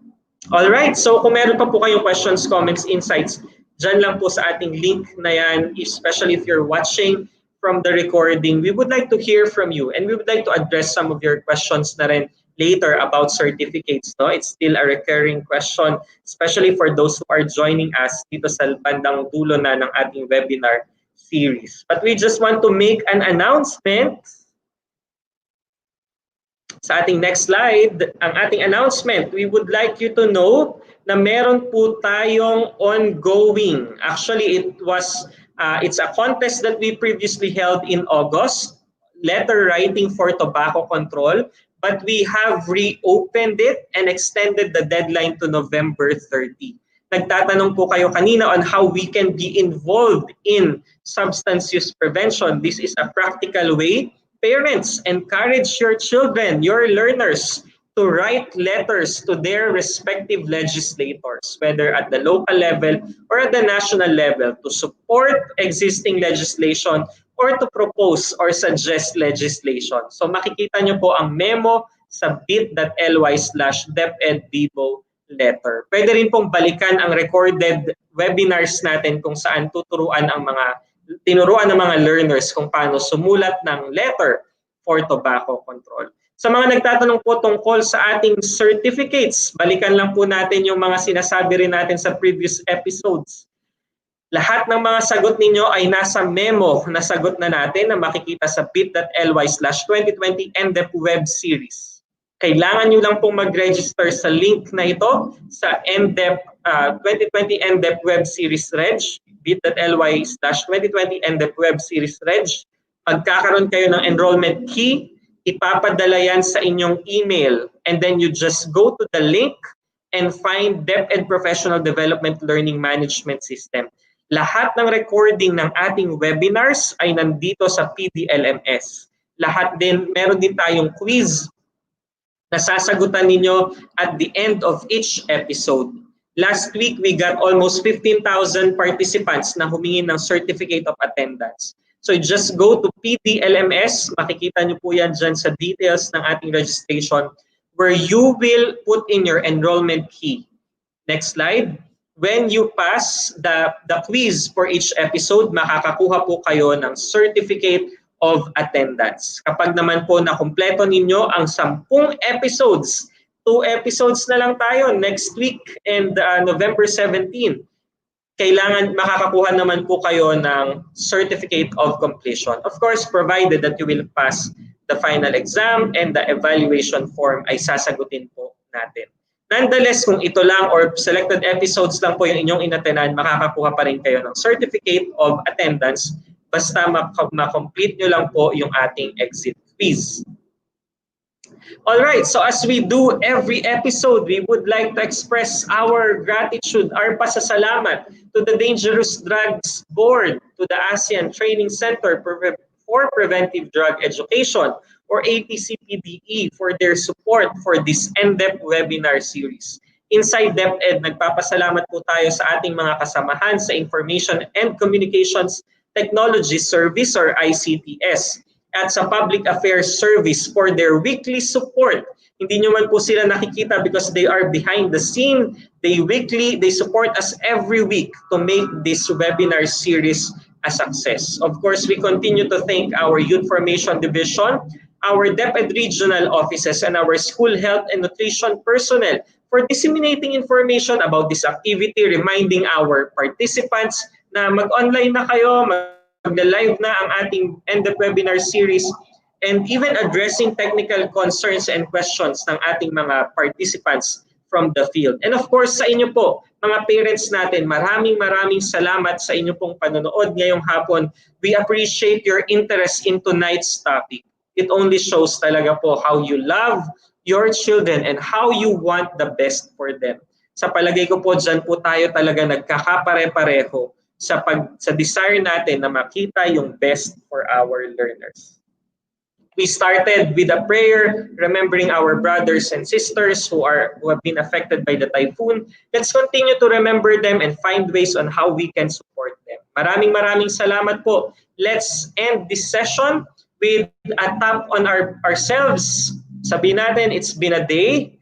All right, so kung meron pa po kayong questions, comments, insights, dyan lang po sa ating link na yan, especially if you're watching from the recording, we would like to hear from you and we would like to address some of your questions na rin later about certificates. No? It's still a recurring question, especially for those who are joining us dito sa bandang dulo na ng ating webinar series. But we just want to make an announcement. Sa ating next slide, ang ating announcement, we would like you to know na meron po tayong ongoing. Actually, it's a contest that we previously held in August, letter writing for tobacco control, but we have reopened it and extended the deadline to November 30. Nagtatanong po kayo kanina on how we can be involved in substance use prevention. This is a practical way. Parents, encourage your children, your learners, to write letters to their respective legislators, whether at the local level or at the national level, to support existing legislation or to propose or suggest legislation. So makikita nyo po ang memo sa bit.ly/DepEdVivo letter. Pwede rin pong balikan ang recorded webinars natin kung saan tinuruan ng mga learners kung paano sumulat ng letter for tobacco control. Sa mga nagtatanong po tungkol sa ating certificates, balikan lang po natin yung mga sinasabi rin natin sa previous episodes. Lahat ng mga sagot ninyo ay nasa memo na sagot na natin na makikita sa bit.ly/2020 NDEP Web Series. Kailangan nyo lang pong mag-register sa link na ito sa NDEP 2020 NDEP Web Series Reg, bit.ly/2020 NDEP Web Series Reg, Pagkakaroon kayo ng enrollment key, ipapadala yan sa inyong email. And then you just go to the link and find DepEd and Professional Development Learning Management System. Lahat ng recording ng ating webinars ay nandito sa PDLMS. Lahat din, meron din tayong quiz na sasagutan ninyo at the end of each episode. Last week, we got almost 15,000 participants na humingi ng Certificate of Attendance. So just go to PDLMS, makikita nyo po yan dyan sa details ng ating registration, where you will put in your enrollment key. Next slide. When you pass the quiz for each episode, makakakuha po kayo ng Certificate of Attendance. Kapag naman po nakumpleto ninyo ang 10 episodes, 2 episodes na lang tayo next week and November 17, kailangan makakakuha naman po kayo ng Certificate of Completion. Of course, provided that you will pass the final exam and the evaluation form ay sasagutin po natin. Nonetheless, kung ito lang or selected episodes lang po yung inyong inatenan, makakakuha pa rin kayo ng Certificate of Attendance basta ma-complete nyo lang po yung ating exit quiz. Alright, so as we do every episode, we would like to express our gratitude, our pasasalamat to the Dangerous Drugs Board, to the ASEAN Training Center for Preventive Drug Education, or ATCPDE, for their support for this NDEP Webinar series. Inside DepEd, nagpapasalamat po tayo sa ating mga kasamahan sa Information and Communications Technology Service or ICTS at sa Public Affairs Service for their weekly support. Hindi nyo man po sila nakikita because they are behind the scene. They support us every week to make this webinar series a success. Of course, we continue to thank our Youth Formation Division, our DepEd regional offices, and our school health and nutrition personnel for disseminating information about this activity, reminding our participants na mag-online na kayo, mag-live na ang ating NDEP webinar series, and even addressing technical concerns and questions ng ating mga participants from the field. And of course, sa inyo po, mga parents natin, maraming salamat sa inyo pong panonood ngayong hapon. We appreciate your interest in tonight's topic. It only shows talaga po how you love your children and how you want the best for them. Sa palagay ko po, dyan po tayo talaga nagkakapare-pareho sa desire natin na makita yung best for our learners. We started with a prayer, remembering our brothers and sisters who have been affected by the typhoon. Let's continue to remember them and find ways on how we can support them. Maraming salamat po. Let's end this session with a tap on ourselves. Sabihin natin, it's been a day.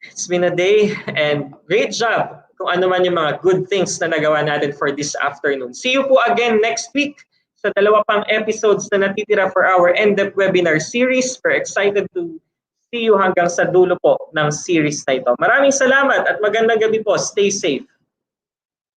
It's been a day and great job kung ano man yung mga good things na nagawa natin for this afternoon. See you po again next week sa 2 pang episodes na natitira for our NDEP webinar series. We're excited to see you hanggang sa dulo po ng series na ito. Maraming salamat at magandang gabi po. Stay safe.